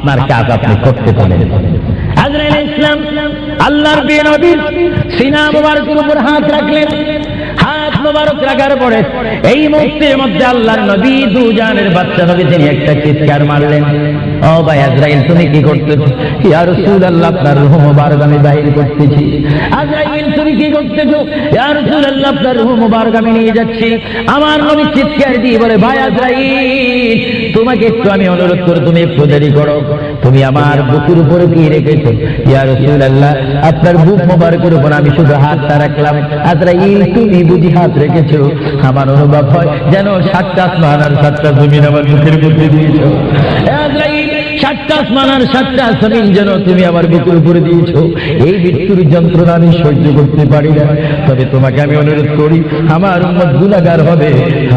আপনার কাজ আপনি করতে পারেন। আজরাইল ইসলাম আল্লাহর প্রিয় নবীর সিনা মুবারকের উপর হাত রাখলেন। হাত মুবারক রাখার পরে এই মুহূর্তের মধ্যে আল্লাহর নবী দুজানের বাচ্চা নবী তিনি একটা চিৎকার মারলেন, ও ভাই আজরাইল তুমি কি করতেছো? ইয়া রাসূলুল্লাহ আপনার রূহ মুবারক আমি বাহির করতেছি। আজরাইল তুমি কি করতেছো? ইয়া রাসূলুল্লাহ আপনার রূহ মুবারক আমি নিয়ে যাচ্ছি। আমার নবী চিৎকার দিয়ে বলে, ভাই আজরাইল তোমাকে একটু আমি অনুরোধ করি তুমি একটু দেরি করো, তুমি আমার বুকের উপরে কি রেখেছো? ইয়া রাসূলুল্লাহ আপনার বুক মুবারকের উপর আমি শুধু হাতটা রাখলাম। আজরাইল তুমি বুঝি হাত রেখেছো? আমার অনুভব হয় যেন 7টা আসমান আর 7টা জমিন আমার বুকের মধ্যে দিয়েছো। আজরাইল 7টা আসমান আর 7টা জমিন যেন তুমি আমার বুকের উপরে দিয়েছো। এই মৃত্যুর যন্ত্রণা আমি সহ্য করতে পারি না। তবে তোমাকে আমি অনুরোধ করি, আমার উম্মত গুনাহগার হবে,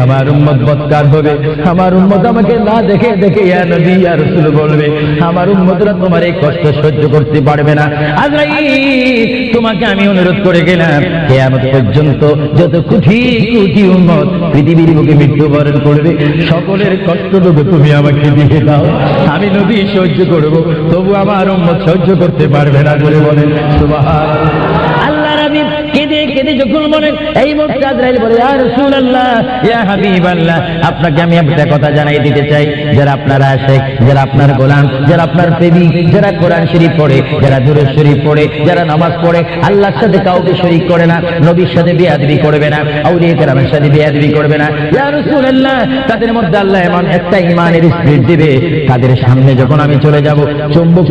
আমার উম্মত বদকার হবে, আমার উম্মত আমাকে না দেখে দেখে ইয়া নবী ইয়া রাসূল বলবে, আমার উম্মতরা তোমার এই কষ্ট সহ্য করতে পারবে না। আজরাইল তোমাকে আমি অনুরোধ করে গেলাম, কিয়ামত পর্যন্ত যত কোটি কোটি উম্মত পৃথিবীর বুকে মৃত্যুবরণ করবে, সকলের কষ্টটুকু তুমি আমাকে দিয়ে দাও, আমি নবী সহ্য করব, তবু আমার উম্মত সহ্য করতে পারবে না বলে বলেন সুবহানাল্লাহ। আল্লাহ নবী কেঁদে কেঁদে যখন বলেন, এই মুহূর্তে আজরাইল বলে, ইয়া রাসূলুল্লাহ ইয়া হাবিবাল্লাহ আপনাকে আমি একটা কথা জানাই দিতে চাই, যারা আপনার আশিক, যারা আপনার গোলাম, যারা আপনার প্রেমিক, যারা কোরআন শরীফ পড়ে, যারা দুরূদ শরীফ পড়ে, যারা নামাজ পড়ে, আল্লাহর সাথে কাউকে শরীক করে না, নবীর সাথে বেয়াদবি করবে না, আউলিয়া কেরামের সাথে বেয়াদবি করবে না, ইয়া রাসূলুল্লাহ তাদের মধ্যে আল্লাহ এমন একটা ঈমানের স্পিরিট দিবে, তাদের সামনে যখন আমি চলে যাব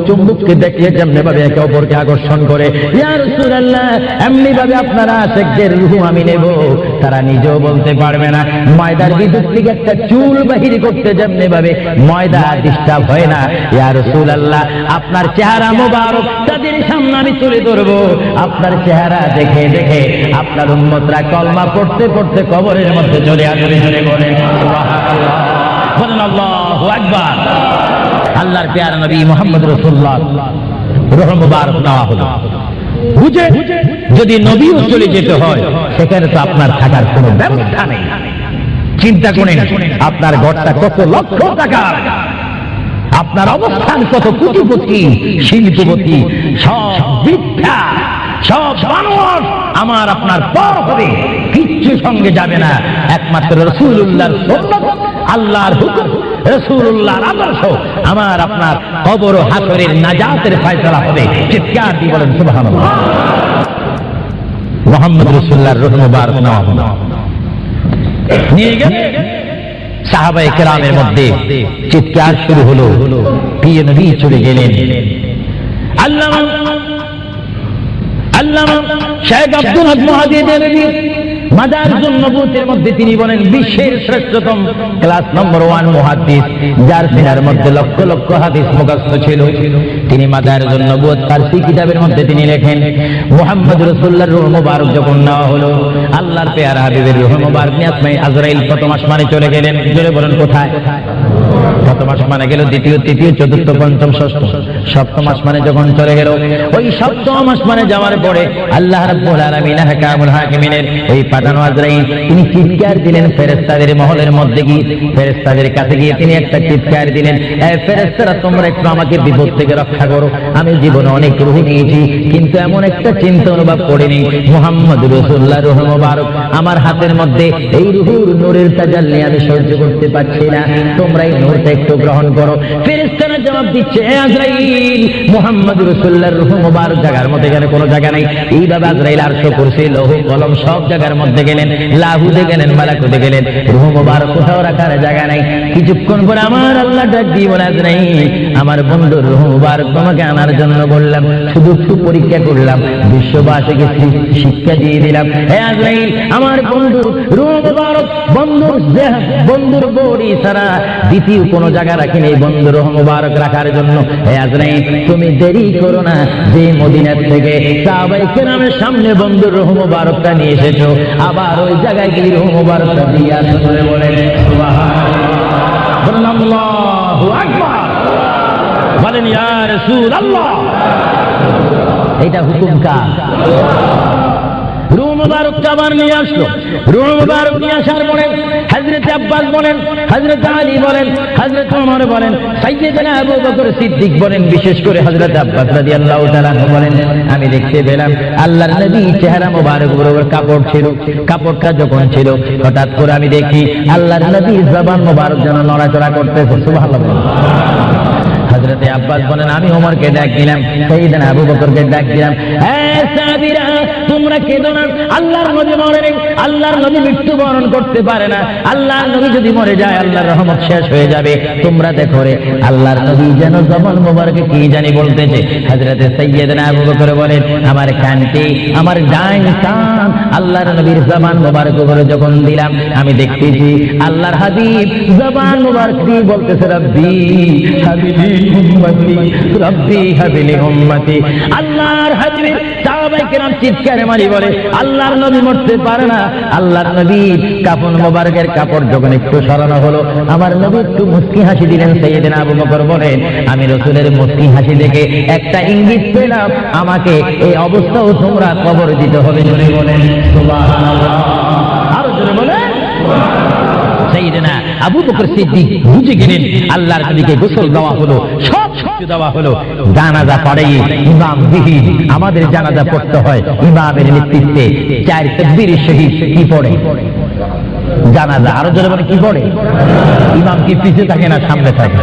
চুম্বককে দেখলে যেমনি ভাবে একে অপরকে আকর্ষণ করে, ইয়া রাসূলুল্লাহ এমনি ভাবে আপনারা আশিকদের রূহ আমি নেব, তারা নিজেও বলতে পারবে না। ময়দার ভিতর থেকে একটা চুল বাহির করতে যেমনি ভাবে ময়দা ডিস্টার্ব হয় না, ইয়া রাসূলুল্লাহ আপনার চেহারা মোবারক তাদের সামনে আমি তুলে ধরবো, আপনার চেহারা দেখে দেখে আপনার উম্মতরা কলমা পড়তে পড়তে কবরের মধ্যে চলে আসবে। জোরে বলেন সুবহানাল্লাহ, বলেন আল্লাহু আকবার। আল্লাহর প্যারা নবী মুহাম্মদ রাসূলুল্লাহ রূহ মুবারক নেওয়া হলো। বুঝে যদি নবীও চলে যেতে হয় সেখানে তো আপনার থাকার কোনো ব্যবস্থা নেই। চিন্তা করেন আপনার ঘরটা কত লক্ষ টাকার, আপনার অবস্থান কত কোটিপতি শিল্পপতি, সব বৃদ্ধা, সব মানুষ আমার আপনার পর হবে, কিচ্ছু সঙ্গে যাবে না, একমাত্র রাসূলুল্লাহর সুন্নাত, আল্লাহর হুকুম, রাসূলুল্লাহর আদর্শ আমার আপনার কবর ও হাসরের নাজাতের ফয়সালা হবে। চিৎকার দিয়ে বলেন সুবহানাল্লাহ। মুহাম্মদ রাসূলুল্লাহর রূহ মুবারক নেওয়া হলো, নিয়ে গেলে সাহাবায়ে কেরামের মধ্যে চিৎকার শুরু হলো, প্রিয় নবী চলে গেলেন। আল্লামা শেখ আব্দুল হক মুহাদ্দিস মাদারিজুন নবুওয়াতের মধ্যে তিনি বলেন বিশ্বের শ্রেষ্ঠতম ক্লাস নম্বর 1 মুহাদ্দিস, যার সিনার মধ্যে লক্ষ লক্ষ হাদিস মুখস্থ ছিল। তিনি মাদারিজুন নবুওয়াত ফারসি কিতাবের মধ্যে তিনি লেখেন, মুহাম্মদ রাসূলুল্লাহর রূহ মুবারক যখন নেওয়া হলো, আল্লাহর পেয়ারা হাবিবের রূহ মুবারক নিয়ে আজরাইল প্রথম আসমানে চলে গেলেন। জোরে বলেন কোথায়? প্রথম আসমানে গেল, দ্বিতীয়, তৃতীয়, চতুর্থ, পঞ্চম, ষষ্ঠ, সপ্তম আসমানে যখন চলে গেল, ওই সপ্তম আসমানে যাওয়ার পরে আল্লাহ রাব্বুল আলামিন আহকামুল হাকিমিনের ওই পাঠানো আজরাইল তিনি চিৎকার দিলেন ফেরেশতাদের মহলের মধ্যে গিয়ে, ফেরেশতাদের কাছে গিয়ে তিনি একটা চিৎকার দিলেন, এ ফেরেশতারা তোমরা একটু আমাকে বিপদ থেকে রক্ষা করো, আমি জীবনে অনেক রূহ নিয়েছি কিন্তু এমন একটা চিন্তা অনুভব করিনি, মুহাম্মদ রাসূলুল্লাহ রূহ মুবারক আমার হাতের মধ্যে, এই রূহুর নূরের তাজাল্লি আমি সহ্য করতে পারছি না, তোমরা এই নূরটা একটু গ্রহণ করো। ফেরেশতারা জবাব দিচ্ছে, হে আজরাইল মুহাম্মদ রাসূলুল্লাহর রূহ মুবারক জায়গার মধ্যে এখানে কোনো জায়গা নাই। এইভাবে আজরাইল আরশ, কুরসি, লৌহ কলম সব জায়গার মধ্যে গেলেন, লাহুতে গেলেন, মালাকুতে গেলেন, রূহ মুবারক কোথাও রাখার জায়গা নাই। কিছুক্ষণ পরে আমার আল্লাহ ডাক দিয়ে বলে, আজরাইল আমার বন্ধুর রূহ মুবারক তোমাকে আনার জন্য বললাম, শুধু একটু পরীক্ষা করলাম, বিশ্ববাসীকে শিক্ষা দিয়ে দিলাম। হে আজরাইল আমার বন্ধুর রূহ মুবারক বন্ধুর বডি ছাড়া দ্বিতীয় কোনো জায়গা রাখিনি বন্ধুর রূহ মুবারক রাখার জন্য। হে আজরাইল তুমি দেরি করো না, যে মদিনার থেকে সাহাবায়ে কেরামের সামনে বন্ধুর রূহ মুবারকটা নিয়ে এসেছো, আবার ওই জায়গায় গিয়ে রূহ মুবারকটা দিয়ে আসো। বলেন সুবহানাল্লাহ, বলেন আল্লাহু আকবার, বলেন ইয়া রাসূলুল্লাহ। এটা হুকুম কার? রূহ মুবারকটা আবার নিয়ে আসলো। রূহ মুবারক নিয়ে আসার পরে হযরত আব্বাস বলেন, হযরত আলী বলেন, হযরত ওমর বলেন, সাইয়্যিদনা আবু বকর সিদ্দিক বলেন, বিশেষ করে হযরত আব্বাস রাদিয়াল্লাহু তাআলা বলেন, আমি দেখতে পেলাম আল্লাহর নবী চেহারা মোবারক বরাবর কাপড় ছিল। কাপড়টা যখন ছিল, হঠাৎ করে আমি দেখি আল্লাহর নবীর জবান মোবারক যেন নড়াচড়া করতেছে। সুবহানাল্লাহ। হযরত আব্বাস বলেন, আমি ওমরকে ডাক দিলাম, সাইয়্যিদনা আবু বকরকে ডাক দিলাম, হে সাহাবীরা তোমরা কেঁদো না, আল্লাহর নবী মরে নেই, আল্লাহর নবী মৃত্যুবরণ করতে পারে না। আল্লাহর নবী যদি মরে যায় আল্লাহর রহমত শেষ হয়ে যাবে। তোমরা দেখো রে, আল্লাহর নবী যেন জবান মোবারকে কি জানি বলতেছে। হযরত সাইয়্যিদনা আবু বকর বলেন, আমার কানতে আমার ডাইন কান আল্লাহর নবীর জবান মোবারক উপরে যখন দিলাম, আমি দেখতেছি আল্লাহর হাবিব জবান মোবারক দিয়ে বলতেছে, রব্বি হাবিলি উম্মতি, রব্বি হাবিলি উম্মতি। আল্লাহর হাবিব সাহাবায়ে কেরাম চিৎকার মারি বলে, আল্লাহর নবী মরতে পারে না। আল্লাহর নবীর কাফন মোবারকের কাপড় যখন একটু সরানো হলো, আমার নবী একটু মুস্কি হাসি দিলেন। সাইয়্যিদনা আবু বকর বলেন, আমি রাসূলের মুস্কি হাসি দেখে একটা ইঙ্গিত পেলাম, আমাকে এই অবস্থাও তোমরা কবর দিতে হবে। জোরে বলেন সুবহানাল্লাহ, আরো জোরে বলেন। সাইয়্যিদনা আবু বকর সিদ্দিক বুঝে গেলেন আল্লাহর নবীকে গোসল দেওয়া হলো, সব কিছু দেওয়া হলো, জানাজা পড়াইয়ে ইমাম বিহীন আমাদের জানাজা পড়তে হয়। ইমামের নেতৃত্বে 4 তাকবীরের সহিত কি পড়ে? জানাজা। আরো জোরে বলে কি পড়ে? ইমাম কি পিছিয়ে থাকে না সামনে থাকে?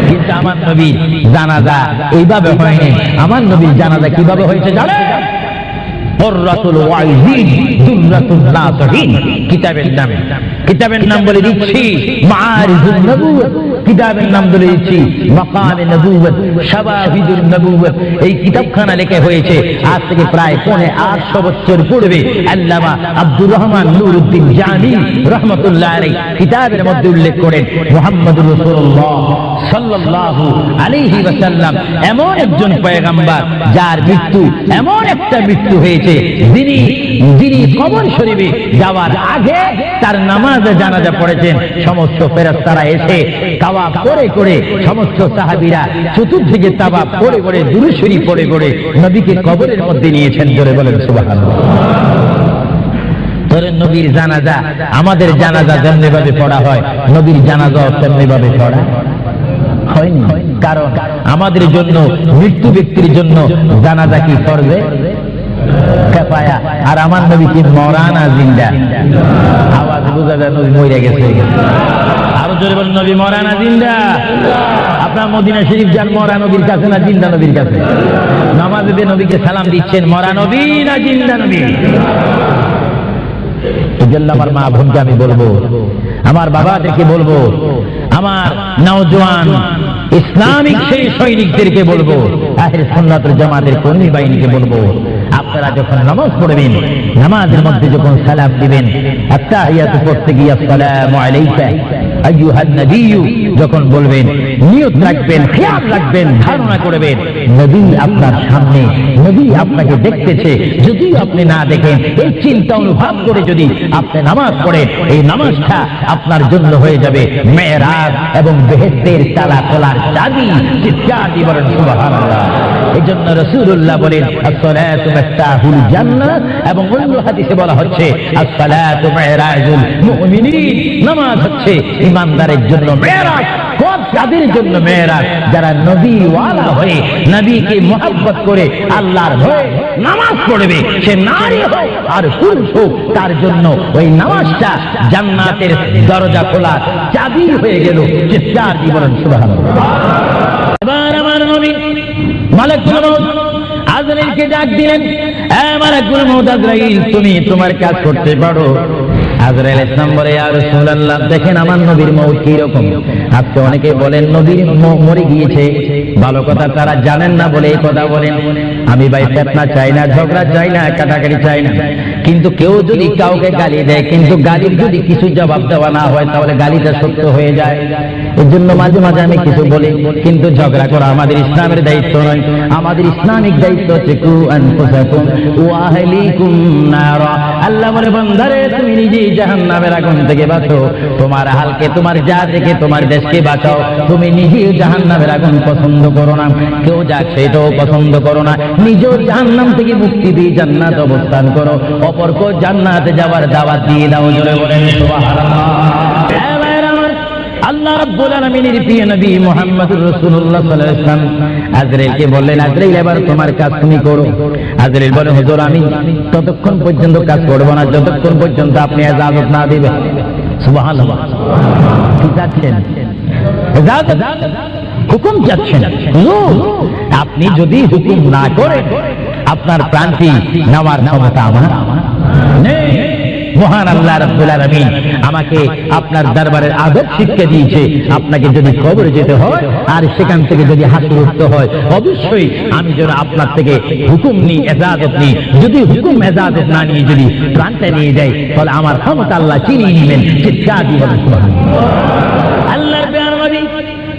কিন্তু আমার নবীর জানাজা এইভাবে হয়নি। আমার নবীর জানাজা কিভাবে হয়েছে জানেন? কুররাতুল ওয়াইজিন দুররাতুন নাসিহিন কিতাবের নাম বলে দিচ্ছি মাআরিজুন নবুওয়াত, কিতাবের নাম বলে দিচ্ছি মাকামে নবুওয়াত, শাওয়াহিদুন নবুওয়াত। এই কিতাবখানা লেখা হয়েছে আজ থেকে প্রায় 850 বছর পূর্বে। আল্লামা আব্দুর রহমান নুরউদ্দিন জানি রাহমাতুল্লাহ আলাইহি কিতাবের মধ্যে উল্লেখ করেন, মুহাম্মদুর রাসূলুল্লাহ সাল্লাল্লাহু আলাইহি ওয়াসাল্লাম এমন একজন পয়গম্বর যার মৃত্যু এমন একটা মৃত্যু হয়েছে, যিনি কবর শরীফে যাওয়ার আগে তার নামাজে জানাজা পড়েছেন। সমস্ত ফেরেশতারা এসে তাওয়াফ করে করে, সমস্ত সাহাবীরা চতুর্দিকে তাওয়াফ করে করে, দুরূদ শরীফ পড়ে পড়ে নবীকে কবরের মধ্যে নিয়েছেন। জোরে বলেন সুবহানাল্লাহ। ধরেন নবীর জানাজা, আমাদের জানাজা যেমনি ভাবে পড়া হয়, নবীর জানাজা তেমনি ভাবে পড়া হয়নি। কারণ আমাদের জন্য, মৃত্যু ব্যক্তির জন্য জানাজা কি ফরজে কিফায়া, আর আমার নবী কি মরা না জিন্দা? আওয়াজ বোঝা যায় নবী মরে গেছে। আরো জোরে বলেন, নবী মরা না জিন্দা? আপনার মদিনা শরীফ যান, মরা নবীর কাছে না জিন্দা নবীর কাছে? নামাজে দিয়ে নবীকে সালাম দিচ্ছেন, মরা নবী না জিন্দা নবী? এজন্য আমার মা বোনকে আমি বলবো, আমার বাবাদেরকে বলবো, আমার নওজোয়ান ইসলামিক সেই সৈনিকদেরকে বলবো, আহলে সুন্নাত ওয়াল জামাতের কর্মী বাহিনীকে বলবো, আপনারা যখন নামাজ পড়বেন, নামাজের মধ্যে যখন সালাম দিবেন, আত্তাহিয়াতু পড়তে গিয়ে আসসালামু আলাইকা আইয়ুহান নবিয়্যু যখন বলবেন, নিয়ত রাখবেন, খেয়াল রাখবেন, ধারণা করবেন নবী আপনার সামনে, নবী আপনাকে দেখতেছে। যদি আপনি না দেখেন, এই চিন্তা অনুভব করে যদি আপনি নামাজ পড়েন, এই নামাজটা আপনার জন্য হয়ে যাবে মেরাজ এবং বেহেশতের তালা খোলার চাবি। চিৎকার দিয়ে বলেন সুবহানাল্লাহ। এজন্য রাসূলুল্লাহ বলেন, আসসালাতু মিফতাহুল জান্নাহ, এবং অন্য হাদিসে বলা হচ্ছে আসসালাতু মিরাজুল মুমিনিন, নামাজ হচ্ছে ইমানদারের জন্য মেরাজ। যাদের জন্য মেরাজ, যারা নবী ওয়ালা হয়ে নবীকে মুহাব্বত করে আল্লাহর ভয়ে নামাজ পড়বে, সে নারী হোক আর পুরুষ হোক, তার জন্য ওই নামাজটা জান্নাতের দরজা খোলা চাবি হয়ে গেল। চিৎকার দিয়ে বলেন সুবহানাল্লাহ। এবার আমার নবী মালাকুল মউত আজরাইলকে ডাক দিলেন, এ মালাকুল মউত আজরাইল, তুমি তোমার কাজ করতে পারো। আজরাইল ইসলাম বলে, ইয়া রাসূলুল্লাহ, দেখেন আমার নবীর মউত কি রকম। আজকে অনেকে বলেন নবীর মরে গিয়েছে, ভালো কথা তারা জানেন না বলে এই কথা বলেন। আমি ভাই ফিতনা চাই না, ঝগড়া চাই না, কাটাকাটি চাই না, কিন্তু কেউ যদি কাউকে গালি দেয়, কিন্তু গালির যদি কিছু জবাব দেওয়া না হয়, তাহলে গালিটা সত্য হয়ে যায়। এর জন্য মাঝে মাঝে আমি কিছু বলি, কিন্তু ঝগড়া করা আমাদের ইসলামের দায়িত্ব নয়। আমাদের ইসলামিক দায়িত্ব হচ্ছে কু আনফুসাকুম ওয়া আহলিকুম নারা। আল্লাহ বলে বান্দারে তুমি নিজেই জাহান্নামের আগুন থেকে বাঁচো, তোমার আহলকে, তোমার জাতিকে, তোমার দেশকে বাঁচাও। তুমি নিজেই জাহান্নামের আগুন পছন্দ করো না, কেউ যাক সেটাও পছন্দ করো না। নিজেও জাহান্নাম থেকে মুক্তি দিয়ে জান্নাত অবস্থান করো, অপরকে জান্নাতে যাওয়ার দাওয়াত দিয়ে দাও। জোরে বলেন সুবহানাল্লাহ। আল্লাহ রাব্বুল আলামিনের প্রিয় নবী মুহাম্মদুর রাসূলুল্লাহ সাল্লাল্লাহু আলাইহি ওয়াসাল্লাম আজরাইলকে বললেন, আজরাইল এবার তোমার কাজ তুমি করো। আজরাইল বলে, হুজুর আমি ততক্ষণ পর্যন্ত কাজ করব না যতক্ষণ পর্যন্ত আপনি ইজাজত না দিবেন। সুবহানাল্লাহ। কি চাচ্ছেন? ইজাজত, হুকুম চাচ্ছেন। হুজুর আপনি যদি হুকুম না করেন আপনার প্রাণটি নেওয়ার ক্ষমতা আমার নেই। মহান আল্লাহ রাব্বুল আলামিন আমাকে আপনার দরবারের আদব শিক্ষা দিয়েছে, আপনাকে যদি কবরে যেতে হয় আর সেখান থেকে যদি হাসর উঠতে হয়, অবশ্যই আমি যেন আপনার থেকে হুকুম নিই, ইজাজত নিই। যদি হুকুম ইজাজত না নিয়ে যদি প্রাণটা নিয়ে যাই, তাহলে আমার ক্ষমতা আল্লাহ চিনিয়ে নেবেন। চিৎকার দিয়ে বলেন সুবহানাল্লাহ। আল্লাহর প্রিয় নবী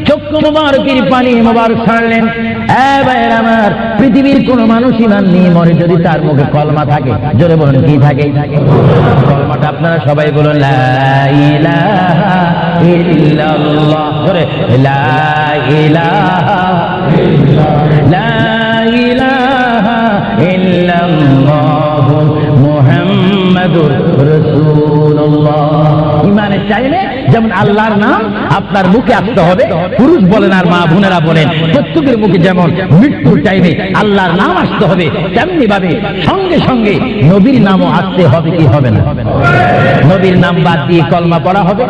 চক্ষু মুবারকের পানি মুবারক ছাড়লেন। আমার পৃথিবীর কোন মানুষ ইমান নিয়ে মরে যদি তার মুখে কলমা থাকে, জোরে বলেন কি থাকে? কলমাটা আপনারা সবাই বলুন, লা ইলাহা ইল্লাল্লাহ। জোরে লা ইলাহা লা ইলাহা ইল্লাল্লাহ মুহাম্মাদুর রাসূলুল্লাহ। ইমানের চাইলে যেমন আল্লাহর নাম আপনার মুখে আসতে হবে, পুরুষ বলেন আর মা বোনেরা বলেন, প্রত্যেকের মুখে যেমন মৃত্যুর টাইমে আল্লাহর নাম আসতে হবে, তেমনি ভাবে সঙ্গে সঙ্গে নবীর নামও আসতে হবে। কি হবে না? নবীর নাম বাদ দিয়ে কলমা পড়া হবে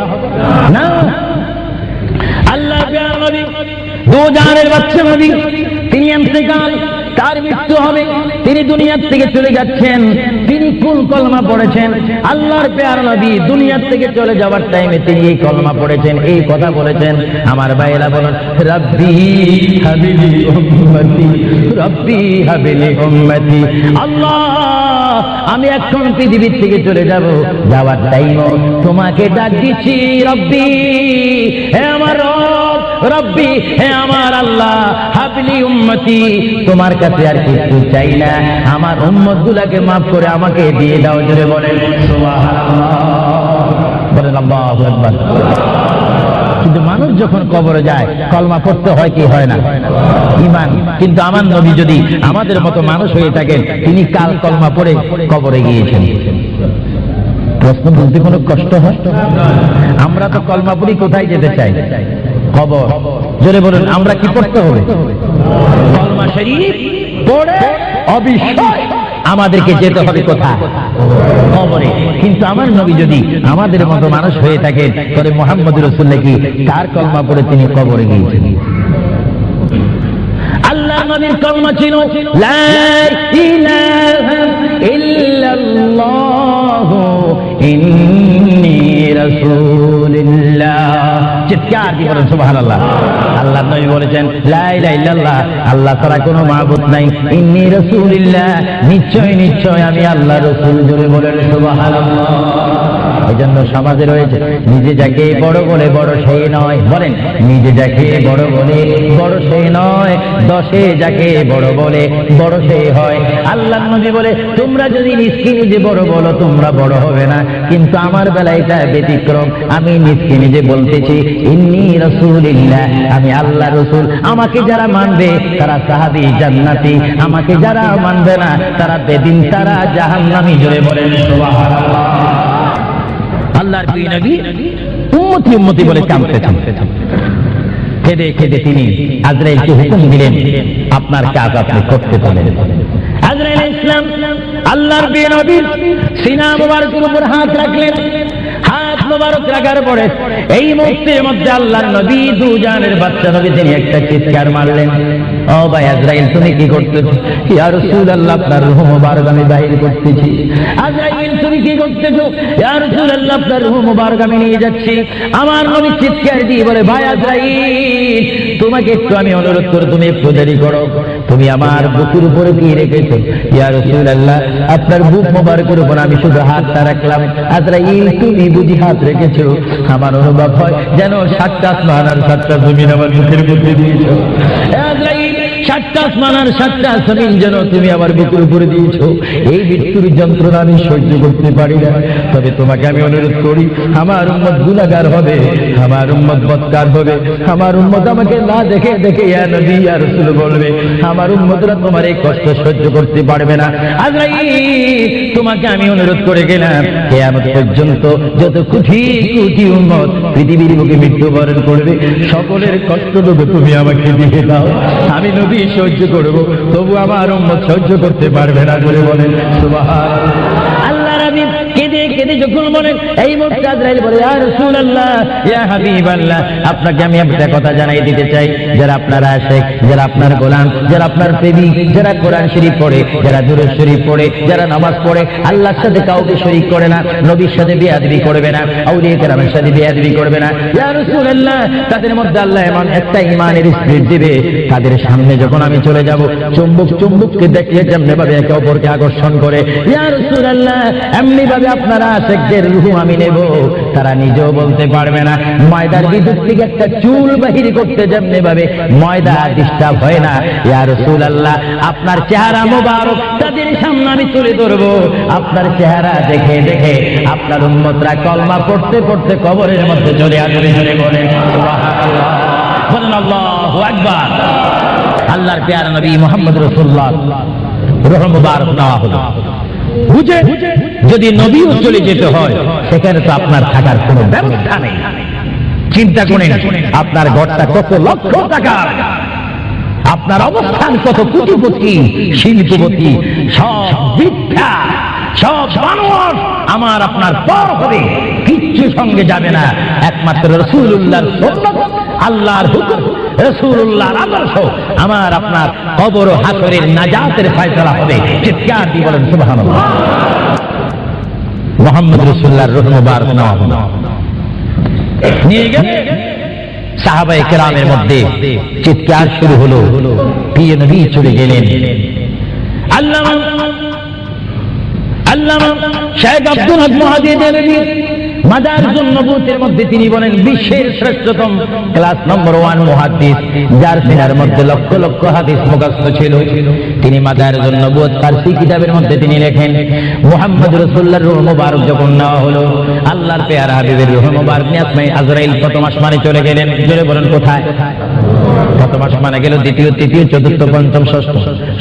না। আল্লাহর প্রিয় নবী দু জাহানের বাদশা নবী, তিনি ইন্তেকাল, তার মৃত্যু হবে, তিনি দুনিয়ার থেকে চলে যাচ্ছেন। তিনি কোন কলমা পড়েছেন? আল্লাহর প্রিয় নবী দুনিয়ার থেকে চলে যাওয়ার টাইমে তিনি এই কলমা পড়েছেন, এই কথা বলেছেন। আমার ভাইরা বলেন, রব্বি হাবিলি উম্মতি, রব্বি হাবিলি উম্মতি। আল্লাহ আমি এখন পৃথিবীর থেকে চলে যাব, যাওয়ার টাইমও তোমাকে ডাক দিচ্ছি, রব্বি হে আমার রব, রব্বি হে আমার আল্লাহ, হাবলি উম্মতি, তোমার কাছে আর কিছু চাই না, আমার উম্মত গুলাকে মাফ করে আমাকে দিয়ে দাও। জোরে বলেন সুবহানাল্লাহ। বলেন আল্লাহু আকবার। কিন্তু মানুষ যখন কবরে যায় কলমা পড়তে হয় কি হয় না? ঈমান। কিন্তু আমার নবী যদি আমাদের মতো মানুষ হয়ে থাকেন, তিনি কাল কলমা পড়ে কবরে গিয়েছেন। প্রশ্ন বলতে কোনো কষ্ট হয়? আমরা তো কলমা পড়ি কোথায় যেতে চাই? কবর। জোরে বলুন, আমরা কি পড়তে হবে? কলমা শরীফ পড়ে অবশ্যই আমাদেরকে যেতে হবে কোথায়? কবরে। কিন্তু আমার নবী যদি আমাদের মতো মানুষ হয়ে থাকেন, তবে মুহাম্মদ রাসূলুল্লাহ কি তার কলমা পড়ে তিনি কবরে গিয়েছেন? আল্লাহ নবীর কলমা ছিল লা ইলাহা ইল্লাল্লাহ ইন্নী রাসূলুল্লাহ। চিৎকার দিয়ে বলেন সুবহানাল্লাহ। আল্লাহ নবী বলেছেন লা ইলাহা ইল্লাল্লাহ, আল্লাহ ছাড়া কোনো মাবুদ নাই, ইন্নী রাসূলুল্লাহ, নিশ্চয় নিশ্চয় আমি আল্লাহর রাসূল। জোরে বলেন সুবহানাল্লাহ। এজন্য সমাজে রয়েছে নিজে যাকে বড় বলে বড় সেই নয়। বলেন, নিজে যাকে বড় বলে বড় সেই নয়, দশে যাকে বড় বলে বড় সেই হয়। আল্লাহ নবী বলে, তোমরা যদি নিজকে নিজে বড় বলো তোমরা বড় হবে না, কিন্তু আমার বেলায় এটা ব্যতিক্রম। আমি নিজকে নিজে বলতেছি ইন্নী রাসূলুল্লাহ, আমি আল্লাহ রাসূল। আমাকে যারা মানবে তারা সাহাবী জান্নাতি, আমাকে যারা মানবে না তারা বেদিন, তারা জাহান্নামী। জোরে বলেন সুবহানাল্লাহ। আল্লাহর প্রিয় নবী উম্মতি উম্মতি বলে কাঁদতেছেন। কেঁদে কেঁদে তিনি আজরাইলকে হুকুম দিলেন, আপনার কাজ আপনি করতে পারেন। আজরাইল ইসলাম আল্লাহর প্রিয় নবী সিনা মুবারকের উপর হাত রাখলেন। হাত মুবারক রাখার পরে এই মুহূর্তের মধ্যে আল্লাহর নবী দু জাহানের বাদশা নবী তিনি একটা চিৎকার মারলেন, ও ভাই আজরাইল তুমি কি করতেছো? ইয়া রাসূলুল্লাহ, আপনার রূহ মুবারক আমি বাহির করতেছি। আজরাইল তুমি কি করতেছো? ইয়া রাসূলুল্লাহ, আপনার রূহ মুবারক আমি নিয়ে যাচ্ছি। আমার নবী চিৎকার দিয়ে বলে, ভাই আজরাইল তোমাকে একটু আমি অনুরোধ করি, তুমি একটু দেরি করো, তুমি আমার বুকের উপরে কি রেখেছো? ইয়া রাসূলুল্লাহ, আপনার বুক মুবারকের উপর আমি শুধু হাতটা রাখলাম। আজরাইল তুমি বুঝি হাত রেখেছো, আমার অনুভব হয় যেন 7টা আসমান আর 7টা জমিন আমার মুখের মধ্যে দিয়েছো। আজরাইল, 7টা আসমান আর 7টা জমিন যেন তুমি আমার বুকের উপরে দিয়েছো। এই মৃত্যুর যন্ত্রণা আমি সহ্য করতে পারি না। তবে তোমাকে আমি অনুরোধ করি, আমার উম্মত গুনাহগার হবে, আমার উম্মত বদকার হবে, আমার উম্মত আমাকে না দেখে দেখে ইয়া নবী ইয়া রাসূল বলবে, আমার উম্মতরা তোমার এই কষ্ট সহ্য করতে পারবে না। আজরাইল, তোমাকে আমি অনুরোধ করে গেলাম, কিয়ামত পর্যন্ত যত কোটি কোটি উম্মত পৃথিবীর বুকে মৃত্যুবরণ করবে, সকলের কষ্ট দেবে তুমি আমাকে দিয়ে দাও। আমি নবী সহ্য করব, তবু আমার উম্মত সহ্য করতে পারবে না বলে বলেন সুবহানাল্লাহ। আল্লাহর হাবিব কেঁদে কেঁদে যখন বলেন, এই মুহূর্তে আজরাইল বলে, ইয়া রাসূলুল্লাহ, ইয়া হাবিবাল্লাহ, আপনাকে আমি একটা কথা জানাই দিতে চাই, যারা আপনার আশিক, যারা আপনার গোলাম, যারা আপনার প্রেমিক, যারা কোরআন শরীফ পড়ে, যারা দুরূদ শরীফ পড়ে, যারা নামাজ পড়ে, আল্লাহর সাথে কাউকে শরীক করে না, নবীর সাথে বেয়াদবি করবে না, আউলিয়া কেরামের সাথে বেয়াদবি করবে না, ইয়া রাসূলুল্লাহ, তাদের মধ্যে আল্লাহ এমন একটা ঈমানের স্পিরিট দিবে, তাদের সামনে যখন আমি চলে যাব, চুম্বক চুম্বককে দেখলে যেমনি ভাবে একে অপরকে আকর্ষণ করে, ইয়া রাসূলুল্লাহ, এমনি ভাবে আপনারা আশিকদের রূহ আমি নেব, তারা নিজেও বলতে পারবে না। ময়দার বিদ্যুৎ থেকে একটা চুল বাহির করতে যেমনি ভাবে ময়দা ডিস্টার্ব হয় না, ইয়া রাসূলুল্লাহ, আপনার চেহারা মোবারক তাদের সামনে আমি তুলে ধরবো, আপনার চেহারা দেখে দেখে আপনার উম্মতরা কলমা পড়তে পড়তে কবরের মধ্যে চলে আসবে। বলেন সুবহানাল্লাহ, বলেন আল্লাহু আকবার। আল্লাহর প্যারা নবী মুহাম্মদ রাসূলুল্লাহ রূহ মুবারক নেওয়া হলো। বুঝে যদি নবীও চলে যেতে হয়, সেখানে তো আপনার থাকার কোনো ব্যবস্থা নেই। চিন্তা করেন, আপনার ঘরটা কত লক্ষ টাকার, আপনার অবস্থান কত কোটিপতি শিল্পপতি, সব মিথ্যা, সব মানুষ আমার আপনার পর হবে, কিচ্ছু সঙ্গে যাবে না, একমাত্র রাসূলুল্লাহর সুন্নাত, আল্লাহর হুকুম, রাসূলুল্লাহর আদর্শ আমার আপনার কবর ও হাসরের নাজাতের ফয়সালা হবে। চিৎকার দিয়ে বলেন সুবহানাল্লাহ। মুহাম্মদ রাসূলুল্লাহর রূহ মুবারক নেওয়া হলো, নিয়ে গেলে সাহাবায়ে কেরামের মধ্যে চিৎকার শুরু হলো, প্রিয় নবী চলে গেলেন। আল্লামা শেখ আব্দুল হক মুহাদ্দিস দেলভী মাদারিজুন নবুওয়াতের মধ্যে তিনি বলেন, বিশ্বের শ্রেষ্ঠতম ক্লাস নম্বর 1 মুহাদ্দিস, যার সিনার মধ্যে লক্ষ লক্ষ হাদিস মুখস্থ ছিল। তিনি মাদারিজুন নবুওয়াত ফারসি কিতাবের মধ্যে তিনি লেখেন, মুহাম্মদ রাসূলুল্লাহর রূহ মুবারক যখন নেওয়া হলো, আল্লাহর পেয়ারা হাবিবের রূহ মুবারক নিয়ে আসমানে আজরাইল প্রথম আসমানে চলে গেলেন। জোরে বলেন কোথায়? প্রথম আসমানে গেল, দ্বিতীয়, তৃতীয়, চতুর্থ, পঞ্চম, ষষ্ঠ,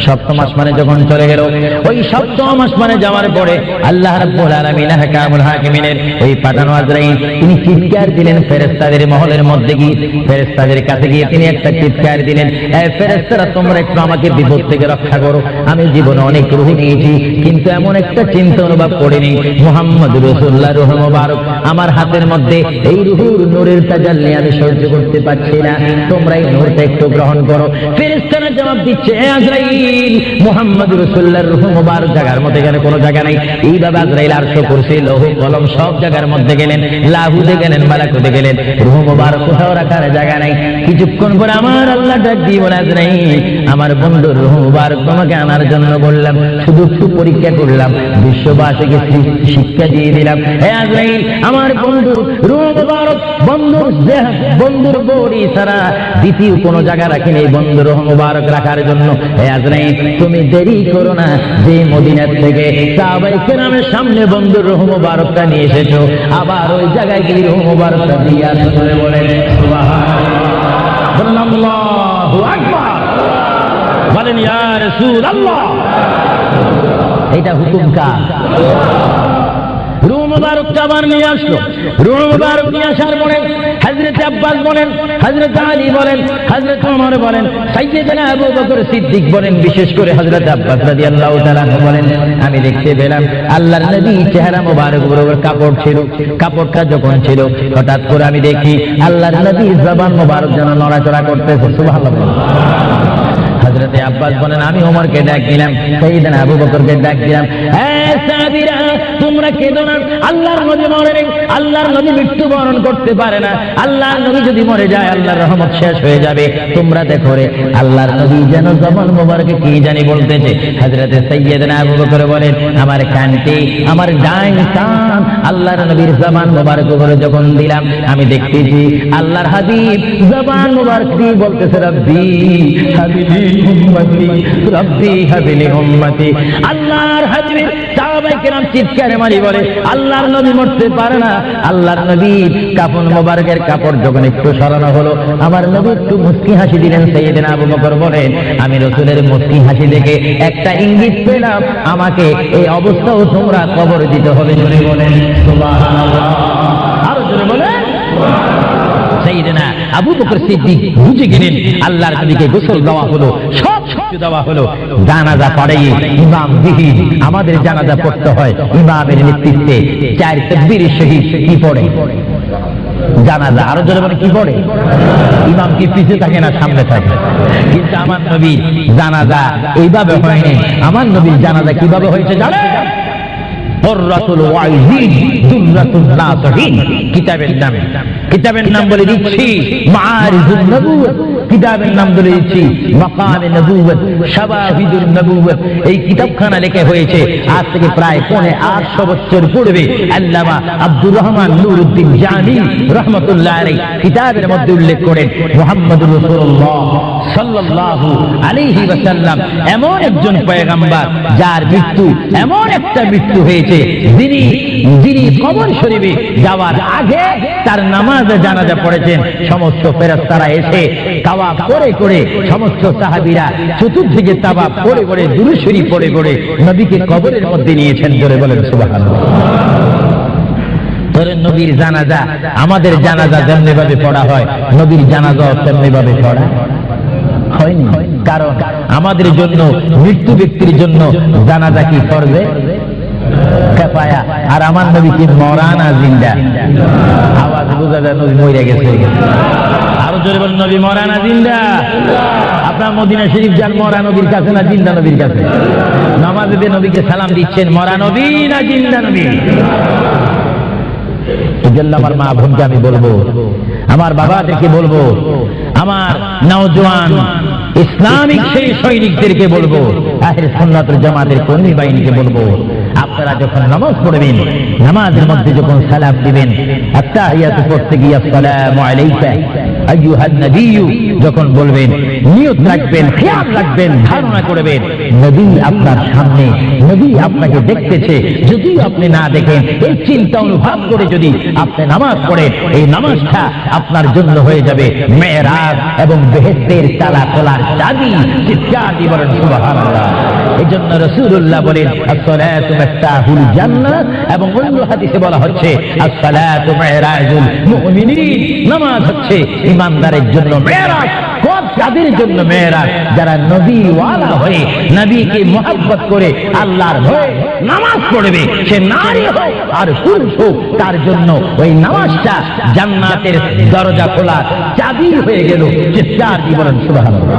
সপ্তম আসমানে যখন চলে গেল, ওই সপ্তম আসমানে যাওয়ার পরে আল্লাহ রাব্বুল আলামিন হাকামুল হাকিমিনের ওই পাঠানো আজরাইল তিনি চিৎকার দিলেন ফেরেশতাদের মহলের মধ্যে গিয়ে, ফেরেশতাদের কাছে গিয়ে তিনি একটা চিৎকার দিলেন, এই ফেরেশতারা তোমরা একটু আমাকে বিপদ থেকে রক্ষা করো, আমি জীবনে অনেক রূহ নিয়েছি, কিন্তু এমন একটা চিন্তা অনুভব করিনি, মুহাম্মদ রাসূলুল্লাহর রূহ মুবারক আমার হাতের মধ্যে, এই রূহুর নূরের তাজাল্লি আমি সহ্য করতে পারছি না, তোমরা এই নূরটা একটু গ্রহণ করো। ফেরেশতারা জবাব দিচ্ছে, হে আজরাইল, মুহাম্মদ রাসূলুল্লাহর রূহ মুবারক জায়গার মধ্যে গেলে কোনো জায়গা নাই। এইভাবে আজরাইল আরশ কুরসি লৌহ কলম সব জায়গার মধ্যে গেলেন, লাহুতে গেলেন, মালাকুতে গেলেন, রূহ মুবারক কোথাও রাখার জায়গা নাই। কিছুক্ষণ পরে আমার আল্লাহ ডাক দিয়ে বলে, আজরাইল, আমার বন্ধুর রূহ মুবারক তোমাকে আনার জন্য বললাম, শুধু একটু পরীক্ষা করলাম, বিশ্ববাসীকে শিক্ষা দিয়ে দিলাম। হে আজরাইল, আমার বন্ধুর রূহ মুবারক বন্ধুর বডি ছাড়া দ্বিতীয় কোনো জায়গা রাখিনি এই বন্ধুর রূহ মুবারক রাখার জন্য। হে আজরাইল, তুমি দেরি করো না, যে মদিনা থেকে সাহাবায়ে কেরামের সামনে বন্ধুর রূহ মুবারকটা নিয়ে এসেছো, আবার ওই জায়গায় গিয়ে রূহ মুবারকটা দিয়ে আসো। বলেন সুবহানাল্লাহ, বলেন আল্লাহু আকবার, বলেন ইয়া রাসূলুল্লাহ। এটা হুকুম কার? রূহ মুবারকটা আবার নিয়ে আসলো। রূহ মুবারক নিয়ে আসার পরে হযরত আব্বাস বলেন, হযরত আলী বলেন, হযরত ওমর বলেন, সাইয়্যিদনা আবু বকর সিদ্দিক বলেন, বিশেষ করে হযরত আব্বাস রাদিয়াল্লাহু তাআলা বলেন, আমি দেখতে পেলাম আল্লাহর নবী চেহারা মুবারক বরাবর কাপড় ছিল, কাপড়টা যখন ছিল, হঠাৎ করে আমি দেখি আল্লাহর নবী জবান মুবারক যেন নড়াচড়া করতেছে। সুবহানাল্লাহ। হযরত আব্বাস বলেন আমি ওমরকে ডাক দিলাম, সাইয়েদনা আবু বকরকে ডাক দিলাম, সাহাবীরা তোমরা কেঁদো না, আল্লাহর নবী মরে নেই, আল্লাহর নবী মৃত্যুবরণ করতে পারে না, আল্লাহর নবী যদি মরে যায় আল্লাহর রহমত শেষ হয়ে যাবে। তোমরা দেখো রে আল্লাহর নবী যেন জবান মোবারকে কি জানি বলতেছে। হযরতে সাইয়েদনা আবু বকর বলেন আমার কানকে আমার ডাইন কান আল্লাহর নবীর জবান মোবারক করে যখন দিলাম আমি দেখতেছি আল্লাহর হাবিব জবান মোবারক দিয়ে বলতেছে রব্বি হাবিলি উম্মতি, রব্বি হাবিলি উম্মতি। আল্লাহর হাবিব সাহাবায়ে কেরাম চিৎকারে মারি বলে আল্লাহর নবী মরতে পারে না। আল্লাহর নবীর কাফন মোবারকের কাপড় যখন একটু সরানো হলো আমার নবী একটু মুস্কি হাসি দিলেন। সাইয়েদনা আবু বকর বলেন আমি রাসূলের মুস্কি হাসি দেখে একটা ইঙ্গিত পেলাম আমাকে এই অবস্থাও তোমরা কবর দিতে হবে। জোরে বলেন সুবহানাল্লাহ, আরো জোরে বলেন। সাইয়েদনা আবু বকর সিদ্দিক বুঝে গেলেন আল্লাহর নবীকে গোসল দেওয়া হলো, সব কিছু দেওয়া হলো, জানাজা পড়াই ইমাম বিহীন আমাদের জানাজা পড়তে হয় ইমামের নেতৃত্বে, 4 তাকবীরের শহীদ কি পড়ে জানাজা। আরো জোরে বলে কি পড়ে? ইমাম কি পিছে থাকে না সামনে থাকে? কিন্তু আমার নবীর জানাজা এইভাবে হয়নি। আমার নবীর জানাজা কিভাবে হয়েছে জানেন? হুররাতুল ওয়াইজিন দুররাতুন নাসিহিন কিতাবের নাম বলে দিচ্ছি মাআরিজুন নবুওয়াত, কিতাবের নাম বলে দিচ্ছি মাকামে নবুওয়াত, শাওয়াহিদুন নবুওয়াত। এই কিতাবখানা লেখা হয়েছে আজ থেকে প্রায় 850 বছর পূর্বে। আল্লামা আব্দুর রহমান নুরউদ্দিন জামি রাহমাতুল্লাহ আলাইহি কিতাবের মধ্যে উল্লেখ করেন মুহাম্মদুর রাসূলুল্লাহ সাল্লাল্লাহু আলাইহি ওয়াসাল্লাম এমন একজন পয়গম্বর যার মৃত্যু এমন একটা মৃত্যু হয়েছে যিনি কবর শরীফে যাওয়ার আগে তার নামাজে জানাজা পড়েছেন। সমস্ত ফেরেশতারা এসে তাওয়াফ করে করে সমস্ত সাহাবীরা চতুর্দিকে তাওয়াফ করে করে দুরূদ শরীফ পড়ে পড়ে নবীকে কবরের মধ্যে নিয়েছেন। জোরে বলেন সুবহানাল্লাহ। ধরেন নবীর জানাজা আমাদের জানাজা যেমনি ভাবে পড়া হয় নবীর জানাজাও তেমনি ভাবে পড়া হয়নি। কারণ আমাদের জন্য মৃত্যু ব্যক্তির জন্য জানাজা কি ফরজে কিফায়া, আর আমার নবী কি মরা না জিন্দা? আওয়াজ বোঝা যায় নবী মরে গেছে। আরো জোরে বলেন নবী মরা না জিন্দা? আপনার মদিনা শরীফ যান মরা নবীর কাছে না জিন্দা নবীর কাছে? নামাজে দিয়ে নবীকে সালাম দিচ্ছেন মরা নবী না জিন্দা নবী? এজন্য আমার মা বোনকে আমি বলবো, আমার বাবাদেরকে বলবো, আমার নওজোয়ান ইসলামিক সেই সৈনিকদেরকে বলবো, আহলে সুন্নাত ওয়াল জামাতের কর্মী বাহিনীকে বলবো, আপনারা যখন নামাজ পড়বেন নামাজের মধ্যে যখন সালাম দিবেন আত্তাহিয়াতু পড়তে গিয়ে আসসালামু আলাইকা আইয়ুহান নবিয়্যু যখন বলবেন নিয়ত রাখবেন, খেয়াল রাখবেন, ধারণা করবেন নবী আপনার সামনে, নবী আপনাকে দেখতেছে। যদি আপনি না দেখেন এই চিন্তা অনুভব করে যদি আপনি নামাজ পড়েন এই নামাজটা আপনার জন্য হয়ে যাবে মেরাজ এবং বেহেশতের তালা খোলার চাবি। চিৎকার দিয়ে বলেন সুবহানাল্লাহ। এজন্য রাসূলুল্লাহ বলেন আসসালাতু মিফতাহুল জান্নাত, এবং অন্য হাদিসে বলা হচ্ছে আসসালাতু মিরাজুল মুমিনিন, নামাজ হচ্ছে ঈমানদারের জন্য মেরাজ। যাদের জন্য মেরাজ? যারা নবীওয়ালা হয়ে নবীকে মহব্বত করে আল্লাহর ভয়ে নামাজ পড়বে, সে নারী হোক আর পুরুষ হোক, তার জন্য ওই নামাজটা জান্নাতের দরজা খোলা চাবি হয়ে গেল। চিৎকার দিয়ে বলেন সুবহানাল্লাহ।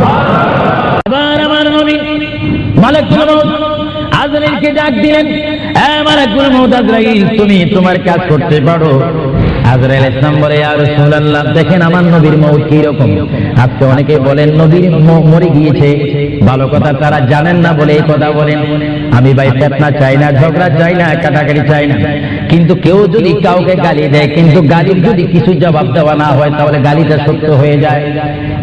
আবার আমার নবী মালাকুল মউত আজরাইলকে ডাক দিলেন, মালাকুল মউত আজরাইল তুমি তোমার কাজ করতে পারো। আজরাইল ইসলাম বলে ইয়া রাসূলুল্লাহ দেখেন আমার নবীর মউত কি রকম। আজকে অনেকে বলেন নবীর মরে গিয়েছে, ভালো কথা তারা জানেন না বলে এই কথা বলেন। আমি ভাই ফিতনা চাই না, ঝগড়া চাই না, কাটাকাটি চাই না, কিন্তু কেউ যদি কাউকে গালি দেয় কিন্তু গালির যদি কিছু জবাব দেওয়া না হয় তাহলে গালিটা সত্য হয়ে যায়।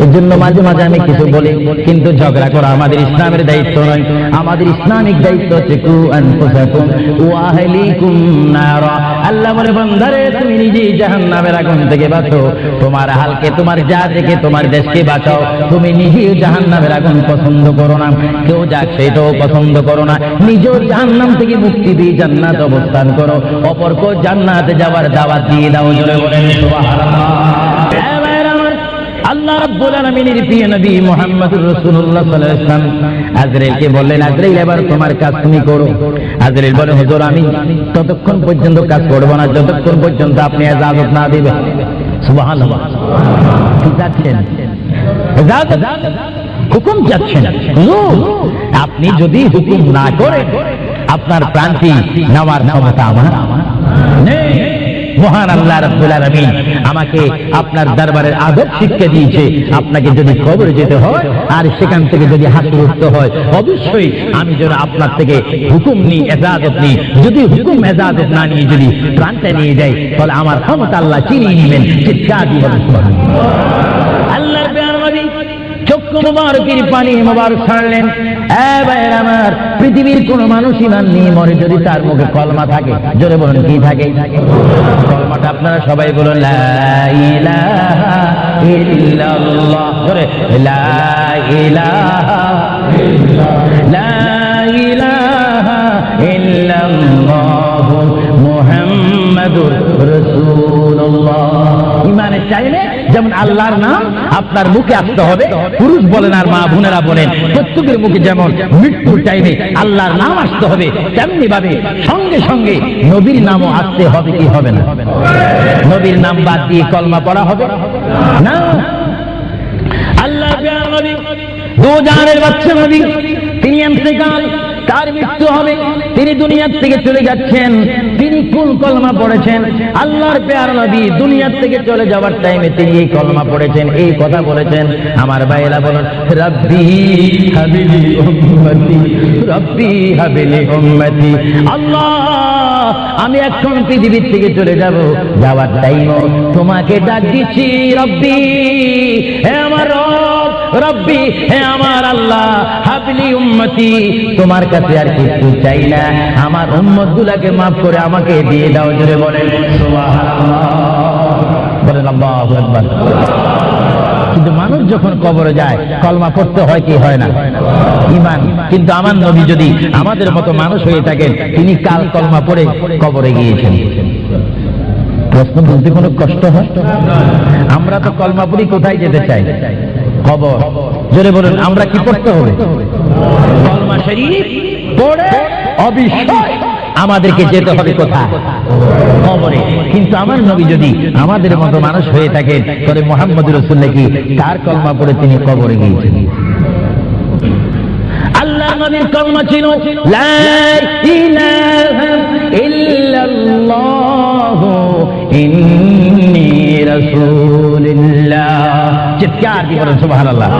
এর জন্য মাঝে মাঝে আমি কিছু বলি, কিন্তু ঝগড়া করা আমাদের ইসলামের দায়িত্ব নয়। আমাদের ইসলামিক দায়িত্ব হচ্ছে কু আনফুসাকুম ওয়া আহলিকুম নারা। আল্লাহ বলে বান্দারে তুমি নিজেই জাহান্নামের আগুন থেকে বাঁচো, তোমার আহলকে তোমার জাতিকে তোমার দেশকে বাঁচাও। তুমি নিজেই জাহান্নামের আগুন পছন্দ করো না, কেউ যাক সেটাও পছন্দ করো না, নিজেও জাহান্নাম থেকে মুক্তি দিয়ে জান্নাত অবস্থান করো, অপরকে জান্নাতে যাওয়ার দাওয়াত দিয়ে দাও। জোরে বলেন সুবহানাল্লাহ। আল্লাহ রাব্বুল আলামিনের প্রিয় নবী মুহাম্মদুর রাসূলুল্লাহ সাল্লাল্লাহু আলাইহি ওয়াসাল্লাম আজরাইলকে বললেন আজরাইল এবার তোমার কাজ তুমি করো। আজরাইল বলে হুজুর আমি ততক্ষণ পর্যন্ত কাজ করব না যতক্ষণ পর্যন্ত আপনি ইজাজত না দিবেন। সুবহানাল্লাহ। কি যাচ্ছেন? ইজাজত হুকুম চাচ্ছেন। হুজুর, আপনি যদি হুকুম না করেন আপনার প্রাণটি নেওয়ার ক্ষমতা আমার নেই। মহান আল্লাহ রাব্বুল আলামিন আমাকে আপনার দরবারের আদব শিক্ষা দিয়েছে, আপনাকে যদি কবরে যেতে হয় আর সেখান থেকে যদি হাসর উঠতে হয়, অবশ্যই আমি যেন আপনার থেকে হুকুম নিই, এজাজত নিই। যদি হুকুম এজাজত না নিয়ে যদি প্রাণটা নিয়ে যাই, তাহলে আমার ক্ষমতা আল্লাহ চিনিয়ে নেবেন। চিৎকার দিয়ে বলেন সুবহানাল্লাহ। আল্লাহর প্রিয় নবী চক্ষু মুবারকের পানি মুবারক ছাড়লেন। ভাইয়ের আমার, পৃথিবীর কোন মানুষ ইমান নিয়ে মরে যদি তার মুখে কলমা থাকে, জোরে বলুন কি থাকে? কলমাটা আপনারা সবাই বলুন, লা ইলাহা ইল্লাল্লাহ। জোরে, লা ইলাহা লা ইলাহা ইল্লাল্লাহু মুহাম্মাদুর রাসূলুল্লাহ। ইমানের চাইলে যেমন আল্লাহর নাম আপনার মুখে আসতে হবে, পুরুষ বলেন আর মা বোনেরা বলেন, প্রত্যেকের মুখে যেমন মৃত্যুর টাইমে আল্লাহর নাম আসতে হবে, তেমনি ভাবে সঙ্গে সঙ্গে নবীর নামও আসতে হবে কি হবে না? নবীর নাম বাদ দিয়ে কলমা পড়া হবে না। আল্লাহর প্রিয় নবী, দুজাহানের বাদশা নবী, তিনি ইন্তেকাল, তার মৃত্যু হবে, তিনি দুনিয়ার থেকে চলে যাচ্ছেন। তিনি কোন কলমা পড়েছেন? আল্লাহর প্রিয় নবী দুনিয়ার থেকে চলে যাওয়ার টাইমে তিনি এই কলমা পড়েছেন, এই কথা বলেছেন। আমার ভাইয়েরা বলেন, রব্বি হাবিলি উম্মতি, রব্বি হাবিলি উম্মতি। আল্লাহ, আমি এখন পৃথিবীর থেকে চলে যাব, যাওয়ার টাইমও তোমাকে ডাক দিচ্ছি, রব্বি, হে আমার রব, রব্বি, হে আমার আল্লাহ, হাবলি উম্মতি, তোমার কাছে আর কিছু চাই না, আমার উম্মত গুলাকে মাফ করে আমাকে দিয়ে দাও। জোরে বলেন সুবহানাল্লাহ, বলেন আল্লাহু আকবার। কিন্তু মানুষ যখন কবরে যায় কলমা পড়তে হয় কি হয় না? ঈমান। কিন্তু আমার নবী যদি আমাদের মতো মানুষ হয়ে থাকেন, তিনি কাল কলমা পড়ে কবরে গিয়েছেন। প্রশ্ন বলতে কোনো কষ্ট হয়? আমরা তো কলমা পড়ি কোথায় যেতে চাই? কবর। জোরে বলুন, আমরা কি পড়তে হবে? কলমা শরীফ পড়ে অবশ্যই আমাদেরকে যেতে হবে কোথায়? কবরে। কিন্তু আমার নবী যদি আমাদের মতো মানুষ হয়ে থাকেন, তাহলে মুহাম্মদুর রাসূলুল্লাহ কি কার কলমা পড়ে তিনি কবরে গিয়েছেন? আল্লাহর নবীর কলমা ছিল লা ইলাহা ইল্লাল্লাহু ইন্নী রাসূলুল্লাহ। চিৎকার দিয়ে বলেন সুবহানাল্লাহ।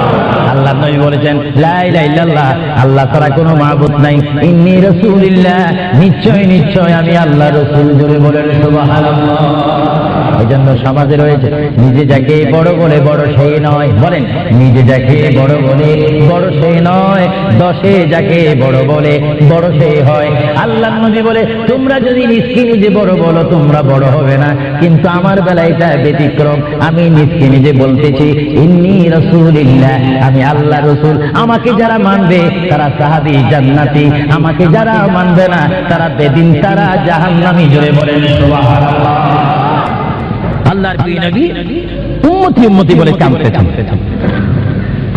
আল্লাহর নবী বলেছেন, লা ইলাহা ইল্লাল্লাহ, আল্লাহ ছাড়া কোনো মাবুদ নাই, ইন্নী রাসূলুল্লাহ, নিশ্চয় নিশ্চয় আমি আল্লাহর রাসূল। জোরে বলেন সুবহানাল্লাহ। এজন্য সমাজে রয়েছে, নিজে যাকে বড় বলে বড় সেই নয়। বলেন, নিজে যাকে বড় বলে বড় সেই নয়, দশে যাকে বড় বলে বড় সেই হয়। আল্লাহর নবী বলে, তোমরা যদি নিজকে নিজে বড় বলো তোমরা বড় হবে না, কিন্তু আমার বেলায় এটা ব্যতিক্রম। আমি নিজকে নিজে বলতেছি, ইন্নী রাসূলুল্লাহ, আমি আল্লাহর রাসূল। আমাকে যারা মানবে তারা সাহাবী জান্নাতি, আমাকে যারা মানবে না তারা বেদিন, তারা জাহান্নামী। জোরে বলেন সুবহানাল্লাহ। আল্লাহর প্রিয় নবী উম্মতি উম্মতি বলে কাঁদতেছেন।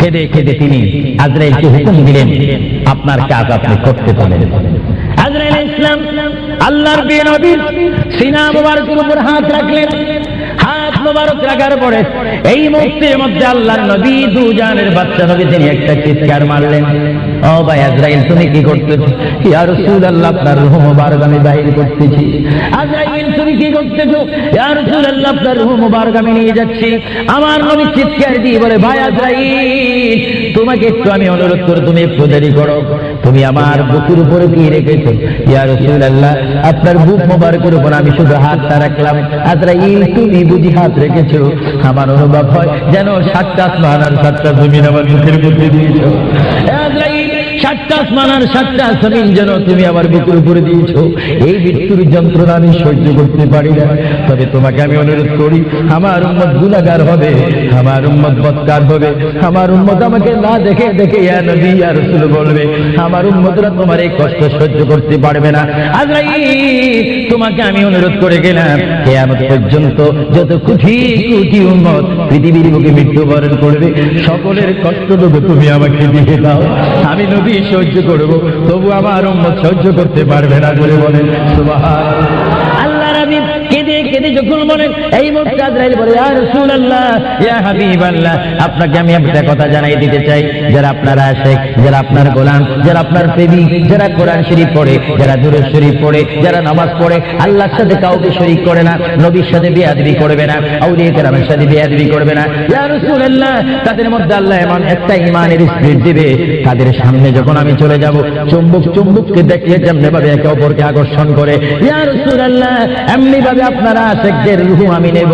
কেঁদে কেঁদে তিনি আজরাইলকে হুকুম দিলেন, আপনার কাজ আপনি করতে পারেন। আজরাইল ইসলাম আল্লাহর প্রিয় নবীর সিনা মুবারকের উপর হাত রাখলেন। হাত মুবারক রাখার পরে এই মুহূর্তের মধ্যে আল্লাহর নবী দুজানের বাচ্চা নবী তিনি একটা চিৎকার মারলেন, ও ভাই আজরাইল তুমি কি করতেছো? ইয়া রাসূলুল্লাহ, আপনার রূহ মুবারক আমি বাহির করতেছি। আজরাইল তুমি কি করতেছো? ইয়া রাসূলুল্লাহ, আপনার রূহ মুবারক আমি নিয়ে যাচ্ছি। আমার নবী চিৎকার দিয়ে বলে, ভাই আজরাইল, তোমাকে একটু আমি অনুরোধ করি, তুমি একটু দেরি করো, তুমি আমার বুকের উপরে কি রেখেছো? ইয়া রাসূলুল্লাহ, আপনার বুক মুবারকের উপর আমি শুধু হাতটা রাখলাম। আজরাইল তুমি বুঝি হাত রেখেছো? আমার অনুভব হয় যেন 7টা আসমান আর 7টা জমিন আমার বুকের মধ্যে দিয়েছো। আজরাইল, 7টা আসমান আর 7টা জমিন যেন তুমি আমার বুকের উপরে দিয়েছো। এই মৃত্যুর যন্ত্রণা আমি সহ্য করতে পারি না। তবে তোমাকে আমি অনুরোধ করি, আমার উম্মত গুনাহগার হবে, আমার উম্মত বদকার হবে, আমার উম্মত আমাকে না দেখে দেখে ইয়া নবী ইয়া রাসূল বলবে, আমার উম্মতরা তোমার এই কষ্ট সহ্য করতে পারবে না। আজরাইল, তোমাকে আমি অনুরোধ করে গেলাম, কিয়ামত পর্যন্ত যত কোটি কোটি উম্মত পৃথিবীর বুকে মৃত্যুবরণ করবে, সকলের কষ্ট দেবে তুমি আমাকে দিয়ে দাও। আমি নবী সহ্য করব, তবু আমার উম্মত সহ্য করতে পারবে না। বলে বলেন সুবহানাল্লাহ। আল্লাহর হাবিব কেঁদে কেঁদে কেঁদে যখন বলেন, এই মুহূর্তে আজরাইল বলে, ইয়া রাসূলুল্লাহ, ইয়া হাবিবাল্লাহ, আপনাকে আমি একটা কথা জানাই দিতে চাই, যারা আপনার আশিক, যারা আপনার গোলাম, যারা আপনার প্রেমিক, যারা কোরআন শরীফ পড়ে, যারা দুরূদ শরীফ পড়ে, যারা নামাজ পড়ে, আল্লাহর সাথে কাউকে শরীক করে না, নবীর সাথে বেয়াদবি করবে না, আউলিয়া কেরামের সাথে বেয়াদবি করবে না, ইয়া রাসূলুল্লাহ, তাদের মধ্যে আল্লাহ এমন একটা ঈমানের স্পিরিট দিবে, তাদের সামনে যখন আমি চলে যাব, চুম্বককে দেখলে যেমনি ভাবে একে অপরকে আকর্ষণ করে, ইয়া রাসূলুল্লাহ, এমনি ভাবে আপনারা আশিকদের রূহ আমি নেব,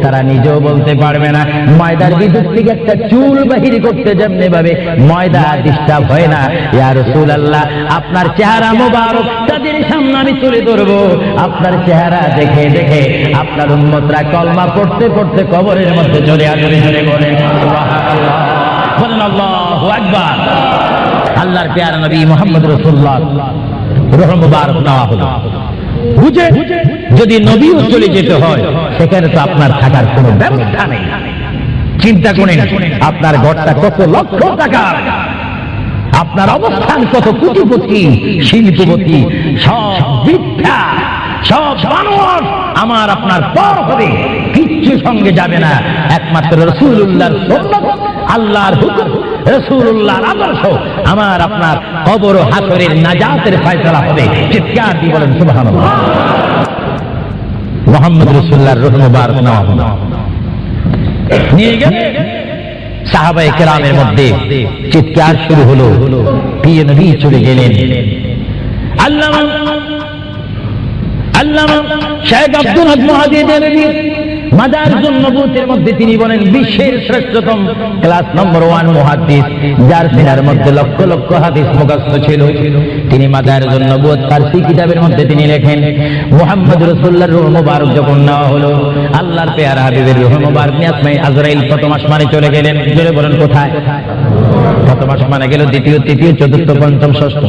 তারা নিজেও বলতে পারবে না। ময়দার বিদ্যুৎ থেকে একটা চুল বাহির করতে যেমনি ভাবে ময়দা ডিস্টার্ব হয় না, ইয়া রাসূলুল্লাহ, আপনার চেহারা মোবারক তাদের সামনে আমি তুলে ধরবো, আপনার চেহারা দেখে দেখে আপনার উম্মতরা কলমা পড়তে পড়তে কবরের মধ্যে চলে আসবে। জোরে বলেন সুবহানাল্লাহ, বলেন আল্লাহু আকবার। আল্লাহর প্যারা নবী মুহাম্মদ রাসূলুল্লাহ রূহ মুবারক নেওয়া হলো। বুঝে যদি নবীও চলে যেতে হয়, সেখানে তো আপনার থাকার কোনো ব্যবস্থা নেই। চিন্তা করেন, আপনার ঘরটা কত লক্ষ টাকার, আপনার অবস্থান কত কোটিপতি শিল্পপতি, সব মিথ্যা, সব বানোয়াট, আমার আপনার পর হবে, কিচ্ছু সঙ্গে যাবে না, একমাত্র রাসূলুল্লাহর সুন্নাত, আল্লাহর হুকুম, রাসূলুল্লাহর আদর্শ, আমার আপনার কবর ও হাসরের নাজাতের ফয়সালা হবে। চিৎকার দিয়ে বলেন সুবহানাল্লাহ। মুহাম্মদ রাসূলুল্লাহর রূহ মুবারক নেওয়া হলো, নিয়ে গেলে সাহাবায়ে কেরামের মধ্যে চিৎকার শুরু হলো, প্রিয় নবী চলে গেলেন। আল্লামা শেখ আব্দুল হক মুহাদ্দিস দেলভী মাদারিজুন নবুওয়াতের মধ্যে তিনি বলেন, বিশ্বের শ্রেষ্ঠতম ক্লাস নম্বর 1 মুহাদ্দিস, যার সিনার মধ্যে লক্ষ লক্ষ হাদিস মুখস্থ ছিল। তিনি মাদারিজুন নবুওয়াত ফারসি কিতাবের মধ্যে তিনি লেখেন, মুহাম্মদ রাসূলুল্লাহর রূহ মুবারক যখন নেওয়া হলো, আল্লাহর পেয়ারা হাবিবের রূহ মুবারক নিয়ে আসমানে আজরাইল প্রথম আসমানে চলে গেলেন। জোরে বলেন কোথায়? প্রথম আসমানে গেল, দ্বিতীয়, তৃতীয়, চতুর্থ, পঞ্চম, ষষ্ঠ,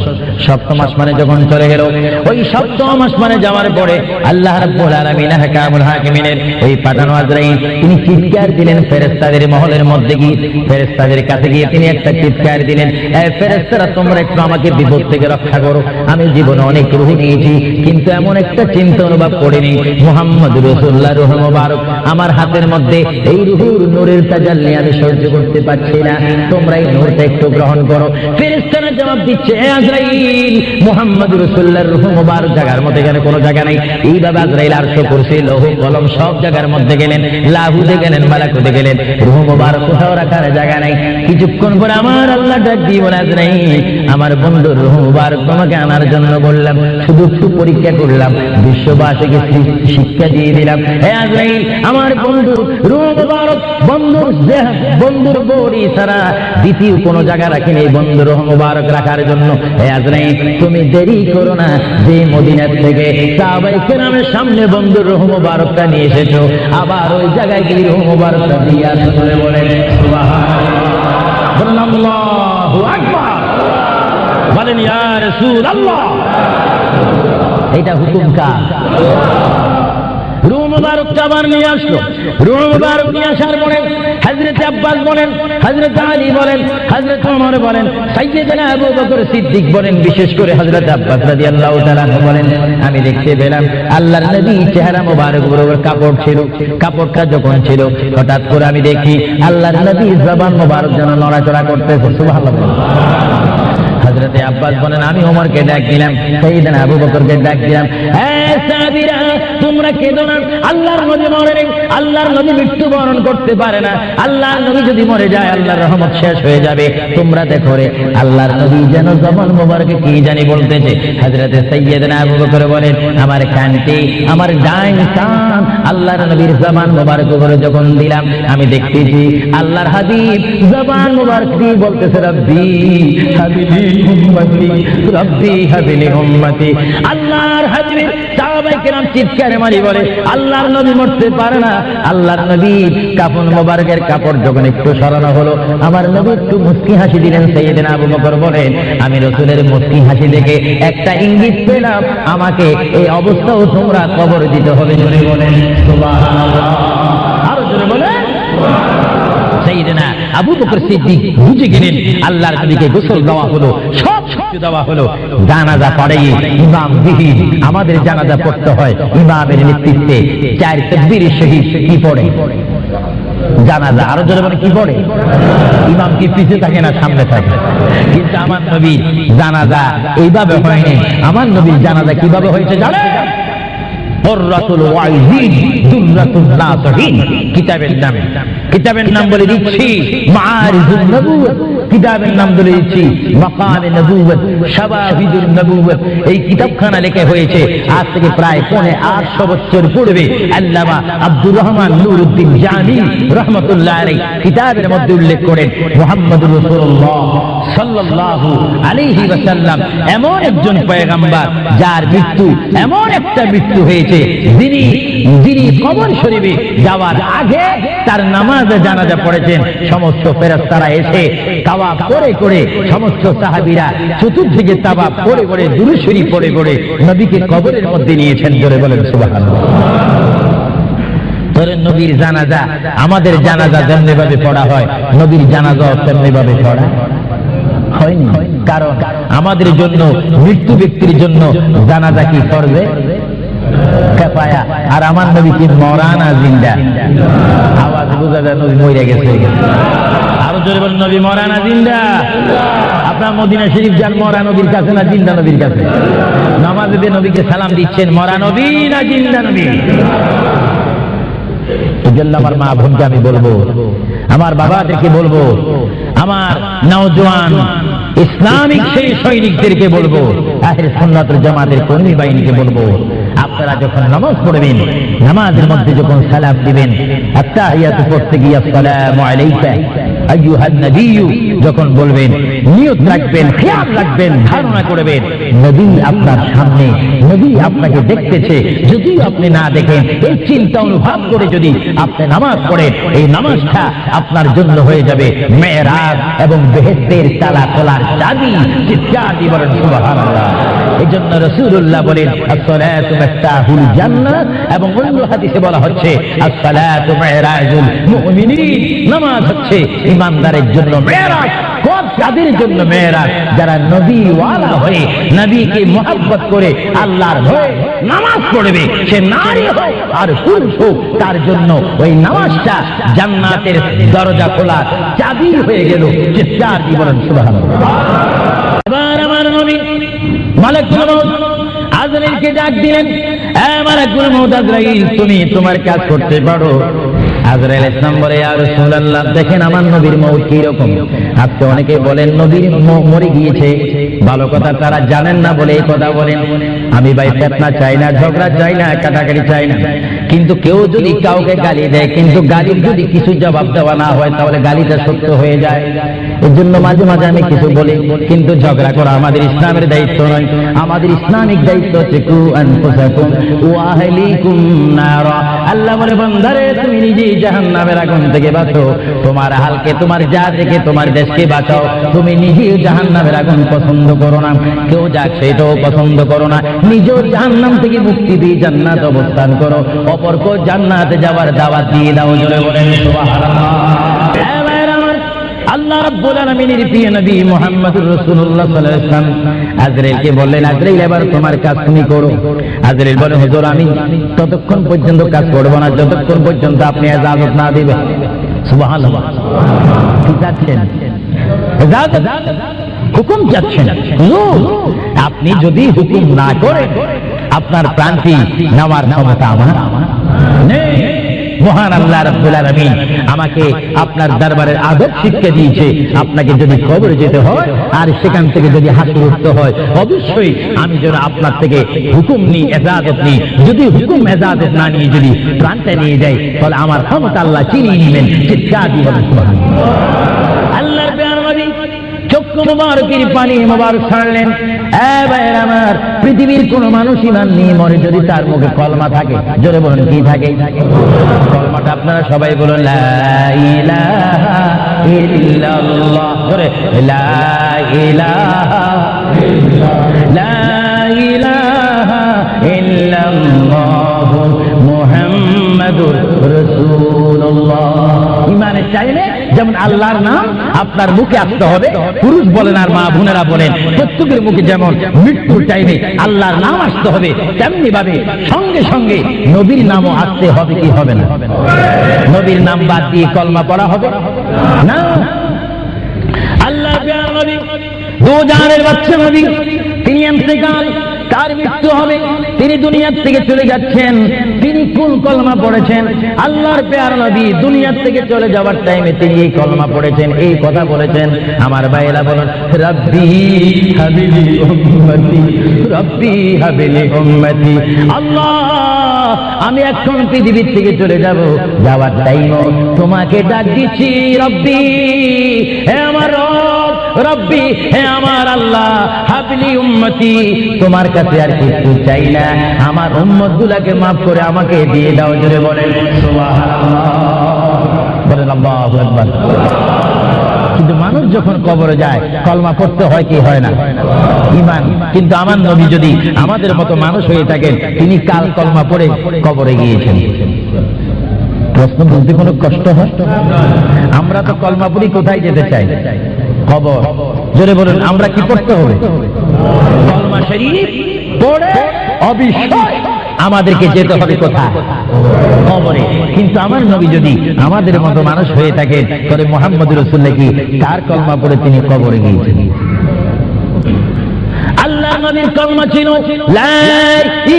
সপ্তম আসমানে যখন চলে গেল, ওই সপ্তম আসমানে যাওয়ার পরে আল্লাহ রাব্বুল আলামিন হাকামুল হাকিমিনের ওই পাঠানো আজরাইল তিনি চিৎকার দিলেন ফেরেশতাদের মহলের মধ্যে গিয়ে, ফেরেশতাদের কাছে গিয়ে তিনি একটা চিৎকার দিলেন, এ ফেরেশতারা, তোমরা একটু আমাকে বিপদ থেকে রক্ষা করো। আমি জীবনে অনেক রূহ নিয়েছি, কিন্তু এমন একটা চিন্তা অনুভব করিনি, মুহাম্মদ রাসূলুল্লাহর রূহ মুবারক আমার হাতের মধ্যে, এই রূহুর নূরের তাজাল্লি আমি সহ্য করতে পারছি না, তোমরা এই নূরটা একটু গ্রহণ করো। ফেরেশতারা জবাব দিচ্ছে, হে আজরাইল, মুহাম্মদ রাসূলুল্লাহর রূহ মুবারক জায়গার মধ্যে এখানে কোনো জায়গা নাই। এইভাবে আজরাইল আরশ, কুরসি, লৌহ, কলম সব জায়গার মধ্যে গেলেন, লাহুতে গেলেন, মালাকুতে গেলেন, রূহ মুবারক কোথাও রাখার জায়গা নাই। কিছুক্ষণ পরে আমার আল্লাহ ডাক দিয়ে বলে, আজরাইল, আমার বন্ধুর রূহ মুবারক তোমাকে আনার জন্য বললাম, শুধু একটু পরীক্ষা করলাম, বিশ্ববাসীকে শিক্ষা দিয়ে দিলাম। হে আজরাইল, আমার বন্ধুর রূহ মুবারক বন্ধুর বড়ি ছাড়া দ্বিতীয় কোন জায়গা রাখিনি এই বন্ধুর রূহ মুবারক রাখার জন্য। হে আজরাইল, তুমি দেরি করো না, যে মদিনার থেকে সাহাবায়ে কেরামের সামনে বন্ধুর রূহ মুবারকটা নিয়ে এসেছো, আবার ওই জায়গায় গিয়ে রূহ মুবারকটা দিয়ে আসো। বলেন সুবহানাল্লাহ, বলেন আল্লাহু আকবার, বলেন ইয়া রাসূলুল্লাহ। এটা হুকুম কার? রূহ মুবারকটা আবার নিয়ে আসলো। রূহ মুবারক নিয়ে আসার পরে হযরত আব্বাস বলেন, হযরত আলী বলেন, হযরত ওমর বলেন, সাইয়্যিদনা আবু বকর সিদ্দিক বলেন, বিশেষ করে হযরত আব্বাস রাদিয়াল্লাহু তাআলা বলেন, আমি দেখতে পেলাম আল্লাহর নবী চেহারা মুবারক বরাবর কাপড় ছিল, কাপড়টা যখন ছিল, হঠাৎ করে আমি দেখি আল্লাহর নবী জবান মুবারক যেন নড়াচড়া করতেছে। সুবহানাল্লাহ। হযরত আব্বাস বলেন, আমি ওমরকে ডাক দিলাম, সাইয়্যিদনা আবু বকরকে ডাক দিলাম, হে সাহাবীরা, তোমরা কেঁদো না, আল্লাহর নবী মরে নেই, আল্লাহর নবী মৃত্যুবরণ করতে পারে না, আল্লাহর নবী যদি মরে যায় আল্লাহর রহমত শেষ হয়ে যাবে। তোমরা দেখো রে, আল্লাহর নবী যেন জবান মোবারকে কি জানি বলতেছে। হযরত সাইয়্যিদনা আবু বকর বলেন, আমার কানটি, আমার ডাইন কান আল্লাহর নবীর জবান মোবারক উপরে যখন দিলাম, আমি দেখতেছি আল্লাহর হাবিব জবান মোবারক দিয়ে বলতেছে, রব্বি হাবিলি উম্মতি, রব্বি হাবিলি উম্মতি। আল্লাহর হাবিব সাহাবায়ে কেরাম চিৎকার মারি বলে, আল্লাহর নবী মরতে পারে না। আল্লাহর নবী কাফন মোবারকের কাপড় যখন একটু সরানো হলো, আমার নবী একটু মুস্কি হাসি দিলেন। সাইয়্যিদনা আবু বকর বলেন, আমি রাসূলের মুস্কি হাসি দেখে একটা ইঙ্গিত পেলাম, আমাকে এই অবস্থাও তোমরা কবর দিতে হবে। জোরে বলেন সুবহানাল্লাহ, আরো জোরে বলেন। সাইয়েদনা আবু বকর সিদ্দিক বুঝে গেলেন আল্লাহর নবীকে গোসল দেওয়া হলো, সব কিছু দেওয়া হলো, জানাজা পড়াইয়ে ইমাম বিহীন আমাদের জানাজা পড়তে হয় ইমামের নেতৃত্বে। 4 তাকবীরের সহিত কি পড়ে জানাজা, আরো জোরে বলে কি পড়ে? ইমাম কি পিছে থাকে না সামনে থাকে? কিন্তু আমার নবীর জানাজা এইভাবে হয়নি। আমার নবীর জানাজা কিভাবে হয়েছে জানেন? কুররাতুল ওয়াইজিন দুররাতুন নাসিহিন কিতাবের নাম বলে দিচ্ছি মাআরিজুন নবুওয়াত, কিতাবের নাম বলে দিচ্ছি মাকামে নবুওয়াত, শাবাহিদুন নবুওয়াত। এই কিতাবখানা লেখা হয়েছে আজ থেকে প্রায় 850 বছর পূর্বে। আল্লামা আব্দুর রহমান নুরউদ্দিন জামি রাহমাতুল্লাহ আলাইহি কিতাবের মধ্যে উল্লেখ করেন মুহাম্মদুর রাসূলুল্লাহ সাল্লাল্লাহু আলাইহি ওয়াসাল্লাম এমন একজন পয়গম্বর যার মৃত্যু এমন একটা মৃত্যু হয়েছে যিনি কবর শরীফে যাওয়ার আগে তার নামাজে জানাজা পড়েছেন। সমস্ত ফেরেশতারা এসে তাওয়াফ করে করে সমস্ত সাহাবীরা চতুর্দিকে তাওয়াফ করে করে দুরূদ শরীফ পড়ে পড়ে নবীকে কবরের মধ্যে নিয়েছেন। জোরে বলেন সুবহানাল্লাহ। তোর নবীর জানাজা আমাদের জানাজা যেমনি ভাবে পড়া হয় নবীর জানাজাও তেমনি ভাবে পড়া হয়নি। কারণ আমাদের জন্য মৃত্যু ব্যক্তির জন্য জানাজা কি ফরজে কিফায়া, আর আমার নবী কি মরানা জিন্দা? আওয়াজ বোঝা যায় নবী মরে গেছে। আরো জোরে বলেন নবী মরানা জিন্দা। আপনার মদিনা শরীফ যান মরা নবীর কাছে না জিন্দা নবীর কাছে? নামাজে দিয়ে নবীকে সালাম দিচ্ছেন মরা নবী না জিন্দা নবী? এজন্য আমার মা বোনকে আমি বলবো, আমার বাবাদেরকে বলবো, আমার নওজোয়ান ইসলামিক সেই সৈনিকদেরকে বলবো, আহলে সুন্নাত ওয়াল জামাতের কর্মী বাহিনীকে বলবো, আপনারা যখন নামাজ পড়বেন নামাজের মধ্যে যখন সালাম দিবেন আত্তাহিয়াতু পড়তে গিয়ে আসসালামু আলাইকা আইয়ুহান নবিয়্যু যখন বলবেন নিয়ত রাখবেন, খেয়াল রাখবেন, ধারণা করবেন নবী আপনার সামনে, নবী আপনাকে দেখতেছে। যদি আপনি না দেখেন এই চিন্তা অনুভব করে যদি আপনি নামাজ পড়েন এই নামাজটা আপনার জন্য হয়ে যাবে মেরাজ এবং বেহেশতের তালা খোলার চাবি। চিৎকার দিয়ে বলেন সুবহানাল্লাহ। এজন্য রাসূলুল্লাহ বলেন আসসালাতু মিফতাহুল জান্নাহ, এবং অন্য হাদিসে বলা হচ্ছে আসসালাতু মিরাজুল মুমিনিন, নামাজ হচ্ছে ঈমানদারের জন্য মেরাজ। যাদের জন্য মেয়েরাজ যারা নবী ওয়ালা হয়ে নবীকে মহব্বত করে আল্লাহর ভয়ে নামাজ পড়বে, সে নারী হোক আর পুরুষ হোক, তার জন্য ওই নামাজটা জান্নাতের দরজা খোলার চাবি হয়ে গেল। চিৎকার দিয়ে বলেন সুবহানাল্লাহ। এবার আমার নবী মালাকুল মউত আজরাইলকে ডাক দিলেন, মালাকুল মউত আজরাইল তুমি তোমার কাজ করতে পারো। আজরাইল ইসলাম বলে ইয়া রাসূলুল্লাহ দেখেন আমার নবীর মউত কি রকম। আজকে অনেকে বলেন নবীর মরে গিয়েছে, ভালো কথা তারা জানেন না বলে এই কথা বলেন। আমি ভাই ফিতনা চাই না, ঝগড়া চাই না, কাটাকাটি চাই না, কিন্তু কেউ যদি কাউকে গালি দেয় কিন্তু গালির যদি কিছু জবাব দেওয়া না হয় তাহলে গালিটা সত্য হয়ে যায়। এর জন্য মাঝে মাঝে আমি কিছু বলি, কিন্তু ঝগড়া করা আমাদের ইসলামের দায়িত্ব নয়। আমাদের ইসলামিক দায়িত্ব হচ্ছে কু আনফুসাকুম ওয়া আহলিকুম নারা। আল্লাহ বলে বান্দারে তুমি নিজে জাহান্নামের আগুন থেকে বাঁচো, তোমার আহলকে তোমার জাতিকে তোমার দেশকে বাঁচাও। তুমি নিজেও জাহান্নামের আগুন পছন্দ করো না, কেউ যাক সেটাও পছন্দ করো না, নিজেও জাহান্নাম থেকে মুক্তি দিয়ে জান্নাত অবস্থান করো, অপরকে জান্নাতে যাওয়ার দাওয়াত দিয়ে দাও। জোরে বলেন সুবহানাল্লাহ। আল্লাহ রাব্বুল আলামিনের প্রিয় নবী মুহাম্মদুর রাসূলুল্লাহ সাল্লাল্লাহু আলাইহি ওয়াসাল্লাম আজরাইলকে বললেন আজরাইল এবার তোমার কাজ তুমি করো। আজরাইল বলে হুজুর আমি ততক্ষণ পর্যন্ত কাজ করব না যতক্ষণ পর্যন্ত আপনি ইজাজত না দিবেন। সুবহানাল্লাহ। কি চাচ্ছেন? ইজাজত, হুকুম চাচ্ছেন। হুজুর আপনি যদি হুকুম না করেন আপনার প্রাণটি নেওয়ার ক্ষমতা আমার নেই। মহান আল্লাহ রাব্বুল আলামিন আমাকে আপনার দরবারের আদব শিক্ষা দিয়েছে, আপনাকে যদি কবরে যেতে হয় আর সেখান থেকে যদি হাসর উঠতে হয় অবশ্যই আমি যেন আপনার থেকে হুকুম নিই, ইজাজত নিই। যদি হুকুম ইজাজত না নিয়ে যদি প্রাণটা নিয়ে যাই তাহলে আমার ক্ষমতা আল্লাহ চিনিয়ে নেবেন। চিৎকার দিয়ে বলেন সুবহানাল্লাহ। আল্লাহর প্রিয় নবী চক্ষু মুবারকের পানি মুবারক ছাড়লেন। ভাইয়ের আমার পৃথিবীর কোন মানুষ ইমান নিয়ে মরে যদি তার মুখে কলমা থাকে, জোরে বলেন কি থাকে? কলমাটা আপনারা সবাই বলুন লা ইলাহা ইল্লাল্লাহ। জোরে লা ইলাহা লা ইলাহা ইল্লাল্লাহু মুহাম্মাদুর রাসূলুল্লাহ। ইমানের চাইলে যেমন আল্লাহর নাম আপনার মুখে আসতে হবে, পুরুষ বলেন আর মা বোনেরা বলেন, প্রত্যেকের মুখে যেমন মৃত্যুর টাইমে আল্লাহর নাম আসতে হবে, তেমনি ভাবে সঙ্গে সঙ্গে নবীর নামও আসতে হবে কি হবে না? নবীর নাম বাদ দিয়ে কলমা পড়া হবে না। আল্লাহ নবী দু জাহানের বাদশা নবী, তিনি ইন্তেকাল, তার মৃত্যু হবে, তিনি দুনিয়ার থেকে চলে যাচ্ছেন, তিনি কোন কলমা পড়েছেন? আল্লাহর প্যার নবী দুনিয়ার থেকে চলে যাওয়ার টাইমে তিনি এই কলমা পড়েছেন, এই কথা বলেছেন। আমার ভাইয়েরা বলেন, রব্বি হাবিলি উম্মতি, রব্বি হাবিলি উম্মতি। আল্লাহ, আমি এখন পৃথিবীর থেকে চলে যাব, যাওয়ার টাইমও তোমাকে ডাক দিচ্ছি, রব্বি, হে আমার রব, রব্বি, হে আমার আল্লাহ, হাবিলি উম্মতি, তোমার কাছে আর কিছু চাই না, আমার উম্মত গুলাকে মাফ করে আমাকে দিয়ে দাও। জোরে বলেন সুবহানাল্লাহ, বলেন আল্লাহু আকবার। কিন্তু মানুষ যখন কবরে যায় কলমা পড়তে হয় কি হয় না? ঈমান। কিন্তু আমার নবী যদি আমাদের মতো মানুষ হয়ে থাকেন, তিনি কাল কলমা পড়ে কবরে গিয়েছেন। প্রশ্ন বলতে কোনো কষ্ট হয়? আমরা তো কলমা পড়ি কোথায় যেতে চাই? কবর। জোরে বলুন, আমরা কি পড়তে হবে? কলমা শরীফ পড়ে অবশ্যই আমাদেরকে যেতে হবে কোথায়? কবরে। কিন্তু আমার নবী যদি আমাদের মতো মানুষ হয়ে থাকেন, তবে মুহাম্মদ রাসূল নাকি তার কলমা পড়ে তিনি কবরে গিয়েছেন। আল্লাহ নবীর কলমা ছিল লা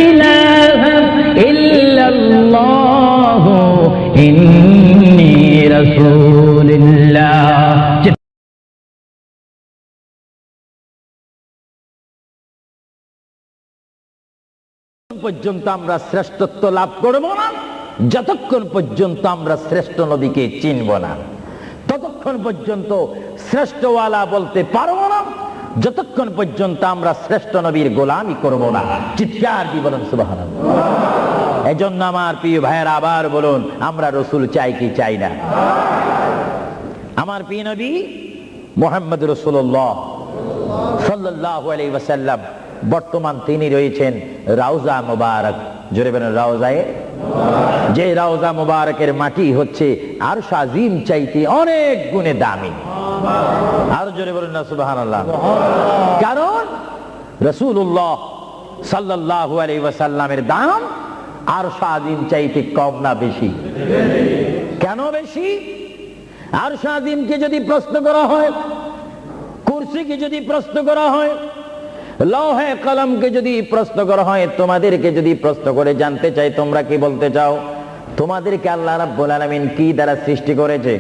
ইলাহা ইল্লাল্লাহ ইন্নী রাসূলুল্লাহ। পর্যন্ত আমরা শ্রেষ্ঠত্ব লাভ করব না, যতক্ষণ পর্যন্ত আমরা শ্রেষ্ঠ নবীকে চিনব না, ততক্ষণ পর্যন্ত শ্রেষ্ঠওয়ালা বলতে পারবো না, যতক্ষণ পর্যন্ত আমরা শ্রেষ্ঠ নবীর গোলামি করব না। চিৎকার দিয়ে বলুন সুবহানাল্লাহ। এজন্য আমার প্রিয় ভাইয়েরা আবার বলুন, আমরা রাসূল চাই কি চাই না? আমার প্রিয় নবী মুহাম্মদ রাসূলুল্লাহ সাল্লাল্লাহু আলাইহি ওয়াসাল্লাম, বর্তমান তিনি রয়েছেন রাউজা মুবারক। জোরে বলেন রাউজায়ে। যে রাউজা মুবারকের মাটি হচ্ছে আরশ আজিম চাইতে অনেক গুণে দামি। আর জোরে বলেন না সুবহানাল্লাহ। কারণ রাসূলুল্লাহ সাল্লাল্লাহু আলাইহি ওয়াসাল্লামের দাম আরশ আজিম চাইতে কম না বেশি? কেন বেশি? আরশ আজিমকে যদি প্রশ্ন করা হয়, কুরসিকে যদি প্রশ্ন করা হয়, লৌহে কলমকে যদি প্রশ্ন করা হয়, তোমাদেরকে যদি প্রশ্ন করে জানতে চাই তোমরা কি বলতে চাও? তোমাদেরকে আল্লাহ রাব্বুল আলামিন কি দ্বারা সৃষ্টি করেছে?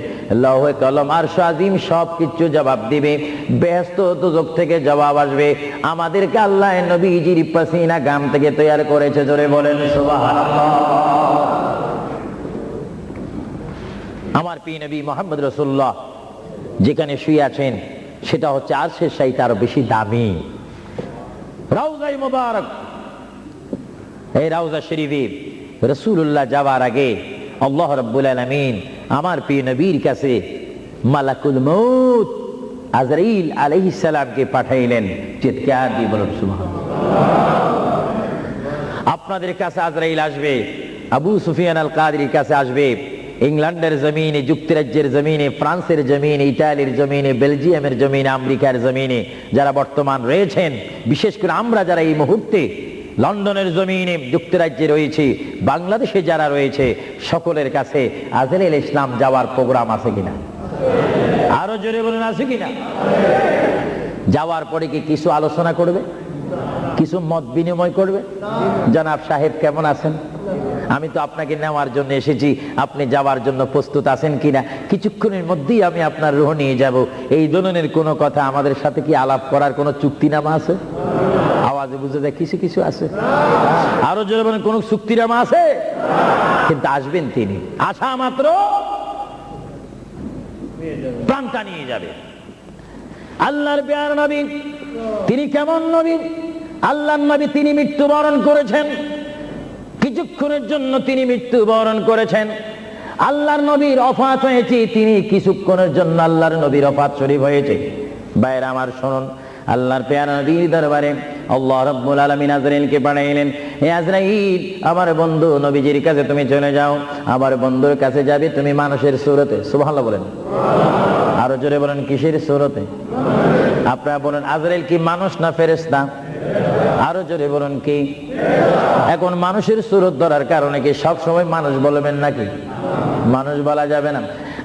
লৌহে কলম আরশ আজিম সবকিছু জবাব দিবে, বেহেশত দোজখ থেকে জবাব আসবে। আমাদেরকে আল্লাহ নবীজির পাসিনা গাম থেকে তৈরি করেছে। জোরে বলেন সুবহানাল্লাহ। আমার প্রিয় নবী মুহাম্মদ রাসূলুল্লাহ যেখানে শুয়ে আছেন সেটা হচ্ছে আরশের চাইতে আরো বেশি দামি রাউজায়ে মুবারক। এই রাউজা শরীফে রাসূলুল্লাহ যাওয়ার আগে আল্লাহ রাব্বুল আলামিন আমার প্রিয় নবীর কাছে মালাকুল মউত আজরাইল আলাইহিস সালামকে পাঠাইলেন। চিৎকার দিয়ে বলুন সুবহানাল্লাহ। আপনাদের কাছে আজরাইল আসবে, আবু সুফিয়ান আল কাদরির কাছে আসবে, ইংল্যান্ডের জমিনে, যুক্তরাজ্যের জমিনে, ফ্রান্সের জমিনে, ইটালির জমিনে, বেলজিয়ামের জমিনে, আমেরিকার জমিনে যারা বর্তমান রয়েছেন, বিশেষ করে আমরা যারা এই মুহূর্তে লন্ডনের জমিনে, যুক্তরাজ্যে রয়েছে, বাংলাদেশে যারা রয়েছে, সকলের কাছে আজরাইল ইসলাম যাওয়ার প্রোগ্রাম আছে কিনা? আরো জোরে বলুন, আছে কিনা? যাওয়ার পরে কি কিছু আলোচনা করবে, কিছু মত বিনিময় করবে? জনাব সাহেব কেমন আছেন? আমি তো আপনাকে নেওয়ার জন্য এসেছি, আপনি যাওয়ার জন্য প্রস্তুত আছেন কিনা? কিছুক্ষণের মধ্যেই আমি আপনার রুহ নিয়ে যাব। এই ধরনের কোনো কথা আমাদের সাথে কি আলাপ করার কোনো চুক্তিনামা আছে? আওয়াজে বুঝে যায় কিছু কিছু আছে। আরো জোরে বলেন, কোন চুক্তিনামা আছে? কিন্তু আসবেন তিনি, আসা মাত্র প্রাণটা নিয়ে যাবে। আল্লাহর প্যার নবী, তিনি কেমন নবী? আল্লাহর নবী, তিনি মৃত্যুবরণ করেছেন, কিছুক্ষণের জন্য তিনি মৃত্যুবরণ করেছেন। আল্লাহর নবীর ওফাত হয়েছে, তিনি কিছুক্ষণের জন্য আল্লাহর নবীর ওফাত শরীফ হয়েছে। ভাইরা আমার শুনুন, আল্লাহর প্যারা নবীর দরবারে আল্লাহ রাব্বুল আলামিন আজরাইলকে পাঠাইলেন, হে আজরাইল, আমার বন্ধু নবীজির কাছে তুমি চলে যাও। আমার বন্ধুর কাছে যাবে তুমি মানুষের সুরতে। সুবহানাল্লাহ বলেন। আরো জোরে বলেন, কিসের সুরতে? আপনারা বলেন, আজরাইল কি মানুষ না ফেরেশতা? আরো জোরে বলুন, কি? এখন মানুষের সুরত ধরার কারণে কি সব সময় মানুষ বলবেন নাকি? মানুষ বলা যাবে না।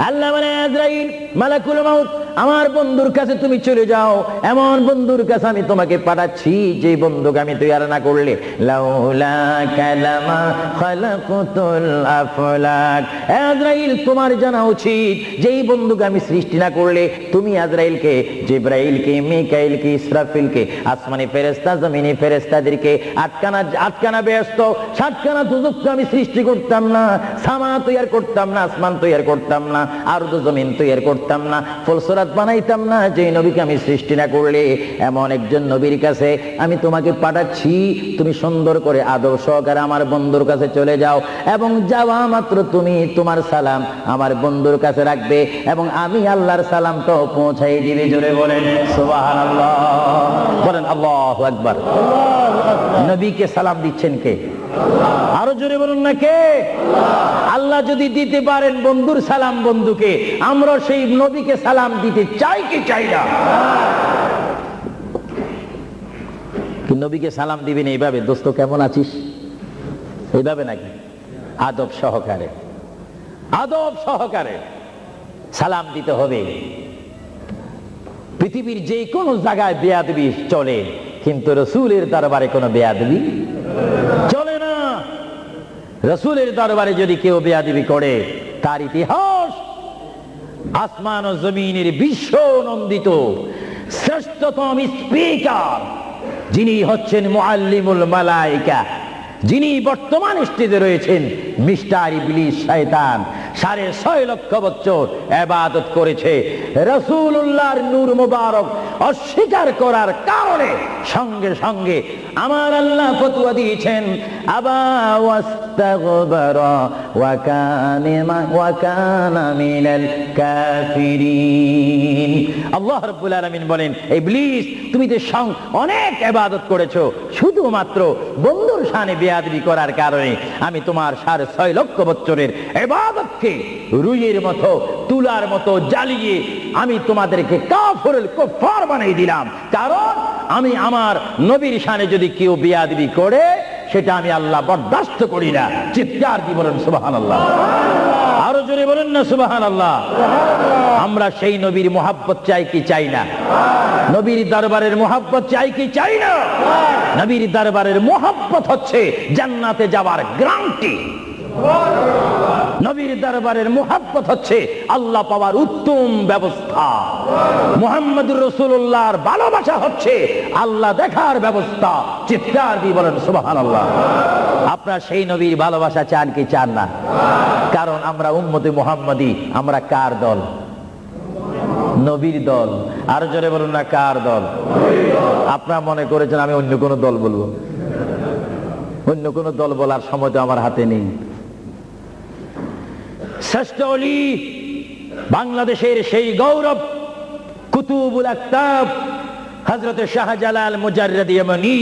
আল্লাহ বলে, আজরাইল, মালাকুল মাউত, আমার বন্ধুর কাছে তুমি চলে যাও। এমন বন্ধুর কাছে আমি তোমাকে পাঠাচ্ছি যে বন্ধুকে আমি তৈরি না করলে লাউলা কালামা খালাকুতুল আফলাক। আজরাইল, তোমার জানা উচিত যেই বন্ধুকে আমি সৃষ্টি না করলে তুমি আজরাইলকে, জিবরাইলকে, মিকাইলকে, ইসরাফিলকে, আসমানি ফেরেশতা, জমিনি ফেরেশতাদেরকে আটকানা ব্যস্ত সাতখানা দুজককে আমি সৃষ্টি করতাম না, সামা তৈরি করতাম না, আসমান তৈরি করতাম না, আরদ জমিন তৈরি করতাম না, ফলসরাত বানাইতাম না যে নবীকে আমি সৃষ্টি না করলে। এমন একজন নবীর কাছে আমি তোমাকে পাঠাচ্ছি, তুমি সুন্দর করে আদব সহকারে আমার বন্ধুর কাছে চলে যাও এবং যাওয়া মাত্র তুমি তোমার সালাম আমার বন্ধুর কাছে রাখবে এবং আমি আল্লাহর সালামটা পৌঁছাই দিবে। জোরে বলেন সুবহানাল্লাহ, বলেন আল্লাহু আকবার। নবীকে সালাম দিচ্ছেন কে? আরো জোরে বলুন না, কে? আল্লাহ যদি দিতে পারেন বন্ধুর সালাম বন্ধুকে, আমরা সেই নবীকে সালাম দিতে চাই কি চাই না? নবীকে সালাম দিবেন এইভাবে, দোস্ত কেমন আছিস, এইভাবে নাকি? আদব সহকারে, আদব সহকারে সালাম দিতে হবে। পৃথিবীর যে কোনো জায়গায় বেয়াদবি চলে, কিন্তু রাসূলের দরবারে কোনো বেয়াদবি চলে না। রাসূলের দরবারে যদি কেউ বেয়াদবি করে, তার ইতিহাস আসমান ও জমিনের বিশ্ব নন্দিত শ্রেষ্ঠতম স্পিকার, যিনি হচ্ছেন মুআল্লিমুল মালায়েকা, যিনি বর্তমান স্টেজে রয়েছেন, মিস্টার ইবলিস শয়তান 6.5 লক্ষ বছর ইবাদত করেছে। রাসূলুল্লাহর নূর মুবারক অস্বীকার করার কারণে সঙ্গে সঙ্গে আমার আল্লাহ ফতোয়া দিয়েছেন, আবা ওয়াস্তাগবারা ওয়া কানা মিনাল কাফিরিন। আল্লাহ রাব্বুল আলামিন বলেন, ইবলিস, তুমি তো অনেক ইবাদত করেছো, শুধুমাত্র বন্ধুর শানে বেয়াদবি করার কারণে আমি তোমার 6.5 লক্ষ বছরের ইবাদতকে রুইয়ের মতো, তুলার মতো জ্বালিয়ে আমি তোমাদেরকে কুফার বানিয়ে দিলাম। কারণ আমি আমার নবীর শানে যদি কেউ বেয়াদবি করে, সেটা আমি আল্লাহ বরদাস্ত করি না। চিৎকার দিয়ে বলেন সুবহানাল্লাহ। আরো জোরে বলেন না সুবহানাল্লাহ। আমরা সেই নবীর মুহাব্বত চাই কি চাই না? নবীর দরবারের মুহাব্বত চাই কি চাই না? নবীর দরবারের মুহাব্বত হচ্ছে জান্নাতে যাওয়ার গ্যারান্টি। নবীর দরবারের মুহাব্বত হচ্ছে আল্লাহ পাওয়ার উত্তম ব্যবস্থা। মুহাম্মদুর রাসূলুল্লাহর ভালোবাসা হচ্ছে আল্লাহ দেখার ব্যবস্থা। চিৎকার দিয়ে বলেন সুবহানাল্লাহ। আপনারা সেই নবীর ভালোবাসা চান কি চান না? কারণ আমরা উম্মতে মুহাম্মাদি, আমরা কার দল? নবীর দল। আর জোরে বলুন না, কার দল? আপনারা মনে করেছেন আমি অন্য কোন দল বলবো? অন্য কোন দল বলার সময় তো আমার হাতে নেই। শ্রেষ্ঠ ওলি, বাংলাদেশের সেই গৌরব, কুতুবুল আকতাব হযরত শাহজালাল মুজাররদ ইয়ামানি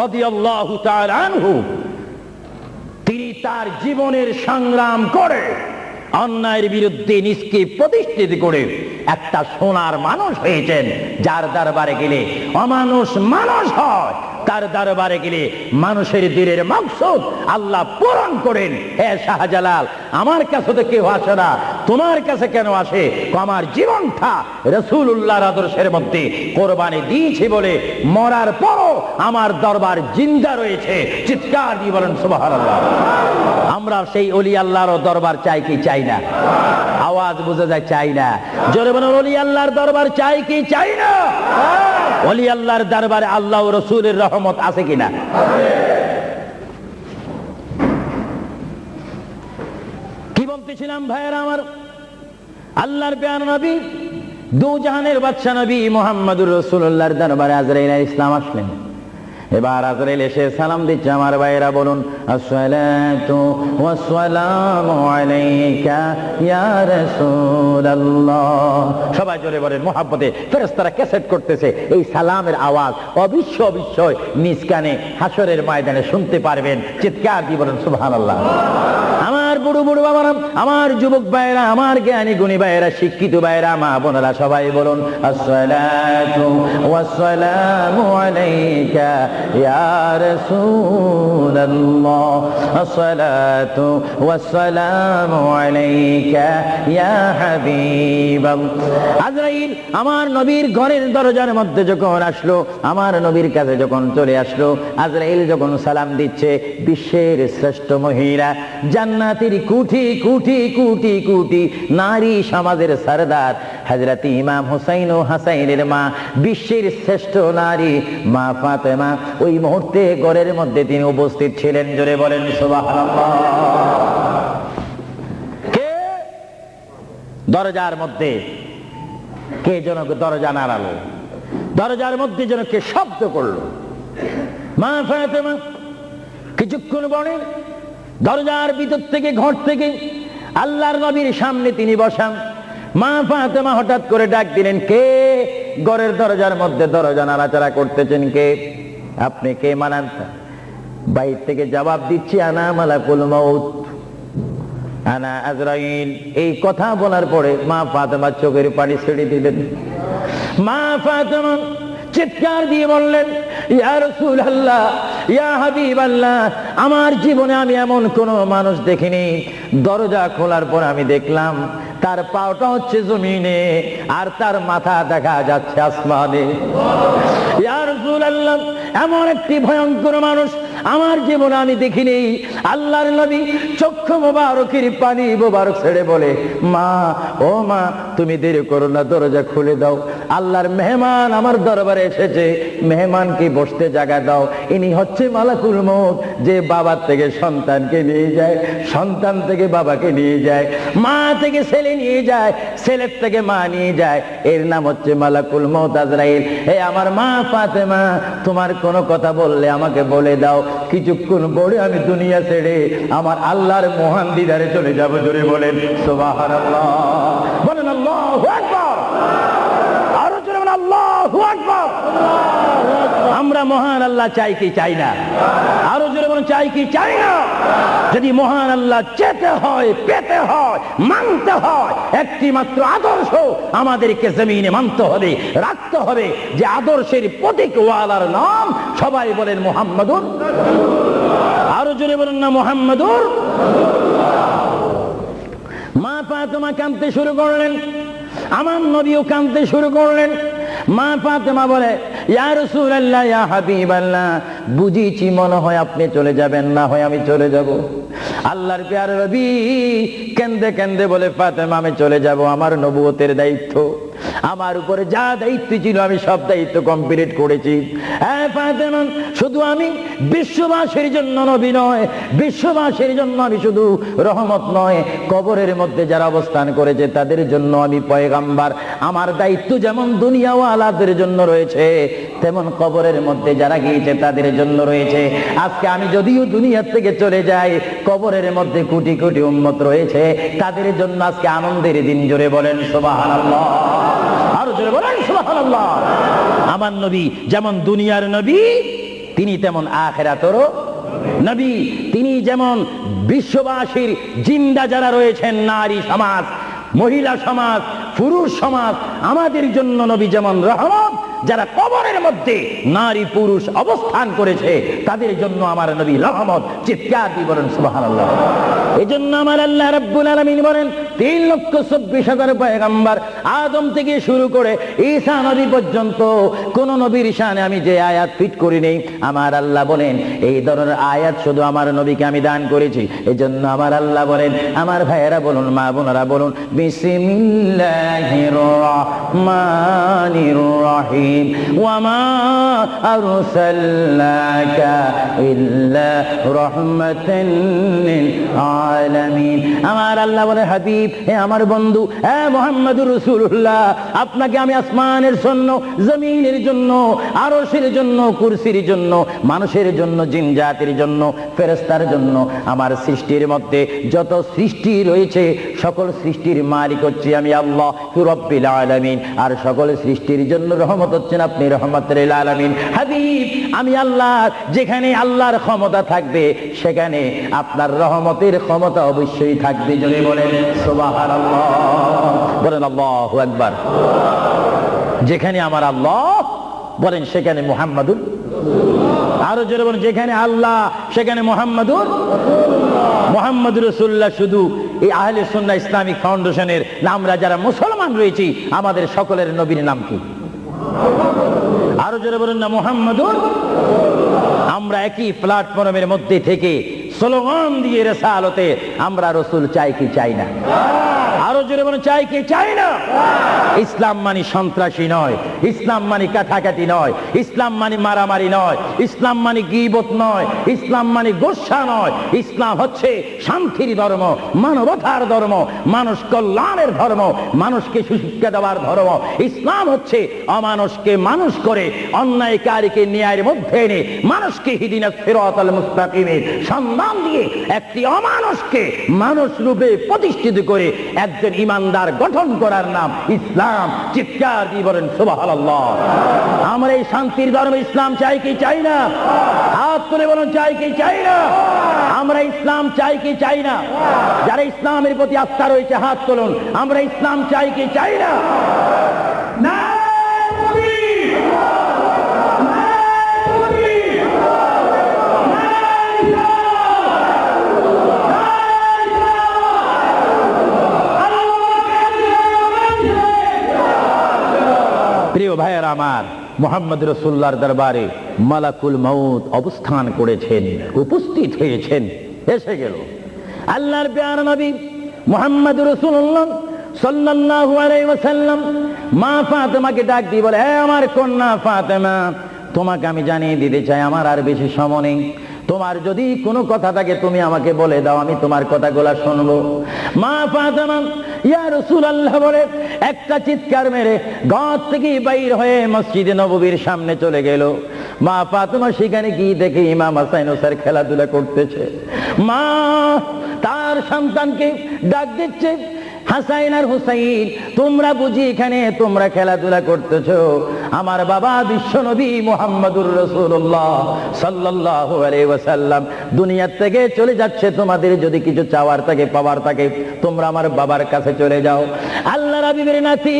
রাদিয়াল্লাহু তাআলা আনহু, তিনি তার জীবনের সংগ্রাম করে অন্যায়ের বিরুদ্ধে নিজকে প্রতিষ্ঠিত করে একটা সোনার মানুষ হয়েছেন, যার দরবারে গেলে অমানুষ মানুষ হয়, তার দরবারে গেলে মানুষের দিলের মাকসুদ আল্লাহ পূরণ করেন। হে শাহজালাল, আমার কাছে তো কেউ আসে না, তোমার কাছে কেন আসে? আমার জীবনটা রাসূলুল্লাহর আদর্শের মধ্যে কোরবানি দিয়েছি বলে মরার পরও আমার দরবার জিন্দা রয়েছে। চিৎকার দিয়ে বলেন সুবহানাল্লাহ। আমরা সেই ওলি আল্লাহর দরবার চাই কি চাই না? আওয়াজ বুঝে যায়, চাই না। জোরে বলেন, ওলি আল্লাহর দরবার চাই কি চাই না? ওলি আল্লাহর দরবারে আল্লাহ ও রাসূলের রহমত আছে কিনা? কি বলতেছিলাম ভাইয়েরা আমার? আল্লাহর প্যারা নবী, দু জাহানের বাদশা নবী মুহাম্মদুর রাসূলুল্লাহর দরবারে আজরাইল আলাইহিস সালাম আসলেন। এবার আজরাইল এসে সালাম দিচ্ছে। আমার ভাইরা বলুন, আসসালাতু ওয়াসসালামু আলাইকা ইয়া রাসূলুল্লাহ। সবাই জোরে বলেন মুহাব্বতে। ফেরেশতারা ক্যাসেট করতেছে, এই সালামের আওয়াজ অবিশ্বয় নিজ কানে হাসরের ময়দানে শুনতে পারবেন। চিৎকার দিয়ে বলেন সুবহানাল্লাহ। আমার বুড়ো বুড়ো বাবারা, আমার যুবক ভাইরা, আমার জ্ঞানী গুণী ভাইরা, শিক্ষিত ভাইরা, মা বোনেরা, সবাই বলুন আসসালাতু ওয়াসসালামু আলাইকা ইয়া রাসূলুল্লাহ, আসসালাতু ওয়াসসালামু আলাইকা ইয়া হাবিবাল্লাহ। আজরাইল আমার নবীর ঘরের দরজার মধ্যে যখন আসলো, আমার নবীর কাছে যখন চলে আসলো, আজরাইল যখন সালাম দিচ্ছে, বিশ্বের শ্রেষ্ঠ মহিলা, জান্নাতের কোটি কোটি কোটি কোটি নারী সমাজের সরদার হযরত ইমাম হুসাইন ও হাসাইনের মা, বিশ্বের শ্রেষ্ঠ নারী মা ফাতেমা ওই মুহূর্তে ঘরের মধ্যে তিনি উপস্থিত ছিলেন। জোরে বলেন সুবহানাল্লাহ। কে দরজার মধ্যে? কে যেন দরজা নাড়ালো, দরজার মধ্যে যেন কে শব্দ করলো। মা ফাতেমা কিছুক্ষণ পরে দরজার ভিতর থেকে, ঘর থেকে আল্লাহর নবীর সামনে তিনি বসান। মা ফাতেমা হঠাৎ করে ডাক দিলেন, কে ঘরের দরজার মধ্যে দরজা নাড়াচাড়া করতেছেন? কে আপনি? কে মানান? বাইর থেকে জবাব দিচ্ছি, আনা মালাকুল মউত, আনা আজরাইল। এই কথা বলার পরে মা ফাতেমা চোখের পানি ছেড়ে দিলেন। মা ফাতেমা চিৎকার দিয়ে বললেন, ইয়া রাসূলুল্লাহ, ইয়া হাবিবাল্লাহ, আমার জীবনে আমি এমন কোন মানুষ দেখিনি, দরজা খোলার পর আমি দেখলাম তার পাওটা হচ্ছে জমিনে আর তার মাথা দেখা যাচ্ছে আসমানে। ইয়া রাসূলুল্লাহ, এমন একটি ভয়ঙ্কর মানুষ আমার জীবনে আমি দেখিনি। আল্লাহর নবী চক্ষু মোবারকের পানি মোবারক ছেড়ে বলে, মা, ও মা, তুমি দেরি করো না, দরজা খুলে দাও। আল্লাহর মেহমান আমার দরবারে এসেছে, মেহমানকে বসতে জায়গা দাও। ইনি হচ্ছে মালাকুল মউত, যে বাবার থেকে সন্তানকে নিয়ে যায়, সন্তান থেকে বাবাকে নিয়ে যায়, মা থেকে ছেলে নিয়ে যায়, ছেলের থেকে মা নিয়ে যায়। এর নাম হচ্ছে মালাকুল মউত আজরাইল। এই আমার মা ফাতেমা, তোমার কোনো কথা বললে আমাকে বলে দাও, কিছুক্ষণ পরে আমি দুনিয়া ছেড়ে আমার আল্লাহর মহান দিদারে চলে যাব। জোরে বলেন সুবহানাল্লাহ। বলেন আল্লাহু আকবার। আরো জোরে বলেন আল্লাহু আকবার। আমরা মহান আল্লাহ চাই কি চাই না? আরো জোরে বলেন চাই কি চাই না? যদি মহান আল্লাহ চেতে হয়, পেতে হয়, মানতে হয়, একটি মাত্র আদর্শ আমাদেরকে জমিনে মানতে হবে, রাখতে হবে। যে আদর্শের প্রতীক ওয়ালার নাম সবাই বলেন মুহাম্মাদুর। আরো জোরে বলেন না মুহাম্মাদুর। মা ফাতেমা কাঁদতে শুরু করলেন, আমার নবীও কাঁদতে শুরু করলেন। মা ফাতেমা বলে, ইয়া রাসূলুল্লাহ, ইয়া হাবিবাল্লাহ, বুঝিছি মনে হয় আপনি চলে যাবেন, না হয় আমি চলে যাব। আল্লাহর প্যারে নবী কেন্দে কেন্দে বলে, ফাতেমা, আমি চলে যাব, আমার নবুয়তের দায়িত্ব, আমার উপরে যা দায়িত্ব ছিল আমি সব দায়িত্ব কমপ্লিট করেছি। হ্যাঁ ফাতেমা, শুধু আমি বিশ্ববাসীর জন্য নবী নয়, বিশ্ববাসীর জন্য আমি শুধু রহমত নয়, কবরের মধ্যে যারা অবস্থান করেছে তাদের জন্য আমি পয়গাম্বার। আমার দায়িত্ব যেমন দুনিয়াওয়ালাদের জন্য রয়েছে, তেমন কবরের মধ্যে যারা গিয়েছে তাদের জন্য রয়েছে। আজকে আমি যদিও দুনিয়া থেকে চলে যাই, কবরের মধ্যে কোটি কোটি উম্মত রয়েছে, তাদের জন্য আজকে আনন্দের দিন। জোরে বলেন সুবহানাল্লাহ। আরো জোরে বলেন সুবহানাল্লাহ। আমার নবী যেমন দুনিয়ার নবী, তিনি তেমন আখিরাতেরও নবী। তিনি যেমন বিশ্ববাসীর জিন্দা যারা রয়েছেন, নারী সমাজ, মহিলা সমাজ, পুরুষ সমাজ, আমাদের জন্য নবী যেমন রহমত, যারা কবরের মধ্যে নারী পুরুষ অবস্থান করেছে তাদের জন্য আমার নবী রহমত। চিৎকার দিয়ে বলেন সুবহানাল্লাহ। এজন্য আমার আল্লাহ রাব্বুল আলামিন বলেন, 3,24,000 পয়গম্বর আদম থেকে শুরু করে ঈসা নবী পর্যন্ত কোন নবীর শানে আমি যে আয়াত ফিট করি নেই, আমার আল্লাহ বলেন এই ধরনের আয়াত শুধু আমার নবীকে আমি দান করেছি। এজন্য আমার আল্লাহ বলেন, আমার ভাইয়েরা বলুন, মা বোনেরা বলুন, বিসমিল্লাহির রহমানির রহিম। রহিম ওয়া মা আরসালনাকা ইল্লা রাহমাতান লিল আলামিন। আমার আল্লাহ বলে, হাবিব, হে আমার বন্ধু, হে মুহাম্মদুর রাসূলুল্লাহ, আপনাকে আমি আসমানের জন্য, জমিনের জন্য, আরশের জন্য, কুরসির জন্য, মানুষের জন্য, জিন জাতির জন্য, ফেরেশতার জন্য, আমার সৃষ্টির মধ্যে যত সৃষ্টি রয়েছে সকল সৃষ্টির মালিক হচ্ছে আমি আল্লাহ রাব্বিল আলামিন। আর সকল সৃষ্টির জন্য রহমত হচ্ছেন আপনি রহমাতুল লিল আলামিন। হাবিব, আমি আল্লাহ, যেখানে আল্লাহর ক্ষমতা থাকবে সেখানে আপনার রহমতের ক্ষমতা অবশ্যই থাকবে। জোরে বলেন সুবহানাল্লাহ, বলেন আল্লাহু আকবার। যেখানে আমার আল্লাহ বলেন সেখানে মুহাম্মাদুর, আরো জোরে বলেন, যেখানে আল্লাহ সেখানে মুহাম্মাদুর রাসূলুল্লাহ। শুধু এই আহলে সুন্নাহ ইসলামিক ফাউন্ডেশনের আমরা যারা মুসলমান রয়েছি, আমাদের সকলের নবীর নাম কি? আরো জোরে বলেন না, মুহাম্মাদুর। আমরা একই প্ল্যাটফর্মের মধ্যে থেকে স্লোগান দিয়ে রিসালাতে আমরা রাসূল চাই কি চাই না? আরো জোরে বলেন, চাই কি চাই না? ইসলাম মানে সন্ত্রাসী নয়, ইসলাম মানে কাটাকাটি নয়, ইসলাম মানে মারামারি নয়, ইসলাম মানে গীবত নয়, ইসলাম মানে গোসা নয়। ইসলাম হচ্ছে শান্তির ধর্ম, মানবতার ধর্ম, মানুষ কল্যাণের ধর্ম, মানুষকে সুশিক্ষা দেওয়ার ধর্ম। ইসলাম হচ্ছে অমানুষকে মানুষ করে, অন্যায়কারীকে ন্যায়ের মধ্যে এনে মানুষকে হিদিনাস সিরাতাল মুস্তাকিমের সন্ধান দিয়ে একটি অমানুষকে মানুষ রূপে প্রতিষ্ঠিত করে একজন ইমানদার গঠন করার নাম ইসলাম। চিৎকার দিয়ে বলেন সুবহানাল্লাহ। আমরা এই শান্তির ধর্ম ইসলাম চাই কি চাই না? হাত তুলে বলুন, চাই কি চাই না? আমরা ইসলাম চাই কি চাই না? যারা ইসলামের প্রতি আস্থা রয়েছে হাত তুলুন। আমরা ইসলাম চাই কি চাই না? প্রিয় ভাইয়ের আমার, মুহাম্মদ রাসূলুল্লাহর দরবারে মালাকুল মউত অবস্থান করেছেন, উপস্থিত হয়েছেন, এসে গেল আল্লাহর প্রিয় নবী মুহাম্মদ রাসূলুল্লাহ সাল্লাল্লাহু আলাইহি ওয়াসাল্লাম। মা ফাতেমাকে ডাক দিয়ে বলে, হে আমার কন্যা ফাতেমা, তোমাকে আমি জানিয়ে দিতে চাই আমার আর বেশি সময় নেই। তোমার যদি কোনো কথা থাকে তুমি আমাকে বলে দাও, আমি তোমার কথাগুলো শুনবো। মা ফাতেমা ইয়া রাসূলুল্লাহ বলে একটা চিৎকার মেরে ঘর থেকে বাইর হয়ে মসজিদে নববীর সামনে চলে গেল। মা ফাতেমা সেখানে গিয়ে দেখে ইমাম হাসান হোসেন খেলাধুলা করতেছে। মা তার সন্তানকে ডাক দিচ্ছে, হাসাইন আর হুসাইন, তোমরা বুঝি এখানে তোমরা খেলাধুলা করতেছো? আমার বাবা বিশ্বনবী মুহাম্মদুর রাসূলুল্লাহ সাল্লাল্লাহু আলাইহি ওয়াসাল্লাম দুনিয়া থেকে চলে যাচ্ছে। তোমাদের যদি কিছু চাওয়ার থাকে, পাওয়ার থাকে, তোমরা আমার বাবার কাছে চলে যাও। আল্লাহর হাবিবের নাতি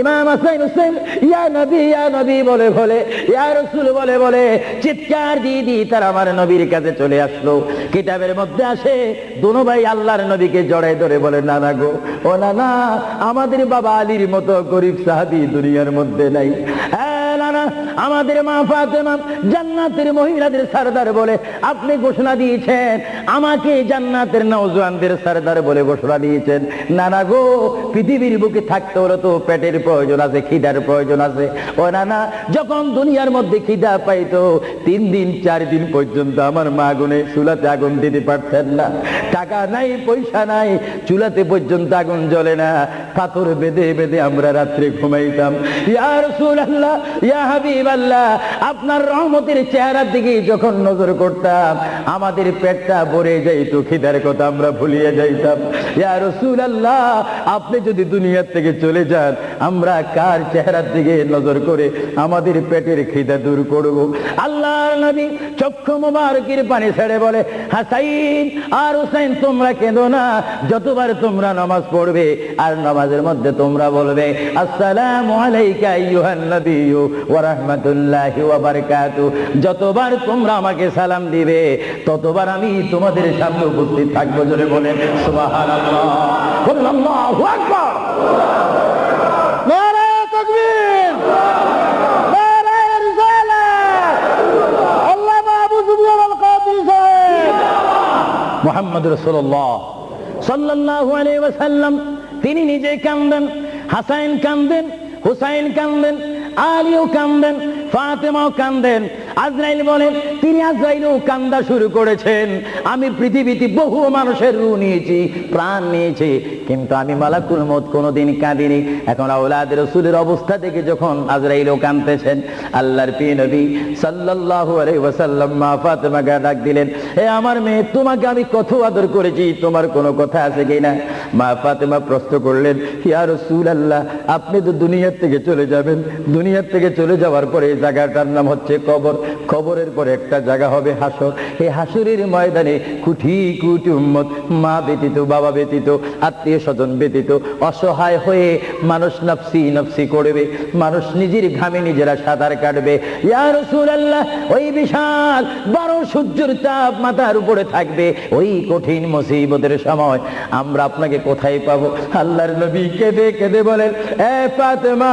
ইমাম হাসান হোসেন ইয়া নবী বলে বলে, ইয়া রাসূল বলে বলে চিৎকার দিয়ে তারা আমার নবীর কাছে চলে আসলো। কিতাবের মধ্যে আসে দুনো ভাই আল্লাহর নবীকে জড়ায় ধরে বলে, নানা গো, ও নানা, আমাদের বাবা আলীর মতো গরিব সাহাবী দুনিয়ার মধ্যে নাই। নানা, আমাদের মা ফাতেমা জান্নাতের মহিলাদের সরদার বলে আপনি ঘোষণা দিয়েছেন, আমাকে জান্নাতের নওজওয়ানদের সরদার বলে ঘোষণা দিয়েছেন। নানা গো, পৃথিবীর বুকে থাকতে হলে তো পেটের প্রয়োজন আছে, খিদার প্রয়োজন আছে। ও নানা, যখন দুনিয়ার মধ্যে খিদা পাইতো 3 দিন 4 দিন পর্যন্ত আমার মা গুনে চুলাতে আগুন দিতে পারতেন না। টাকা নাই, পয়সা নাই, চুলাতে পর্যন্ত আগুন জ্বলে না, পাথর বেঁধে বেঁধে আমরা রাত্রে ঘুমাইতাম। ইয়া রাসূলুল্লাহ, ইয়া হাবিবাল্লাহ, আপনার রহমতের চেহারার দিকে যখন নজর করতাম আমাদের পেটটা ভরে যাইতো, খিদার কথা আমরা ভুলিয়ে যাইতাম। ইয়া রাসূলুল্লাহ, আপনি যদি দুনিয়া থেকে চলে যান আমরা কার চেহারার দিকে নজর করে আমাদের পেটের খিদা দূর করব? আল্লাহর নবী চক্ষু মোবারকের পানি ছেড়ে বলে, হাসাইন আর হুসাইন, তোমরা কেঁদো না। যতবার তোমরা নামাজ পড়বে আর নামাজের মধ্যে তোমরা বলবে আসসালামু আলাইকা আইয়ুহান নবিয়্যু ওয়া রাহমাতুল্লাহি ওয়া বারাকাতুহু, যতবার তোমরা আমাকে সালাম দিবে ততবার আমি তোমাদের সামনে উপস্থিত থাকবো। জোরে বলেন সুবহানাল্লাহ, বলেন আল্লাহু আকবার, নারে তাকবীর, নারে রিসালাত, আল্লাহ মাহবুব সুবহানাল কাদির সাহেব মুহাম্মদ রাসূলুল্লাহ সাল্লাল্লাহু আলাইহি ওয়াসাল্লাম তিনি নিজে কাঁদেন, হাসাইন কাঁদেন, হুসাইন কাঁদেন। আলীও কান্দেন, ফাতেমাও কান্দেন। আজরাইল বলেন, তিনি আজরাইলও কান্দা শুরু করেছেন, আমি পৃথিবীতে বহু মানুষের রূহ নিয়েছি, প্রাণ নিয়েছি, কিন্তু আমি মালাকুল মউত কোনোদিন কাঁদিনি। এখন আওলাদ রাসূলের অবস্থা দেখে যখন আজরাইলও কাঁদতেছেন, আল্লাহর প্রিয় নবী সাল্লাল্লাহু আলাইহি ওয়াসাল্লাম মা ফাতেমাকে ডাক দিলেন, হে আমার মেয়ে, তোমাকে আমি কত আদর করেছি, তোমার কোনো কথা আছে কিনা? মা ফাতেমা প্রশ্ন করলেন, ইয়া রাসূলুল্লাহ, আপনি তো দুনিয়ার থেকে চলে যাবেন, দুনিয়ার থেকে চলে যাওয়ার পরে এই জায়গাটার নাম হচ্ছে কবর, কবরের পরে একটা জায়গা হবে হাসর। এই হাসরের ময়দানে কোটি কোটি উম্মত, মা ব্যতীত, বাবা ব্যতীত, আত্মীয় স্বজন ব্যতীত অসহায় হয়ে মানুষ নফসি নফসি করবে, মানুষ নিজের ঘামে নিজেরা সাঁতার কাটবে। ইয়া রাসূলুল্লাহ, ওই বিশাল বড় সূর্যের তাপ মাথার উপরে থাকবে, ওই কঠিন মুসিবতের সময় আমরা আপনাকে কোথায় পাবো? আল্লাহর নবী কেঁদে কেঁদে বলেন, এ ফাতেমা,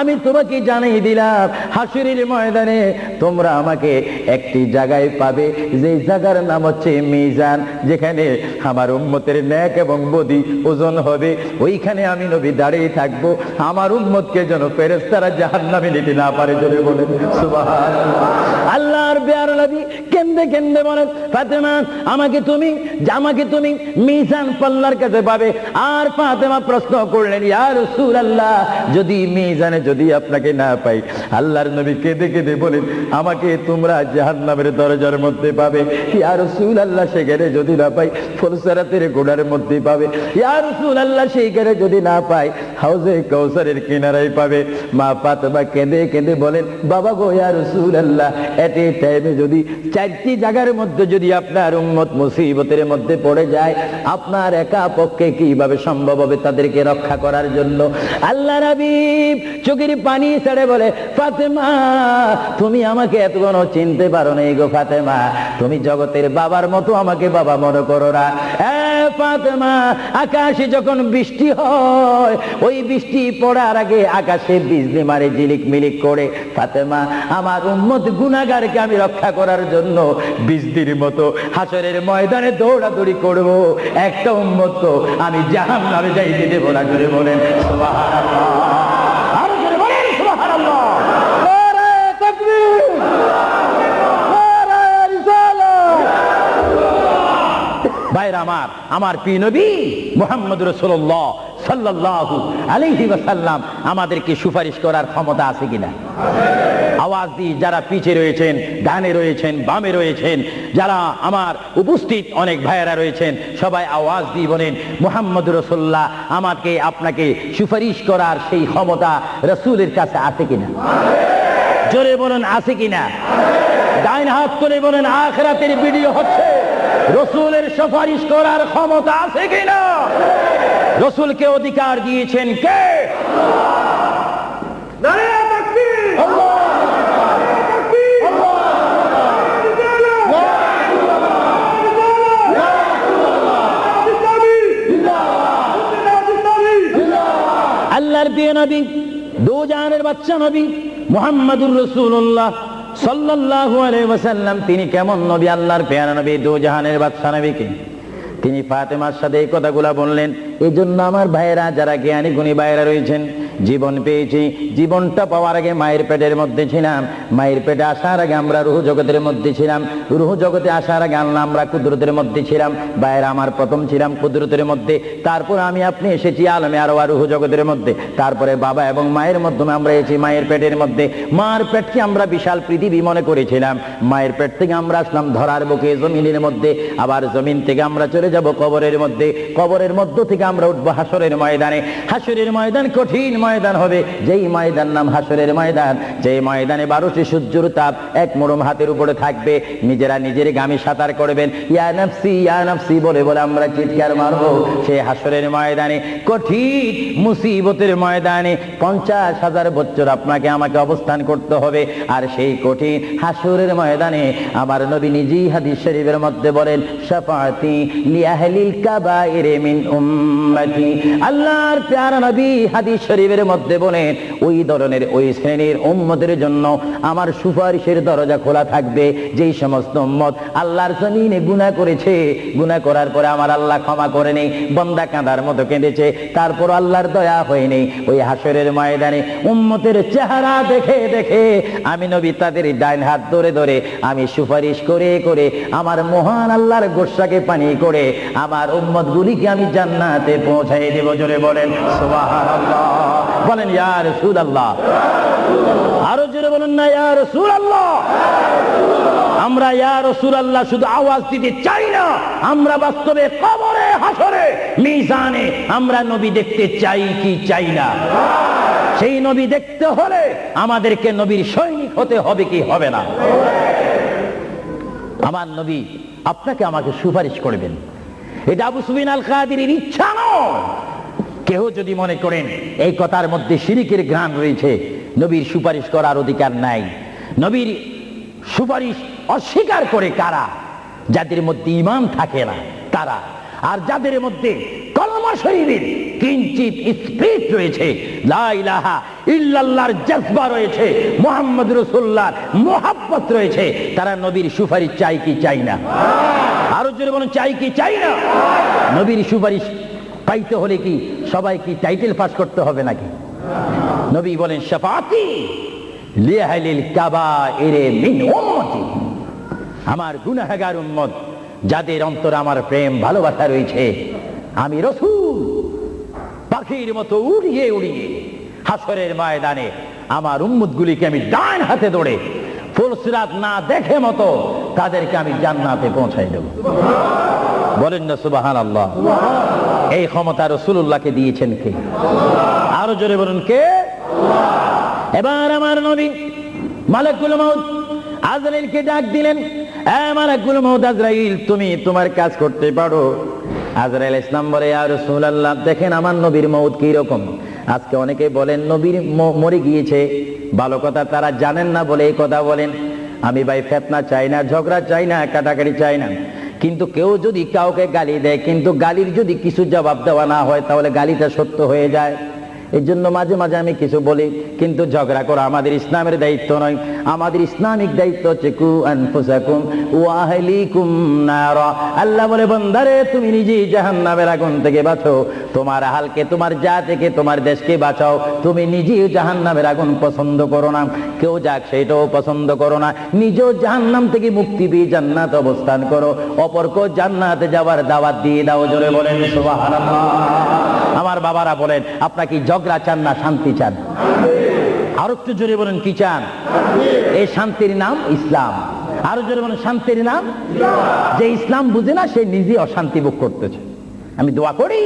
আমি তোমাকে জানিয়ে দিলাম, হাসরের ময়দানে তোমরা আমাকে একটি জায়গায় পাবে, যে জায়গার নাম হচ্ছে মিজান, যেখানে আমার উম্মতের নেক এবং বদি ওজন হবে। ওইখানে আমি নবী দাঁড়িয়ে থাকবো, আমার উম্মতকে যেন ফেরেশতারা জাহান্নামে নিতে না পারে। জোরে বলেন সুবহানাল্লাহ। আল্লাহর প্যারা নবী কেঁদে কেঁদে বলেন, ফাতেমা, আমাকে তুমি মিজান পাল্লার কাছে পাবে। আর ফাতেমা প্রশ্ন করলেন, ইয়া রাসূলুল্লাহ, যদি মিজানে যদি আপনাকে না পাই? আল্লাহর নবী কেঁদে কেঁদে বলেন, আমাকে তোমরা জাহান্নামের দরজার মধ্যে পাবে। ইয়া রাসূলুল্লাহ, সেখানে যদি না পাই ফুলসিরাতের গোড়ার মধ্যে পাবে। ইয়া রাসূলুল্লাহ, সেইখানে যদি না পাই হাউজে কাউসারের কিনারায় পাবে। মা ফাতেমা কেঁদে কেঁদে বলেন, বাবা গো, ইয়া রাসূলুল্লাহ, এট এ টাইমে যদি চারটি জায়গার মধ্যে যদি আপনার উম্মত মুসিবতের মধ্যে পড়ে যায়, আপনার একা পক্ষে কিভাবে সম্ভব হবে তাদেরকে রক্ষা করার জন্য? আল্লাহ নবী চোখের পানি ছেড়ে বলে, ফাতেমা, তুমি আমাকে এতক্ষণ চিনতে পারো না গো ফাতেমা, তুমি জগতের বাবার মতো আমাকে বাবা মনে করো না। ফাতেমা, আকাশে যখন বৃষ্টি হয়, ওই বৃষ্টি পড়ার আগে আকাশে বিজলি মারে ঝিলিক মিলিক করে। ফাতেমা, আমার উম্মত গুনাহগারকে আমি রক্ষা করার জন্য বিজলির মতো হাসরের ময়দানে দৌড়াদৌড়ি করব, একটা উম্মত তো আমি জাহান্নামে যাইতে দেব না। জোরে বলেন সুবহানাল্লাহ, আরো জোরে বলেন সুবহানাল্লাহ। নারে তাকবীর, নারে রিসালাত। ভাইরা আমার প্রিয় নবী মুহাম্মদ রাসূলুল্লাহ সাল্লাল্লাহু আলাইহি ওয়াসাল্লাম আমাদেরকে সুপারিশ করার ক্ষমতা আছে কিনা? আওয়াজ দিয়ে যারা পিছে রয়েছেন, ডানে রয়েছেন, বামে রয়েছেন, যারা আমার উপস্থিত অনেক ভাইয়েরা রয়েছেন, সবাই আওয়াজ দিয়ে বলেন, মুহাম্মদ রাসূলুল্লাহ আমাকে আপনাকে সুপারিশ করার সেই ক্ষমতা রাসূলের কাছে আছে কিনা? জোরে বলেন, আছে কিনা? ডাইন হাত তুলে বলেন, আখিরাতের ভিডিও হচ্ছে, রাসূলের সুপারিশ করার ক্ষমতা আছে কিনা? রাসূলকে অধিকার দিয়েছেন কে? নারে তাকবীর, আল্লাহু তাকবীর, আল্লাহর প্রিয় নবী, দো জাহানের বাদশা নবী মুহাম্মদুর রাসূলুল্লাহ সাল্লাল্লাহু আলাইহি ওয়াসাল্লাম, তিনি কেমন নবী? আল্লাহর প্যারা নবী, দো জাহানের বাদশা নবীকে তিনি ফাতেমার সাথে এই কথাগুলা বললেন। এই জন্য আমার ভাইয়েরা, যারা জ্ঞানী গুণী ভাইয়েরা রয়েছেন, জীবন পেয়েছি, জীবনটা পাওয়ার আগে মায়ের পেটের মধ্যে ছিলাম, মায়ের পেটে আসার আগে আমরা রুহ জগতের মধ্যে ছিলাম, রুহ জগতে আসার আগে আল্লাহ আমরা কুদরতের মধ্যে ছিলাম। ভাইয়েরা, আমার প্রথম ছিলাম কুদরতের মধ্যে, তারপর আমি আপনি এসেছি আলমে আরওয়াহ রুহ জগতের মধ্যে, তারপরে বাবা এবং মায়ের মাধ্যমে আমরা এসেছি মায়ের পেটের মধ্যে। মার পেটকে আমরা বিশাল পৃথিবী মনে করেছিলাম, মায়ের পেট থেকে আমরা আসলাম ধরার বুকে জমিনের মধ্যে, আবার জমিন থেকে আমরা চলে যাব কবরের মধ্যে, কবরের মধ্য থেকে আমরা উঠবো হাসরের ময়দানে। হাসরের ময়দান কঠিন ময়দান হবে, যেই ময়দান নাম হাসরের ময়দান, যেই ময়দানে 12টি সূর্যের তাপ এক মোড়ম হাতের উপরে থাকবে, নিজেরা নিজের গামী সাঁতার করবেন, ইয়া নাফসি ইয়া নাফসি বলে বলে আমরা চিৎকার মারবো। সেই হাসরের ময়দানে, কঠিন মুসিবতের ময়দানে 50,000 বছর আপনাকে আমাকে অবস্থান করতে হবে। আর সেই কঠিন হাসরের ময়দানে আমার নবী নিজেই হাদিস শরীফের মধ্যে বলেন, শাফাআতি লিআহলিল কাবাইর মিন উম্মতি। আল্লাহর প্যারা নবী হাদিস শরীফের উম্মতের মধ্যে বলেন ওই ধরনের ওই শ্রেণীর উম্মতের জন্য আমার সুপারিশের দরজা খোলা থাকবে যেই সমস্ত উম্মত আল্লাহর জমিনে গুনাহ করেছে, গুনাহ করার পরে আমার আল্লাহ ক্ষমা করে নেই, বান্দা কাঁদার মতো কেঁদেছে, তারপর আল্লাহর দয়া হয়নি, ওই হাসরের ময়দানে উম্মতের চেহারা দেখে দেখে আমি নবী তাদের ডাইন হাত ধরে ধরে আমি সুপারিশ করে করে আমার মহান আল্লাহর গোসাকে পানি করে আমার উম্মতগুলিকে আমি জান্নাতে পৌঁছাই দেব। জোরে বলেন সুবহানাল্লাহ, বলেন ইয়া রাসূলুল্লাহ, আরো জোরে বলুন না ইয়া রাসূলুল্লাহ। আমরা ইয়া রাসূলুল্লাহ শুধু আওয়াজ দিতে চাই না, আমরা বাস্তবে কবরে হাসরে মিজানে আমরা নবী দেখতে চাই কি চাই না? সেই নবী দেখতে হলে আমাদেরকে নবীর সৈনিক হতে হবে কি হবে না? আমার নবী আপনাকে আমাকে সুপারিশ করবেন, এটা আবু সুফিয়ান আল কাদিরের ইচ্ছা নয়। কেউ যদি মনে করেন এই কথার মধ্যে শিরকের ঘ্রাণ রয়েছে, নবীর সুপারিশ করার অধিকার নাই। নবীর সুপারিশ অস্বীকার করে কারা? যাদের মধ্যে ঈমান থাকে না তারা, আর যাদের মধ্যে কলমা শরীফের কিঞ্চিত স্পিরিট রয়েছে, লা ইলাহা ইল্লাল্লাহর জজবা রয়েছে, মুহাম্মদ রাসূলুল্লাহর মুহাব্বত রয়েছে, তারা নবীর সুপারিশ চাই কি চাই না? আরো জোরে বলুন চাই কি চাই না? নবীর সুপারিশ পাইতে হলে কি সবাই কি টাইটেল পাস করতে হবে নাকি? নবী বলেন শাফাআতি লিআহলিল কাবাইরি মিন উম্মতি, আমার গুনাহগার উম্মত যাদের অন্তরে আমার প্রেম ভালোবাসা রয়েছে, আমি রাসূল পাখির মতো উড়িয়ে উড়িয়ে হাসরের ময়দানে আমার উম্মতগুলিকে আমি ডান হাতে ধরে ফুলসিরাত না দেখে মতো তাদেরকে আমি জান্নাতে পৌঁছাই দেব। বলেন না সুবহানাল্লাহ। এই ক্ষমতা রাসূলুল্লাহকে দিয়েছেন কে? আরো জোরে বলুন কে? এবার আমার নবী মালাকুল মউত আজরাইলকে ডাক দিলেন, মালাকুল মউত আজরাইল, তুমি তোমার কাজ করতে পারো। আজরাইল ইসলাম বলে, ইয়া রাসূলুল্লাহ দেখেন আমার নবীর মউত কি রকম। আজকে অনেকে বলেন নবীর মরে গিয়েছে, ভালো কথা তারা জানেন না বলে এই কথা বলেন। আমি ভাই ফিতনা চাই না, ঝগড়া চাই না, কাটাকাটি চাই না, কিন্তু কেউ যদি কাউকে গালি দেয়, কিন্তু গালির যদি কিছু জবাব দেওয়া না হয় তাহলে গালিটা সত্য হয়ে যায়। এই জন্য মাঝে মাঝে আমি কিছু বলি, কিন্তু ঝগড়া করা আমাদের ইসলামের দায়িত্ব নয়। আমাদের ইসলামিক দায়িত্ব হচ্ছে কু আনফুসাকুম ওয়া আহলিকুম নারা। আল্লাহ বলে বান্দারে তুমি নিজেই জাহান্নামের আগুন থেকে বাঁচো, তোমার আহলকে, তোমার জাতিকে, তোমার দেশকে বাঁচাও। তুমি নিজেই জাহান্নামের আগুন পছন্দ করো না, কেউ যাক সেটাও পছন্দ করো না, নিজেও জাহান্নাম থেকে মুক্তি পেয়ে জান্নাত অবস্থান করো, অপরকেও জান্নাতে যাওয়ার দাওয়াত দিয়ে দাও। জোরে বলেন সুবহানাল্লাহ। আমার বাবারা বলেন আপনারা কি ঝগড়া চান না শান্তি চান? আরো একটু জোরে বলেন কি চান? এই শান্তির নাম ইসলাম। আরো জোরে বলেন শান্তির নাম। যে ইসলাম বুঝে না সে নিজে অশান্তি ভোগ করতেছে। আমি দোয়া করি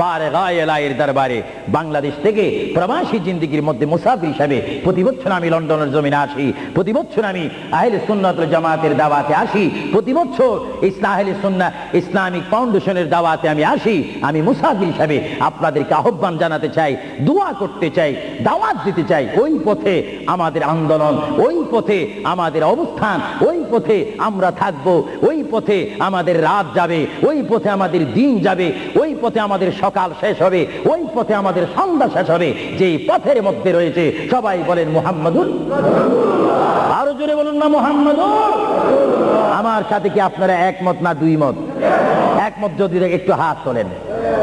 বারে গায়ের দরবারে বাংলাদেশ থেকে প্রবাসী জিন্দেগির মধ্যে মুসাফির হিসাবে প্রতি বছর আমি লন্ডনের জমিনে আসি, প্রতি বছর আমি আহলে সুন্নাত ওয়াল জামাতের দাওয়াতে আসি, প্রতি বছর আহলে সুন্নাহ ইসলামিক ফাউন্ডেশনের দাওয়াতে আমি আসি। আমি মুসাফির হিসাবে আপনাদেরকে আহ্বান জানাতে চাই, দোয়া করতে চাই, দাওয়াত দিতে চাই। ওই পথে আমাদের আন্দোলন, ওই পথে আমাদের অবস্থান, ওই পথে আমরা থাকবো, ওই পথে আমাদের রাত যাবে, ওই পথে আমাদের দিন যাবে, ওই পথে আমাদের সকাল শেষ হবে, ওই পথে আমাদের সন্ধ্যা শেষ হবে। যে পথের মধ্যে রয়েছে সবাই বলেন মুহাম্মাদুর। আরো জোরে বলুন না মুহাম্মাদুর। আমার সাথে কি আপনারা একমত না দুই মত? একমত যদি একটু হাত তোলেন।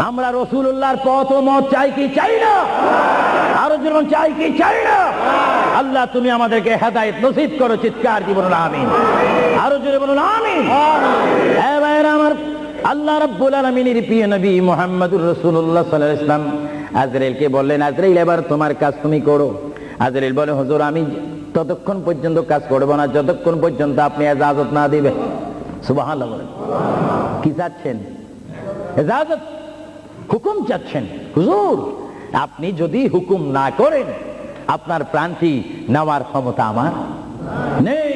আমরা রাসূলুল্লাহর পথ ও মত চাই কি চাই না? আরো জোরে চাই কি চাই না? আল্লাহ তুমি আমাদেরকে হেদায়েত নসিব করো, চিৎকার দিয়ে বলুন আমিন। আরো জোরে বলুন আমিন। এ ভাইরা আমার, আল্লাহ রাব্বুল আলামিনের প্রিয় নবী মুহাম্মদুর রাসূলুল্লাহ সাল্লাল্লাহু আলাইহি ওয়াসাল্লাম আজরাইলকে বললেন, আজরাইল এবার তোমার কাজ তুমি করো। আজরাইল বলে, হুজুর আমি ততক্ষণ পর্যন্ত কাজ করব না যতক্ষণ পর্যন্ত আপনি ইজাজত না দিবেন। সুবহানাল্লাহ বলেন। কি চাচ্ছেন? ইজাজত, হুকুম চাচ্ছেন। হুজুর আপনি যদি হুকুম না করেন আপনার প্রাণটি নেওয়ার ক্ষমতা আমার নেই।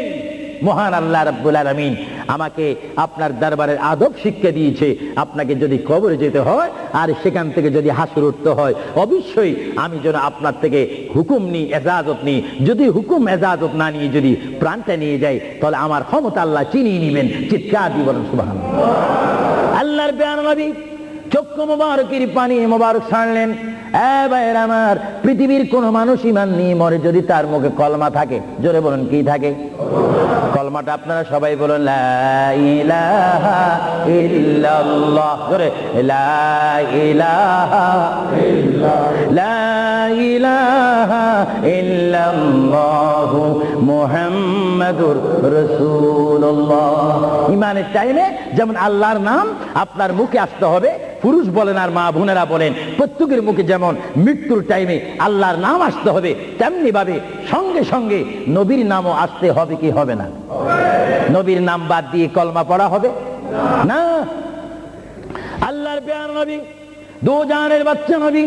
মহান আল্লাহ রাব্বুল আলামিন আমাকে আপনার দরবারের আদব শিক্ষা দিয়েছে, আপনাকে যদি কবরে যেতে হয় আর সেখান থেকে যদি হাসর উঠতে হয় অবশ্যই আমি যেন আপনার থেকে হুকুম নিই, এজাজত নিই। যদি হুকুম এজাজত না নিয়ে যদি প্রাণটা নিয়ে যাই তাহলে আমার ক্ষমতা আল্লাহ চিনিয়ে নেবেন। চিৎকার দিয়ে বলেন সুবহানাল্লাহ। আল্লাহর প্রিয় নবী চক্ষু মোবারকের পানি মোবারক ছাড়লেন। ভাইয়ের আমার, পৃথিবীর কোন মানুষ ইমান নিয়ে মরে যদি তার মুখে কলমা থাকে, জোরে বলুন কি থাকে? কলমাটা আপনারা সবাই বলুন, লা ইলাহা ইল্লাল্লাহ, জোরে লা ইলাহা ইল্লাল্লাহ, লা ইলাহা ইল্লাল্লাহু মুহাম্মাদুর রাসূলুল্লাহ। ইমানের টাইমে যেমন আল্লাহর নাম আপনার মুখে আসতে হবে, পুরুষ বলেন আর মা বোনেরা বলেন, প্রত্যেকের মুখে যেমন মৃত্যুর টাইমে আল্লাহর নাম আসতে হবে, তেমনি ভাবে সঙ্গে সঙ্গে নবীর নামও আসতে হবে কি হবে না? নবীর নাম বাদ দিয়ে কলমা পড়া হবে না। আল্লাহর প্যার নবী, দু জাহানের বাচ্চা নবী,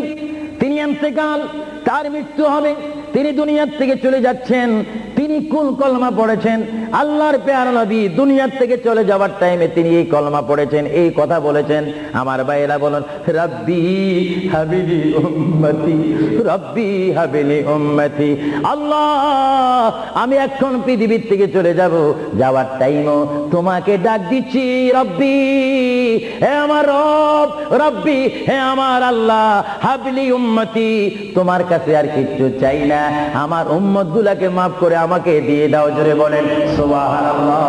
তিনি ইন্তেকাল, তার মৃত্যু হবে, তিনি দুনিয়ার থেকে চলে যাচ্ছেন, তিনি কোন কলমা পড়েছেন? আল্লাহর প্যারা নবী দুনিয়ার থেকে চলে যাওয়ার টাইমে তিনি এই কলমা পড়েছেন, এই কথা বলেছেন। আমার ভাইয়েরা বলুন, রব্বি হাবিলি উম্মতি, রব্বি হাবিলি উম্মতি। আল্লাহ, আমি এখন পৃথিবীর থেকে চলে যাব, যাওয়ার টাইমও তোমাকে ডাক দিচ্ছি, রব্বি, হে আমার রব, রব্বি, হে আমার আল্লাহ, হাবিলি উম্মতি, তোমার কাছে আর কিচ্ছু চাই না, আমার উম্মত গুলাকে মাফ করে আমাকে দিয়ে দাও। জোরে বলেন সুবহানাল্লাহ,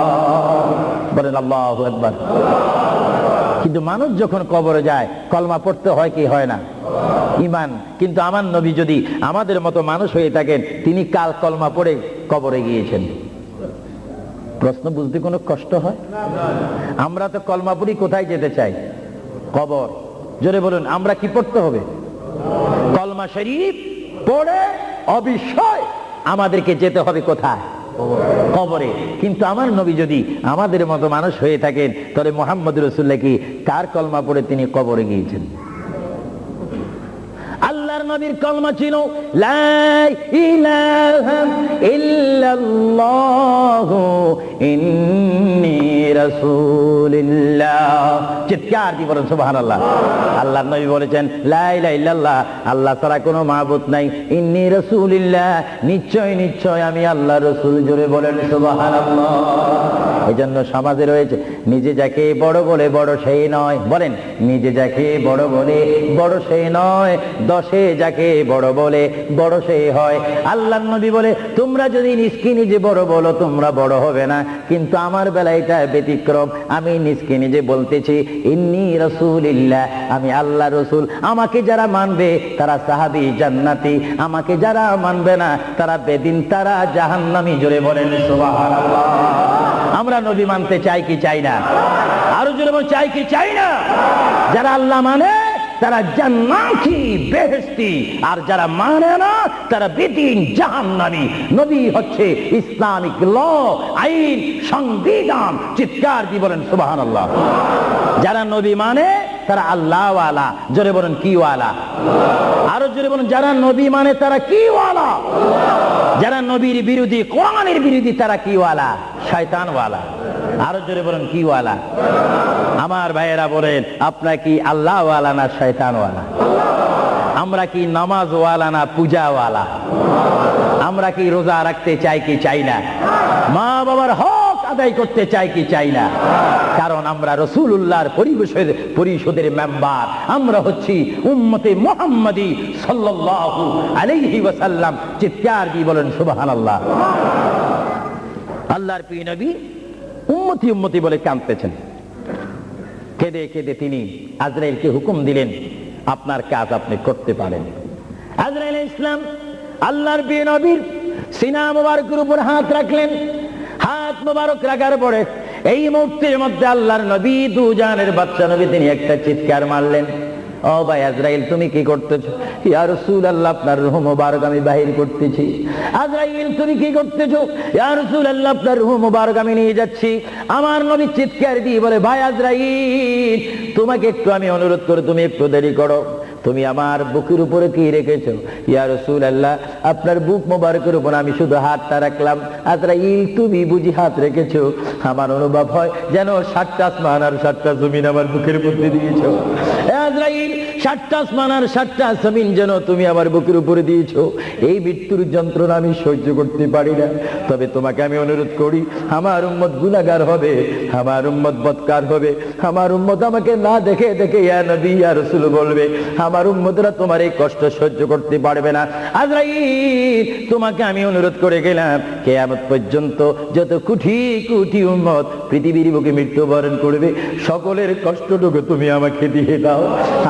বলেন আল্লাহু আকবার। কিন্তু মানুষ যখন কবরে যায় কলমা পড়তে হয় কি হয় না? ঈমান। কিন্তু আমার নবী যদি আমাদের মতো মানুষ হয়ে থাকেন, তিনি কাল কলমা পড়ে কবরে গিয়েছেন। প্রশ্ন বুঝতে কোনো কষ্ট হয়? আমরা তো কলমা পড়ি কোথায় যেতে চাই? কবর। জোরে বলুন, আমরা কি পড়তে হবে? কলমা শরীফ পড়ে অবশ্যই আমাদেরকে যেতে হবে কোথায়? কবরে। কিন্তু আমার নবী যদি আমাদের মতো মানুষ হয়ে থাকেন, তাহলে মুহাম্মদ রাসূলুল্লাহ কি কার কলমা পড়ে তিনি কবরে গিয়েছেন? আল্লাহর নবীর কলমা ছিল লা ইলাহা ইল্লাল্লাহু ইন্নী রাসূলুল্লাহ। চিৎকার দিয়ে বলেন সুবহানাল্লাহ। আল্লাহর নবী বলেছেন লা ইলাহা ইল্লাল্লাহ, আল্লাহ ছাড়া কোনো মাবুদ নাই, ইন্নী রাসূলুল্লাহ, নিশ্চয় নিশ্চয় আমি আল্লাহর রাসূল। জোরে বলেন সুবহানাল্লাহ। এজন্য সমাজে রয়েছে, নিজে যাকে বড় বলে বড় সেই নয়, বলেন নিজে যাকে বড় বলে বড় সেই নয়, দশে যাকে বড় বলে বড় সেই হয়। আল্লাহর নবী বলে, তোমরা যদি নিজকে নিজে বড় বলো তোমরা বড় হবে না, কিন্তু আমার বেলা এটা ব্যতিক্রম, আমি নিজকে নিজে বলতেছি ইন্নী রাসূলুল্লাহ, আমি আল্লাহর রাসূল। আমাকে যারা মানবে তারা সাহাবী জান্নাতি, আমাকে যারা মানবে না তারা বেদিন, তারা জাহান্নামী। জোরে বলেন সুবহানাল্লাহ। আমরা নবী মানতে চাই কি চাই না? আরো জোরে বলেন, চাই কি চাই না? যারা আল্লাহ মানে তারা জান্নাতি, বেহেশতি, আর যারা মানে না তারা বেদিন, জাহান্নামী। নবী হচ্ছে ইসলামিক ল, আইন, সংবিধান। চিৎকার দিয়ে বলেন সুবহানাল্লাহ। যারা নবী মানে তারা আল্লাহ ওয়ালা। জোরে বলেন কি ওয়ালা? আরো জোরে বলেন, যারা নবী মানে তারা কি ওয়ালা? যারা নবীর বিরোধী, কোরআনের বিরোধী, তারা কি ওয়ালা? শয়তান ওয়ালা। আরো জোরে বলেন কি ওয়ালা? আমার ভাইয়েরা বলেন, আপনারা কি আল্লাহ ওয়ালা না শয়তান ওয়ালা? আমরা কি নামাজ ওয়ালা না পূজা ওয়ালা? আমরা কি রোজা রাখতে চাই কি চাই না? মা বাবার হক আদায় করতে চাই কি চাই না? কারণ আমরা রাসূলুল্লাহর পরিষদের মেম্বার, আমরা হচ্ছি উম্মতে মুহাম্মাদি সাল্লাল্লাহু আলাইহি ওয়াসাল্লাম। চিৎকার দিয়ে বলেন সুবহানাল্লাহ। আল্লাহর প্রিয় নবী উম্মতি উম্মতি বলে কাঁদতেছেন। কেঁদে কেঁদে তিনি আজরাইলকে হুকুম দিলেন, আপনার কাজ আপনি করতে পারেন। আজরাইল ইসলাম আল্লাহর প্রিয় নবীর সিনা মুবারকের উপর হাত রাখলেন। হাত মুবারক রাখার পরে এই মুহূর্তের মধ্যে আল্লাহর নবী, দু জাহানের বাদশা নবী, তিনি একটা চিৎকার মারলেন, ও ভাই আজরাইল তুমি কি করতেছো? ইয়া রাসূলুল্লাহ, আপনার রূহ মুবারক আমি বাহির করতেছি। আজরাইল তুমি কি করতেছো? ইয়া রাসূলুল্লাহ, আপনার রূহ মুবারক আমি নিয়ে যাচ্ছি। আমার নবী চিৎকার দিয়ে বলে, ভাই আজরাইল, তোমাকে একটু আমি অনুরোধ করে তুমি একটু দেরি করো, তুমি আমার বুকের উপরে কি রেখেছো? ইয়া রাসূলুল্লাহ, আপনার বুক মোবারকের উপর আমি শুধু হাতটা রাখলাম। আজরাইল তুমি বুঝি হাত রেখেছো? আমার অনুভব হয় যেন 7টা আসমান আর 7টা জমিন আমার বুকের মধ্যে দিয়েছো। আজরাইল 7টা আসমান আর 7টা জমিন যেন তুমি আমার বুকের উপরে দিয়েছো, এই মৃত্যুর যন্ত্রণা আমি সহ্য করতে পারি না। তবে তোমাকে আমি অনুরোধ করি, আমার উম্মত গুনাহগার হবে, আমার উম্মত বদকার হবে, আমার উম্মত আমাকে না দেখে দেখে ইয়া নবী ইয়া রাসূল বলবে, আমার উম্মতরা তোমার এই কষ্ট সহ্য করতে পারবে না। আজরাইল, তোমাকে আমি অনুরোধ করে গেলাম, কিয়ামত পর্যন্ত যত কোটি কোটি উম্মত পৃথিবীর বুকে মৃত্যুবরণ করবে, সকলের কষ্টটুকু তুমি আমাকে দিয়ে দাও,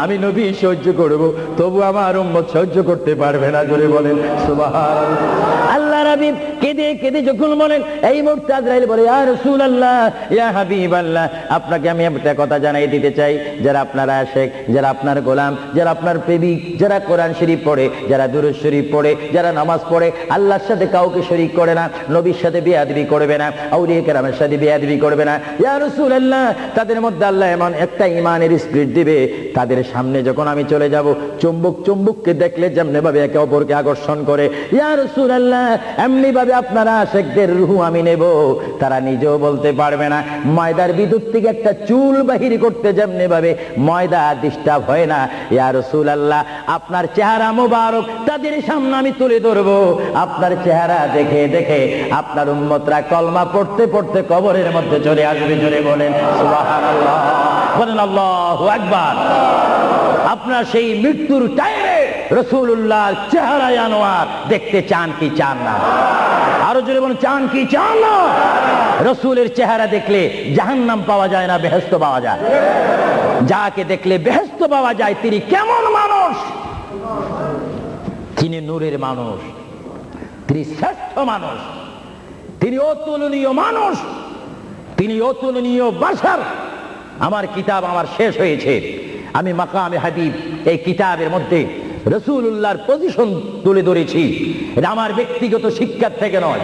আমি নবী সহ্য করব, তবু আমার উম্মত সহ্য করতে পারবে না। জোরে বলেন সুবহানাল্লাহ। আল্লাহ রাব্বি কেঁদে কেঁদে যখন বলেন, এই মুহূর্তে আজরাইল বলে, ইয়া রাসূলুল্লাহ, ইয়া হাবিবাল্লাহ, আপনাকে আমি একটা কথা জানাই দিতে চাই, যারা আপনার আশিক, যারা আপনার গোলাম, যারা আপনার প্রেমিক, যারা কোরআন শরীফ পড়ে, যারা দুরূদ শরীফ পড়ে, যারা নামাজ পড়ে, আল্লাহর সাথে কাউকে শরীক করে না, নবীর সাথে বেয়াদবি করবে না, আউলিয়া কেরামের সাথে বেয়াদবি করবে না, ইয়া রাসূলুল্লাহ, তাদের মধ্যে আল্লাহ এমন একটা ঈমানের স্পিরিট দিবে, তাদের সামনে যখন আমি চলে যাব, চুম্বক চুম্বককে দেখলে যেমনি ভাবে একে অপরকে আকর্ষণ করে, ইয়া রাসূলুল্লাহ, এমনি ভাবে আপনারা আশিকদের রূহ আমি নেব, তারা নিজেও বলতে পারবে না। ময়দার ভিতর থেকে একটা চুল বাহির করতে যেমনি ভাবে ময়দা ডিস্টার্ব হয় না, ইয়া রাসূলুল্লাহ, আপনার চেহারা মোবারক তাদের সামনে আমি তুলে ধরবো, আপনার চেহারা দেখে দেখে আপনার উম্মতরা কলমা পড়তে পড়তে কবরের মধ্যে চলে আসবে। জোরে বলেন সুবহানাল্লাহ, বলেন আল্লাহু আকবার। আপনার সেই মৃত্যুর টাইমে রাসূলুল্লাহর চেহারায় আনোয়ার দেখতে চান কি চান না? আরো জোরে বলেন, চান কি চান না? রাসূলের চেহারা দেখলে জাহান্নাম পাওয়া যায় না, বেহেশত পাওয়া যায়। যাকে দেখলে বেহেশত পাওয়া যায়, তিনি কেমন মানুষ? তিনি নূরের মানুষ, তিনি শ্রেষ্ঠ মানুষ, তিনি অতুলনীয় মানুষ, তিনি অতুলনীয় বাশার। আমার কিতাব আমার শেষ হয়েছে, আমি মাকামে হাবিব এই কিতাবের মধ্যে রাসূলুল্লাহর পজিশন তুলে ধরেছি। এটা আমার ব্যক্তিগত শিক্ষার থেকে নয়,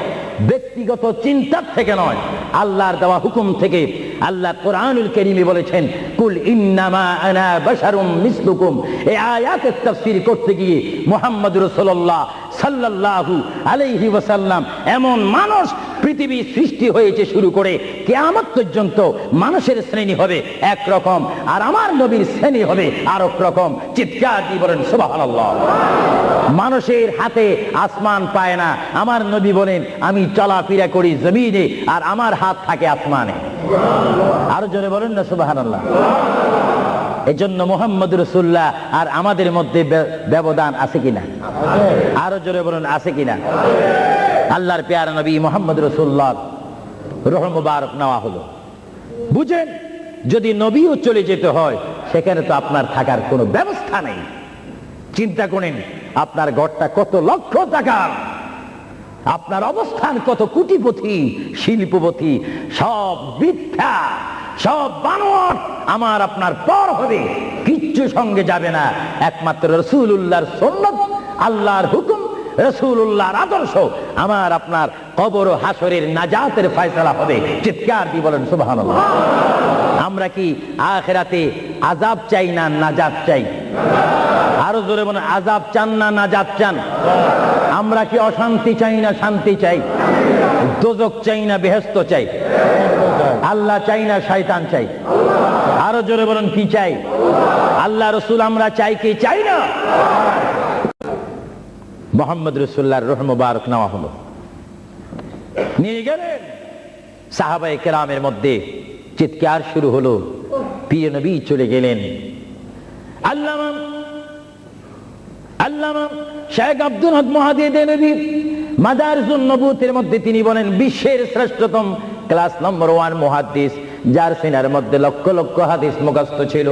ব্যক্তিগত চিন্তার থেকে নয়, আল্লাহর দেওয়া হুকুম থেকে। আল্লাহ কোরআনুল কারীমে বলেছেন, কুল ইন্নামা আনা বাশারুম মিসলুকুম। এই আয়াতের তাফসীর করতে গিয়ে মুহাম্মদ রাসূলুল্লাহ সাল্লাল্লাহু আলাইহি ওয়াসাল্লাম এমন মানুষ পৃথিবী সৃষ্টি হয়েছে শুরু করে কিয়ামত পর্যন্ত মানুষের শ্রেণী হবে একরকম, আর আমার নবীর শ্রেণী হবে আরেক রকম। চিৎকার দিয়ে বলেন সুবহানাল্লাহ। মানুষের হাতে আসমান পায় না, আমার নবী বলেন, আমি চলাফেরা করি জমিনে আর আমার হাত থাকে আসমানে। আরো জোরে বলেন না সুবহানাল্লাহ। এজন্য মুহাম্মদ রাসূলুল্লাহ আর আমাদের মধ্যে ব্যবধান আছে কিনা? আরো জোরে বলেন, আছে কিনা? আল্লাহর প্যারা নবী মুহাম্মদ রাসূলুল্লাহ রূহ মুবারক নেওয়া হলো। বুঝেন, যদি নবীও চলে যেতে হয়, সেখানে তো আপনার থাকার কোনো ব্যবস্থা নেই। চিন্তা করেন, আপনার ঘরটা কত লক্ষ টাকার, আপনার অবস্থান কত কোটিপতি শিল্পপতি, সব মিথ্যা, সব বানোয়াট আমার আপনার পর হবে, কিচ্ছু সঙ্গে যাবে না। একমাত্র রাসূলুল্লাহর সুন্নাত, আল্লাহর হুকুম, রাসূলুল্লাহর আদর্শ আমার আপনার কবর ও হাসরের নাজাতের ফয়সালা হবে। চিৎকার দিয়ে বলেন সুবহানাল্লাহ। আমরা কি আখিরাতে আযাব চাই না নাজাত চাই? আরো জোরে বলেন, আযাব চান না নাজাত চান? আমরা কি অশান্তি চাই না শান্তি চাই? দোজখ চাই না বেহেশত চাই? আল্লাহ চাই না শয়তান চাই? আরো জোরে বলেন, কি চাই? আল্লাহ রাসূল আমরা চাই কি চাই না? মুহাম্মদ রাসূলুল্লাহর রূহ মুবারক নেওয়া হলো, নিয়ে গেলেন। সাহাবায়ে কেরামের মধ্যে চিৎকার শুরু হলো, প্রিয় নবী চলে গেলেন। আল্লামা শেখ আব্দুল হক মুহাদ্দিদ নবী মাদারিজুন নবুওয়াতের মধ্যে তিনি বলেন, বিশ্বের শ্রেষ্ঠতম ক্লাস নম্বর 1 মুহাদ্দিস, যার সিনার মধ্যে লক্ষ লক্ষ হাদিস মুখস্থ ছিল।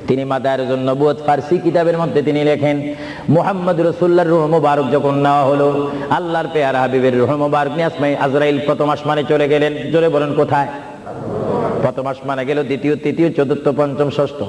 তিনি মাদারিজুন নবুওয়াত ফারসি কিতাবের মধ্যে তিনি লেখেন, মুহাম্মদ রাসূলুল্লাহর রূহ মুবারক যখন নেওয়া হলো, আল্লাহর পেয়ারা হাবিবের রূহ মুবারক নিয়ে আসমানে আজরাইল প্রথম আসমানে চলে গেলেন। জোরে বলেন, কোথায়? প্রথম আসমানে গেল, দ্বিতীয়, তৃতীয়, চতুর্থ, পঞ্চম, ষষ্ঠ,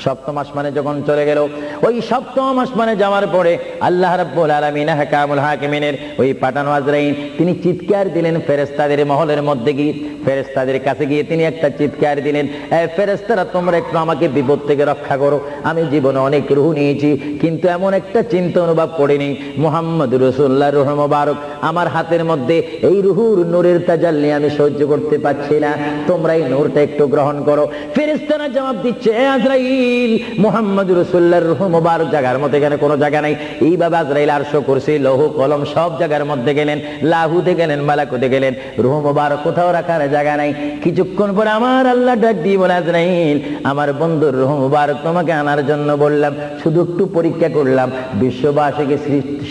সপ্তম আসমানে যখন চলে গেল, ওই সপ্তম আসমানে যাওয়ার পরে আল্লাহ রাব্বুল আলামিন হাকামুল হাকিমিনের ওই পাঠানো আজরাইল তিনি চিৎকার দিলেন ফেরেশতাদের মহলের মধ্যে গিয়ে, ফেরেশতাদের কাছে গিয়ে তিনি একটা চিৎকার দিলেন, এই ফেরেশতারা তোমরা একটু আমাকে বিপদ থেকে রক্ষা করো। আমি জীবনে অনেক রূহ নিয়েছি, কিন্তু এমন একটা চিন্তা অনুভব করিনি, মুহাম্মদ রাসূলুল্লাহর রূহ মুবারক আমার হাতের মধ্যে, এই রূহুর নূরের তাজাল্লি আমি সহ্য করতে পারছি না, তোমরা এই নূরটা একটু গ্রহণ করো। ফেরেশতারা জবাব দিচ্ছে, এ আজরাইল আজরাইল মুহাম্মদুর রাসূলুল্লাহর রূহ মুবারক জায়গার মধ্যে এখানে কোনো জায়গা নাই। এইভাবে আজরাইল আরশ কুরসি লৌহ কলম সব জায়গার মধ্যে গেলেন, লাহুতে গেলেন, মালাকুতে গেলেন, রূহ মুবারক কোথাও রাখার জায়গা নাই। কিছুক্ষণ পরে আমার আল্লাহ ডাক দিয়ে বলে, আজরাইল আমার বন্ধুর রূহ মুবারক তোমাকে আনার জন্য বললাম, শুধু একটু পরীক্ষা করলাম, বিশ্ববাসীকে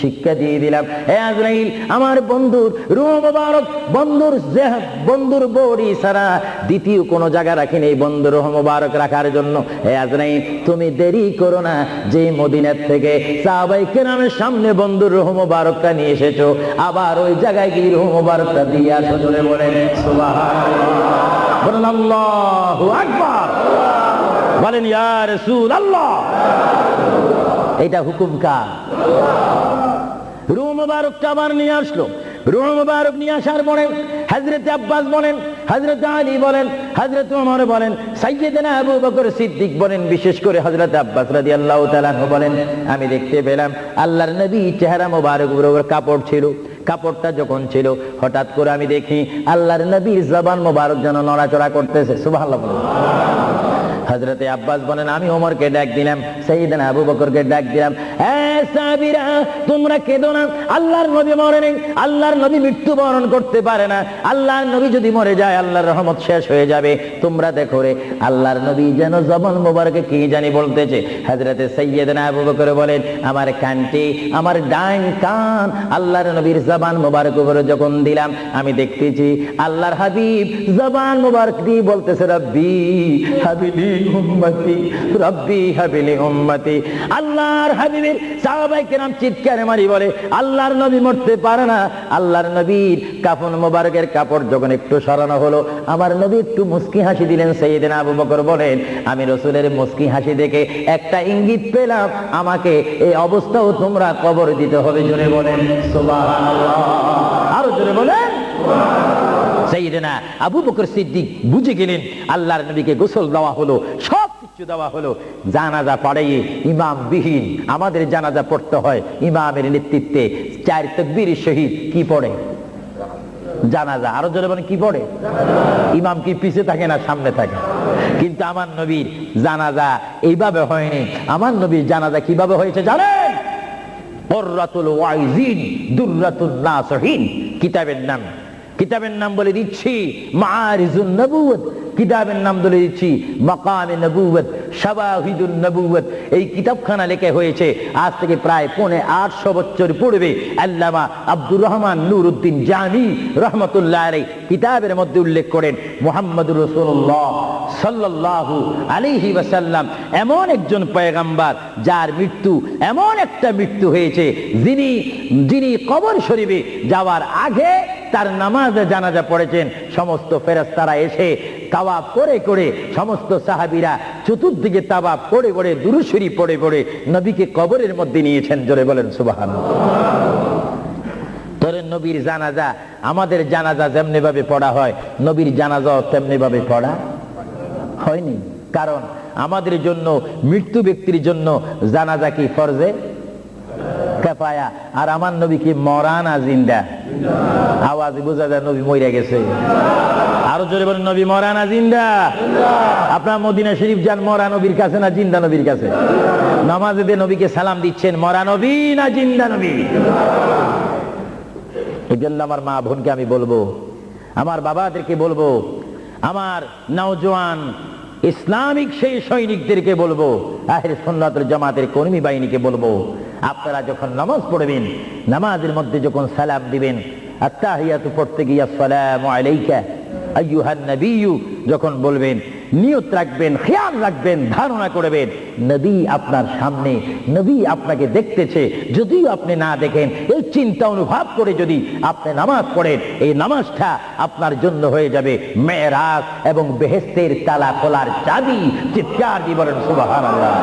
শিক্ষা দিয়ে দিলাম। হে আজরাইল আমার বন্ধুর রূহ মুবারক বন্ধুর বডি ছাড়া দ্বিতীয় কোনো জায়গা রাখিনি এই বন্ধুর রূহ মুবারক রাখার জন্য। হে আজরাইল তুমি দেরি করো না, যে মদিনার থেকে সাহাবায়ে কেরামের সামনে বন্ধুর রূহ মুবারকটা নিয়ে এসেছো, আবার ওই জায়গায় গিয়ে রূহ মুবারকটা দিয়ে আসো। জোরে বলেন সুবহানাল্লাহ, বলেন আল্লাহু আকবার, বলেন ইয়া রাসূলুল্লাহ। এটা হুকুম কার? রূহ মুবারকটা আবার নিয়ে আসলো। রূহ মুবারক নিয়ে আসার পরে হযরত আব্বাস বলেন, হযরত আলী বলেন, হযরত ওমর বলেন, সাইয়্যিদনা আবু বকর সিদ্দিক বলেন, বিশেষ করে হযরত আব্বাস রাদিয়াল্লাহু তাআলা আনহু বলেন, আমি দেখতে পেলাম আল্লাহর নবী চেহারা মুবারক উপর কাপড় ছিল। কাপড়টা যখন ছিল, হঠাৎ করে আমি দেখি আল্লাহর নবীর জবান মুবারক যেন নড়াচড়া করতেছে। সুবহানাল্লাহ। হযরতে আব্বাস বলেন, আমি ওমরকে ডাক দিলাম, সাইয়্যিদনা আবু বকরকে ডাক দিলাম, সাহাবীরা তোমরা কেঁদো না, আল্লাহর নবী মরে নেই, আল্লাহর নবী মৃত্যুবরণ করতে পারে না, আল্লাহর নবী যদি মরে যায় আল্লাহর রহমত শেষ হয়ে যাবে। তোমরা দেখো রে আল্লাহর নবী যেন জবান মোবারকে কি জানি বলতেছে। হযরতে সাইয়্যিদনা আবু বকর বলেন, আমার কানটি, আমার ডান কান আল্লাহর নবীর জবান মোবারক উপরে যখন দিলাম, আমি দেখতেছি আল্লাহর হাবিব জবান মোবারক দিয়ে বলতেছে, রব্বি হাবিলি উম্মতি, রব্বি হাবিলি উম্মতি। আল্লাহর হাবিবের সাহাবায়ে কেরাম চিৎকার মারি বলে, আল্লাহর নবী মরতে পারে না। আল্লাহর নবীর কাফন মোবারকের কাপড় যখন একটু সরানো হলো, আমার নবী একটু মুস্কি হাসি দিলেন। সাইয়্যিদনা আবু বকর বলেন, আমি রাসূলের মুস্কি হাসি দেখে একটা ইঙ্গিত পেলাম, আমাকে এই অবস্থাও তোমরা কবর দিতে হবে। জোরে বলেন সুবহানাল্লাহ, আরো জোরে বলেন সুবহানাল্লাহ। সাইয়্যিদনা আবু বকর সিদ্দিক বুঝে গেলেন, আল্লাহর নবীকে গোসল দেওয়া হলো, সব কিছু দেওয়া হলো, জানাজা পড়াইয়ে ইমাম বিহীন আমাদের জানাজা পড়তে হয় ইমামের নেতৃত্বে। 4 তাকবীর শহীদ কি পড়ে? জানাজা। আরো জোরে বলেন কি পড়ে? ইমাম কি পিছে থাকে না সামনে থাকে? কিন্তু আমার নবীর জানাজা এইভাবে হয়নি। আমার নবীর জানাজা কিভাবে হয়েছে জানেন? কুররাতুল ওয়াইজিন দুররাতুন নাসিহিন কিতাবের নাম বলে দিচ্ছি মাআরিজুন নবুওয়াত, কিতাবের নাম বলে দিচ্ছি মাকামে নবুওয়াত, শাওয়াহিদুন নবুওয়াত। এই কিতাবখানা লেখা হয়েছে আজ থেকে প্রায় 850 বছর পূর্বে। আল্লামা আব্দুর রহমান নুরউদ্দিন জামি রাহমাতুল্লাহ আলাইহি কিতাবের মধ্যে উল্লেখ করেন, মুহাম্মদুর রাসূলুল্লাহ সাল্লাল্লাহু আলাইহি ওয়াসাল্লাম এমন একজন পয়গম্বর যার মৃত্যু এমন একটা মৃত্যু হয়েছে, যিনি কবর শরীফে যাওয়ার আগে তার নামাজে জানাজা পড়েছেন। সমস্ত ফেরেশতারা এসে তাওয়াফ করে করে, সমস্ত সাহাবীরা চতুর্দিকে তাওয়াফ করে করে, দুরূদ শরীফ পড়ে পড়ে নবীকে কবরের মধ্যে নিয়েছেন। জোরে বলেন সুবহানাল্লাহ। তোর নবীর জানাজা, আমাদের জানাজা যেমনি ভাবে পড়া হয়, নবীর জানাজাও তেমনি ভাবে পড়া হয়নি। কারণ আমাদের জন্য, মৃত্যু ব্যক্তির জন্য জানাজা কি ফরজে কিফায়া, আর আমার নবী কি মরা না জিন্দা? আওয়াজ বোঝা যায় নবী মরে গেছে। আরো জোরে বলেন নবী মরা না জিন্দা? আপনার মদিনা শরীফ যান, মরা নবীর কাছে না জিন্দা নবীর কাছে? নামাজে দিয়ে নবীকে সালাম দিচ্ছেন, মরা নবী না জিন্দা নবী? এজন্য আমার মা বোনকে আমি বলবো, আমার বাবাদেরকে বলবো, আমার নওজোয়ান ইসলামিক সেই সৈনিকদেরকে বলবো, আহলে সুন্নাত ওয়াল জামাতের কর্মী বাহিনীকে বলবো, আপনারা যখন নামাজ পড়বেন, নামাজের মধ্যে যখন সালাম দিবেন, আত্তাহিয়াতু পড়তে গিয়ে আসসালামু আলাইকা আইয়ুহান নবিয়্যু যখন বলবেন, নিয়ত রাখবেন, খেয়াল রাখবেন, ধারণা করবেন নবী আপনার সামনে, নবী আপনাকে দেখতেছে। যদিও আপনি না দেখেন, এই চিন্তা অনুভব করে যদি আপনি নামাজ পড়েন, এই নামাজটা আপনার জন্য হয়ে যাবে মেরাজ এবং বেহেশতের তালা খোলার চাবি। চিৎকার দিয়ে বলেন সুবহানাল্লাহ।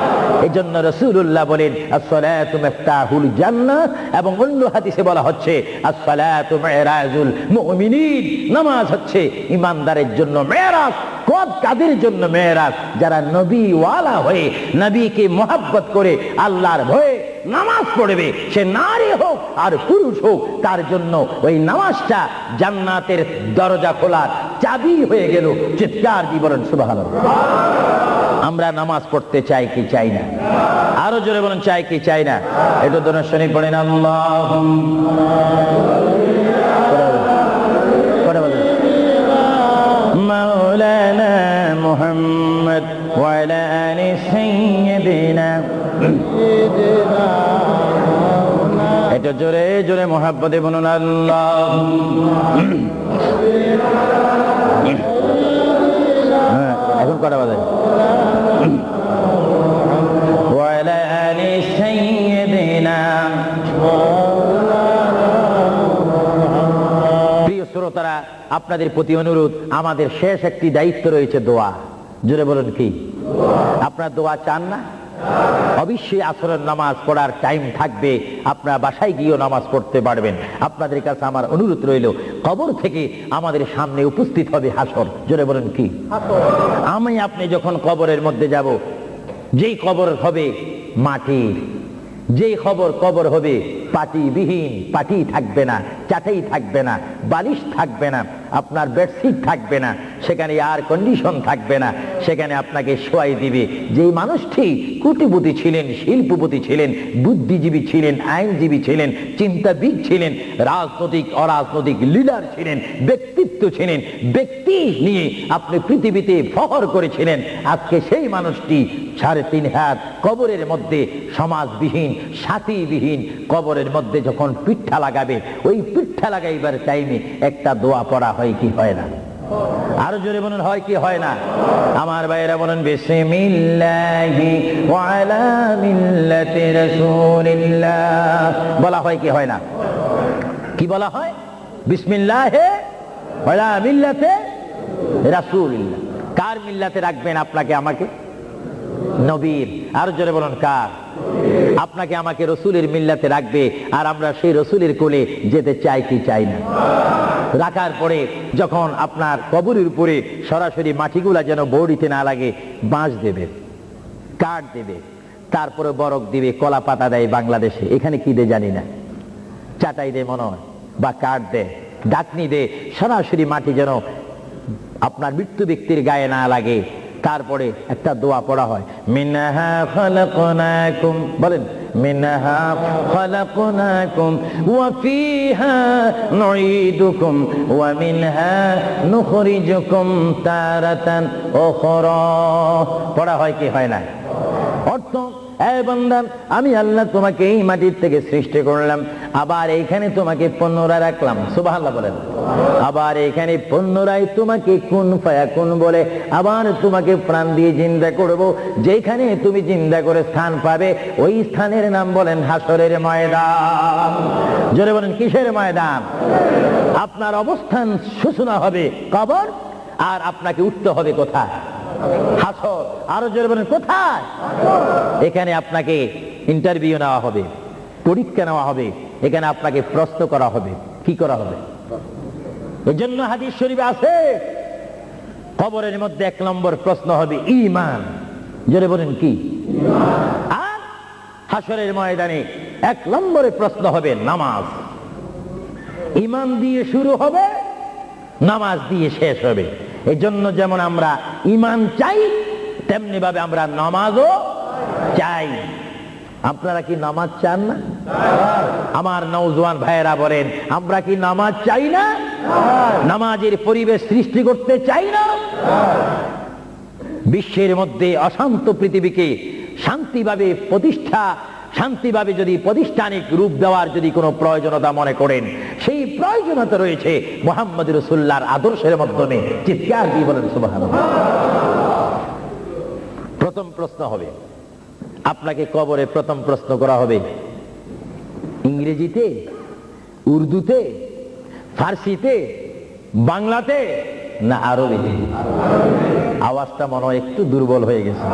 এই জন্য রাসূলুল্লাহ বলেন, আসসালাতু মিফতাহুল জান্নাহ, এবং অন্য হাদিসে বলা হচ্ছে আসসালাতু মিরাজুল মুমিনিন, নামাজ হচ্ছে ইমানদারের জন্য মেরাজ। কাদের জন্য মেরাজ? যারা নবী ওয়ালা হয়ে, নবীকে মহব্বত করে, আল্লাহর ভয়ে নামাজ পড়বে, সে নারী হোক আর পুরুষ হোক, তার জন্য ওই নামাজটা জান্নাতের দরজা খোলার চাবি হয়ে গেল। চিৎকার দিয়ে বলেন সুবহানাল্লাহ। আমরা নামাজ পড়তে চাই কি চাই না? আরো জোরে বলেন, চাই কি চাই না? একটু দরুদ শরীফ পড়েন। মাওলানা মুহাম্মদ ওয়া আলা আলি সাইয়্যিদিনা। একটু জোরে জোরে মুহাব্বতে বলুন আল্লাহ। এখন কটা বাজে? ওয়া আলা আলি সাইয়্যিদিনা। প্রিয় শ্রোতারা, আপনাদের প্রতি অনুরোধ, আমাদের শেষ একটি দায়িত্ব রয়েছে, দোয়া। জোরে বলুন, কি? আপনারা দোয়া চান না? অবশ্যই আসরের নামাজ পড়ার টাইম থাকবে, আপনারা বাসায় গিয়েও নামাজ পড়তে পারবেন। আপনাদের কাছে আমার অনুরোধ রইল, কবর থেকে আমাদের সামনে উপস্থিত হবে হাসর। জোরে বলেন, কি? আমি আপনি যখন কবরের মধ্যে যাব, যেই কবর হবে মাটির, যেই কবর হবে পাটিবিহীন, পাটি থাকবে না, চাটাই থাকবে না, বালিশ থাকবে না, আপনার বেডশিট থাকবে না, সেখানে এয়ার কন্ডিশন থাকবে না, সেখানে আপনাকে শোয়াই দিবে যেই মানুষটি কোটিপতি ছিলেন, শিল্পপতি ছিলেন, বুদ্ধিজীবী ছিলেন, আইনজীবী ছিলেন, চিন্তাবিদ ছিলেন, রাজনৈতিক অরাজনৈতিক লিডার ছিলেন, ব্যক্তিত্ব ছিলেন, ব্যক্তি নিয়ে আপনি পৃথিবীতে ফখর করেছিলেন, আজকে সেই মানুষটি 3.5 হাত কবরের মধ্যে সমাজবিহীন, সাথীবিহীন কবরের মধ্যে যখন পিঠা লাগাবে, ওই পিঠা লাগাইবার টাইমে একটা দোয়া পড়া হয় কি হয় না? আরো জোরে বলুন, হয় কি হয় না? আমার ভাইয়েরা বলেন, বিসমিল্লাহি ওয়া আলা মিল্লাতি রাসূলিল্লাহ বলা হয় কি হয় না? কি বলা হয়? বিসমিল্লাহি ওয়া আলা মিল্লাতি রাসূলিল্লাহ। কার মিল্লাতে রাখবেন আপনাকে আমাকে? নবীর। আরো জোরে বলুন, কার? আপনাকে আমাকে রসুলের মিল্লাতে রাখবে, আর আমরা সেই রসুলের কোলে যেতে চাই কি চাই না? রাখার পরে যখন আপনার কবরের উপরে সরাসরি মাটিগুলা যেন বৌড়িতে না লাগে, বাঁশ দেবে, কাঠ দেবে, তারপরে বরক দিবে, কলা পাতা দেয় বাংলাদেশে, এখানে কি দেয় জানি না, চাটাই দেয় মনে হয়, বা কাঠ দেয়, ডাকনি দেয়, সরাসরি মাটি যেন আপনার মৃত্যু ব্যক্তির গায়ে না লাগে। তারপরে একটা দোয়া পড়া হয়, মিনহা খালাকনাকুম, বলেন, মিনহা খালাকনাকুম ওয়া ফিহা নুঈদুকুম ওয়া মিনহা নুখরিজুকুম তারাতান উখরা। পড়া হয় কি হয় না? অর্থ, এ বান্দা, আমি আল্লাহ তোমাকে এই মাটির থেকে সৃষ্টি করলাম, আবার এইখানে তোমাকে পুনরায় রাখলাম। সুবহানাল্লাহ বলেন। আবার এইখানে পুনরায় তোমাকে কুন ফায়াকুন বলে আবার তোমাকে প্রাণ দিয়ে জিন্দা করব। যেখানে তুমি জিন্দা করে স্থান পাবে, ওই স্থানের নাম বলেন হাসরের ময়দান। জোরে বলেন, কিসের ময়দান? আপনার অবস্থান সূচনা হবে কবর, আর আপনাকে উঠতে হবে কোথায়? হাসর। আরো জোরে বলেন, কোথায়? এখানে আপনাকে ইন্টারভিউ নেওয়া হবে, পরীক্ষা নেওয়া হবে, এখানে আপনাকে প্রশ্ন করা হবে। কি করা হবে? এজন্য হাদিস শরীফে আছে, কবরের মধ্যে 1 নম্বর প্রশ্ন হবে ঈমান। জোরে বলেন, কি? আর হাসরের ময়দানে 1 নম্বরে প্রশ্ন হবে নামাজ। ঈমান দিয়ে শুরু হবে, নামাজ দিয়ে শেষ হবে। এই জন্য যেমন আমরা ঈমান চাই, তেমনি ভাবে আমরা নামাজও চাই। আপনারা কি নামাজ চান না? আমার নওজোয়ান ভাইয়েরা বলেন, আমরা কি নামাজ চাই না? নামাজের পরিবেশ সৃষ্টি করতে চাই না? বিশ্বের মধ্যে অশান্ত পৃথিবীকে শান্তিভাবে যদি প্রতিষ্ঠানিক রূপ দেওয়ার যদি কোনো প্রয়োজনীয়তা মনে করেন, সেই প্রয়োজনীয়তা রয়েছে মুহাম্মদ রাসূলুল্লাহর আদর্শের মাধ্যমে। চিৎকার দিয়ে বলেন সুবহানাল্লাহ। প্রথম প্রশ্ন হবে, আপনাকে কবরে প্রথম প্রশ্ন করা হবে ইংরেজিতে, উর্দুতে, ফার্সিতে, বাংলাতে না আরবিতে? আওয়াজটা মনে হয় একটু দুর্বল হয়ে গেছে।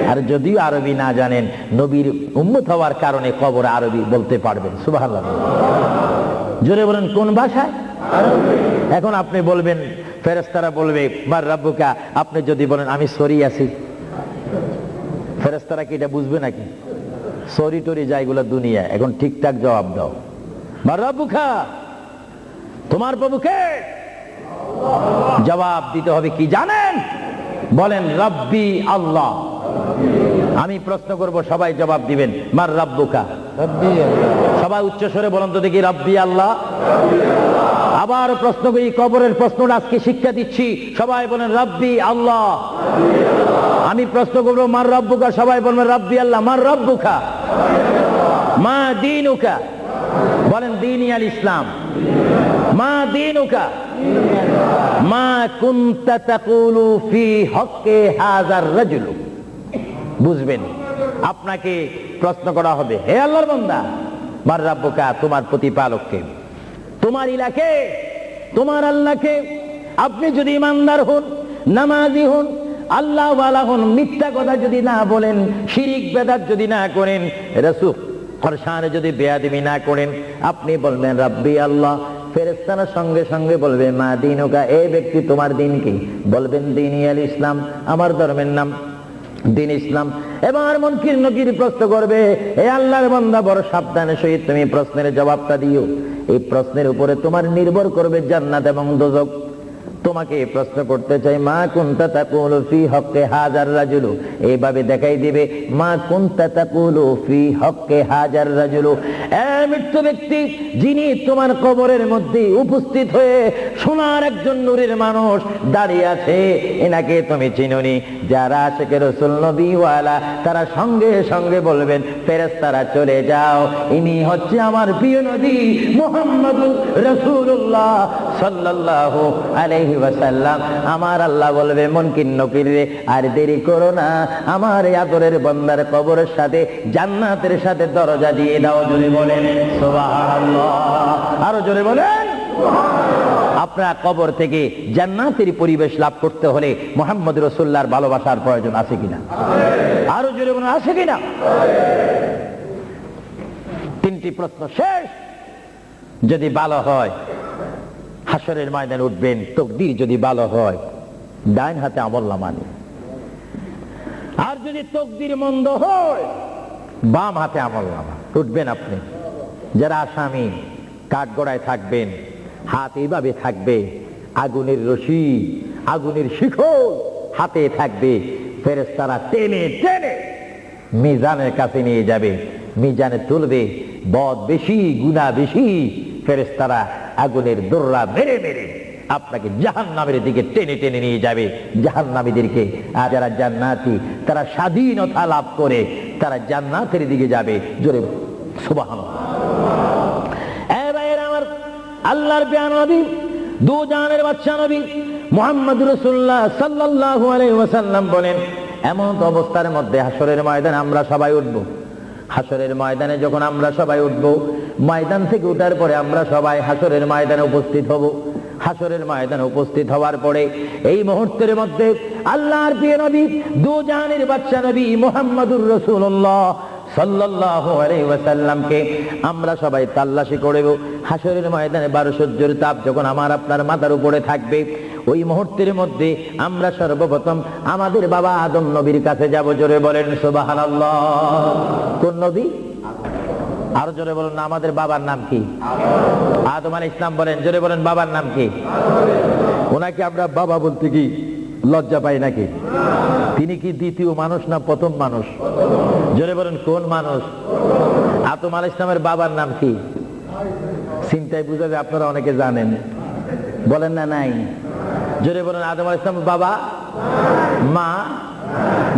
আর যদিও আরবি না জানেন, নবীর উম্মত হওয়ার কারণে কবরে আরবি বলতে পারবেন। সুবহানাল্লাহ। জোরে বলেন, কোন ভাষায়? এখন আপনি বলবেন, ফেরেশতারা বলবে মার রাব্বুকা, আপনি যদি বলেন আমি সরি আছি, ফেরেশতারা কি এটা বুঝবে নাকি? সরি টরি যাইগুলা দুনিয়া। এখন ঠিকঠাক জবাব দাও, মার রাব্বুকা, তোমার প্রভু কে? জবাব দিতে হবে কি জানেন? বলেন রব্বি আল্লাহ। আমি প্রশ্ন করব, সবাই জবাব দিবেন, মার রাব্বুকা? সবাই উচ্চ স্বরে বলেন তো দেখি, রব্বি আল্লাহ। আবার প্রশ্ন করি, কবরের প্রশ্নটা আজকে শিক্ষা দিচ্ছি, সবাই বলেন রব্বি আল্লাহ। আমি প্রশ্ন করবো, মার রাব্বুকা? সবাই বলবেন রব্বি আল্লাহ। মার রাব্বুকা? মা দীনুকা? বলেন দীনি আল ইসলাম। মা দীনুকা? মা কুনতা তাকুলু ফি হক্কে হাযার রাজুল। বুঝবেন, আপনাকে প্রশ্ন করা হবে, হে আল্লাহর বান্দা, মার রাব্বুকা? তোমার প্রতিপালককে, তোমার ইলাকে, তোমার আল্লাহকে। আপনি যদি ইমানদার হন, নামাজি হন, আল্লাহ ওয়ালা হন, মিথ্যা কথা যদি না বলেন, শিরিক বেদাত যদি না করেন, রাসূল ফরসানে যদি বেয়াদবি না করেন, আপনি বলবেন রব্বি আল্লাহ। ফেরেশতারা সঙ্গে সঙ্গে বলবে মা দীনুকা? এই ব্যক্তি তোমার দিন কি? বলবেন দীনি আল ইসলাম, আমার ধর্মের নাম দিন ইসলাম। এবার মুনকির নকির প্রশ্ন করবে, হে আল্লাহর বান্দা, বড় সাবধানের সহিত তুমি প্রশ্নের জবাবটা দিও। এই প্রশ্নের উপরে তোমার নির্ভর করবে জান্নাত এবং দোজখ। তোমাকে প্রশ্ন করতে চাই, মা কুনতা তাকুলু ফি হক্কে হাযার রাজুল। এইভাবে দেখাই দিবে, মা কুনতা তাকুলু ফি হক্কে হাযার রাজুল। মৃত্যু ব্যক্তি, যিনি তোমার কবরের মধ্যে উপস্থিত হয়ে সোনার একজন নূরের মানুষ দাঁড়িয়ে আছে, এনাকে তুমি চিনোনি? যারা আশিকে রাসূল নবী ওয়ালা, তারা সঙ্গে সঙ্গে বলবেন, ফেরেশতারা চলে যাও, ইনি হচ্ছে আমার প্রিয় নবী মুহাম্মদুর রাসূলুল্লাহ সাল্লাল্লাহু আলাইহি ওয়াসাল্লাম। আমার আল্লাহ বলবে, মুনকির নকির রে, আর দেরি করো না, আমার এই আদরের বান্দার কবরের সাথে জান্নাতের সাথে দরজা দিয়ে দাও। জোরে বলেন সুবহানাল্লাহ। আরো জোরে বলেন। আপনার কবর থেকে জান্নাতের পরিবেশ লাভ করতে হলে মুহাম্মদ রাসূলুল্লাহর ভালোবাসার প্রয়োজন আছে কিনা? আরো জোরে বলেন, আছে কিনা? তিনটি প্রশ্ন শেষ। যদি ভালো হয়, হাসরের ময়দানে উঠবেন, তাকদীর যদি ভালো হয়, ডাইন হাতে আমলনামা নিয়ে। আর যদি তাকদীর মন্দ হয়, বাম হাতে আমলনামা। উঠবেন আপনি, যারা আসামি, কাঠগড়ায় থাকবেন, হাত এইভাবে থাকবে, আগুনের রশি, আগুনের শিখল হাতে থাকবে, ফেরেশতারা টেনে টেনে মিজানের কাছে নিয়ে যাবে, মিজানে তুলবে। বদ বেশি, গুনাহ বেশি, ফেরেশতারা আগুনের দোররা মেরে মেরে আপনাকে জাহান্নামের দিকে টেনে টেনে নিয়ে যাবে, জাহান্নামীদেরকে। আর যারা জান্নাতি, তারা স্বাধীনতা লাভ করে তারা জান্নাতের দিকে যাবে। জোরে সুবহানাল্লাহ। এ ভাইয়েরা আমার, আল্লাহর প্রিয় নবী, দু জাহানের বাদশা নবী মুহাম্মদ রাসূলুল্লাহ সাল্লাল্লাহু আলাইহি ওয়াসাল্লাম বলেন, এমন অবস্থার মধ্যে হাসরের ময়দানে আমরা সবাই উঠব। হাসরের ময়দানে যখন আমরা সবাই উঠব, ময়দান থেকে উঠার পরে আমরা সবাই হাসরের ময়দানে উপস্থিত হব। হাসরের ময়দানে উপস্থিত হওয়ার পরে এই মুহূর্তের মধ্যে আল্লাহর প্রিয় নবী, দু জাহানের বাদশা নবী মুহাম্মদুর রাসূলুল্লাহ সাল্লাল্লাহু আলাইহি ওয়াসাল্লামকে আমরা সবাই তাল্লাশি করব। হাসরের ময়দানে 12 সূর্যের তাপ যখন আমার আপনার মাথার উপরে থাকবে, ওই মুহূর্তের মধ্যে আমরা সর্বপ্রথম আমাদের বাবা আদম নবীর কাছে যাব। জোরে বলেন সুবহানাল্লাহ। কোন নবী? আরো জোরে বলেন না। আমাদের বাবার নাম কি? আদম আলাইহিস সালাম। বলেন, জোরে বলেন, বাবার নাম কি? ওনাকে আমরা বাবা বলতে কি লজ্জা পাই নাকি? তিনি কি দ্বিতীয় মানুষ না প্রথম মানুষ? জোরে বলেন, কোন মানুষ? আদম আলাইহিস সালামের বাবার নাম কি? চিন্তায় বুঝা যায় আপনারা অনেকে জানেন, বলেন না নাই? জোরে বলেন, আদম আলাইহিস সালামের বাবা, মা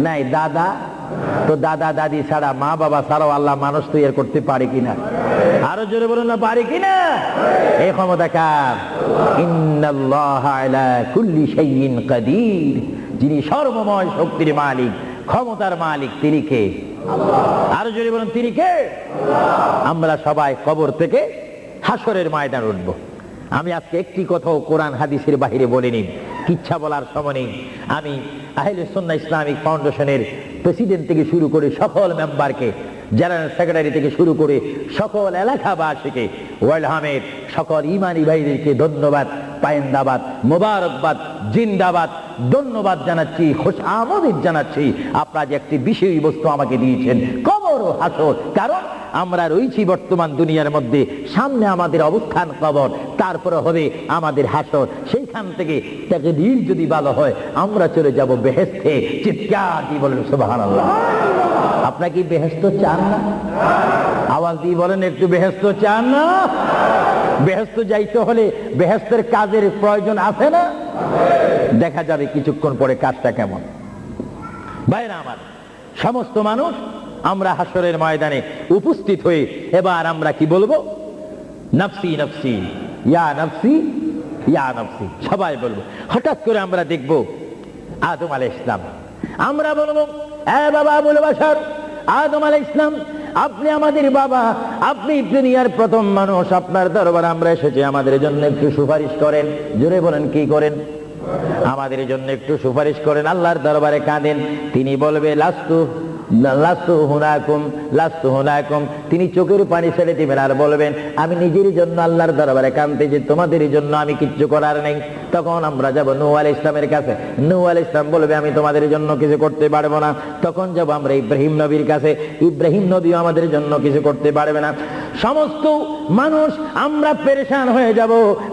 নাই, দাদা। তো দাদা দাদি ছাড়া, মা বাবা ছাড়াও আল্লাহ মানুষ তৈরি করতে পারে কিনা? আরো জোরে বলেন না, পারে কিনা? এই ক্ষমতা কার? ইন্নাল্লাহা আলা কুল্লি শাইইন কাদির। যিনি সর্বময় শক্তির মালিক, ক্ষমতার মালিক, তিনি কে? আল্লাহ। আরো জোরে বলেন, তিনি কে? আমরা সবাই কবর থেকে হাসরের ময়দানে উঠব। আমি আজকে একটি কথাও কোরআন হাদিসের বাহিরে বলিনি, কিচ্ছা বলার সময় নেই। আমি আহলে সুন্নাহ ইসলামিক ফাউন্ডেশনের প্রেসিডেন্ট থেকে শুরু করে সকল মেম্বারকে, জেনারেল সেক্রেটারি থেকে শুরু করে সকল এলাকাবাসীকে, ওয়েলহামের সকল ইমানি ভাইদেরকে ধন্যবাদ, পায়েন্দাবাদ, মোবারকবাদ, জিন্দাবাদ, ধন্যবাদ জানাচ্ছি, খুশআমদিদ জানাচ্ছি। আপনারা যে একটি বিষয়বস্তু আমাকে দিয়েছেন, কবর ও হাসর। কারণ আমরা রয়েছি বর্তমান দুনিয়ার মধ্যে, সামনে আমাদের অবস্থান কবর। তারপরে হবে আমাদের হাসর। সেইখান থেকে তাকদীর যদি ভালো হয় আমরা চলে যাব বেহেশতে। চিৎকার দিয়ে বলেন সুবহানাল্লাহ। আপনারা কি বেহেশত চান না? আওয়াজ দিয়ে বলেন একটু বেহেশত চান না? বেহেশত যাইতে হলে বেহেশতের কাজের প্রয়োজন আছে না? দেখা যাবে কিছুক্ষণ পরে কাজটা কেমন। ভাইরা আমার, সমস্ত মানুষ আমরা হাসরের ময়দানে উপস্থিত হয়ে এবার আমরা কি বলবো? নফসি নফসি, ইয়া নফসি ইয়া নফসি, সবাই বলবো। হঠাৎ করে আমরা দেখব আদম আলাইহিস সালাম। আমরা বলবো, এ বাবা আবুল বাশার, আদম আলাইহিস সালাম, আপনি আমাদের বাবা, আপনি দুনিয়ার প্রথম মানুষ, আপনার দরবারে আমরা এসেছি, আমাদের জন্য একটু সুপারিশ করেন। জোরে বলেন, কি করেন? আমাদের জন্য একটু সুপারিশ করেন। আল্লাহর দরবারে কাঁদেন। তিনি বলবে লাস্তু লাস্তু হুনাকুম লাস্তু হুনাকুম, তিনি চোখের পানি ছেড়ে দিবেন আর বলবেন আমি নিজের জন্য আল্লাহর দরবারে কাঁদতেছি, তোমাদের জন্য আমি কিচ্ছু করার নেই। তখন আমরা যাব নূহ আলাইহিস সালামের কাছে। নূহ আলাইহিস সালাম বলবে আমি তোমাদের জন্য কিছু করতে পারবো না। তখন যাব আমরা ইব্রাহিম নবীর কাছে। ইব্রাহিম নবীও আমাদের জন্য কিছু করতে পারবে না। সমস্ত মানুষ আমরা পেরেশান হয়ে যাব।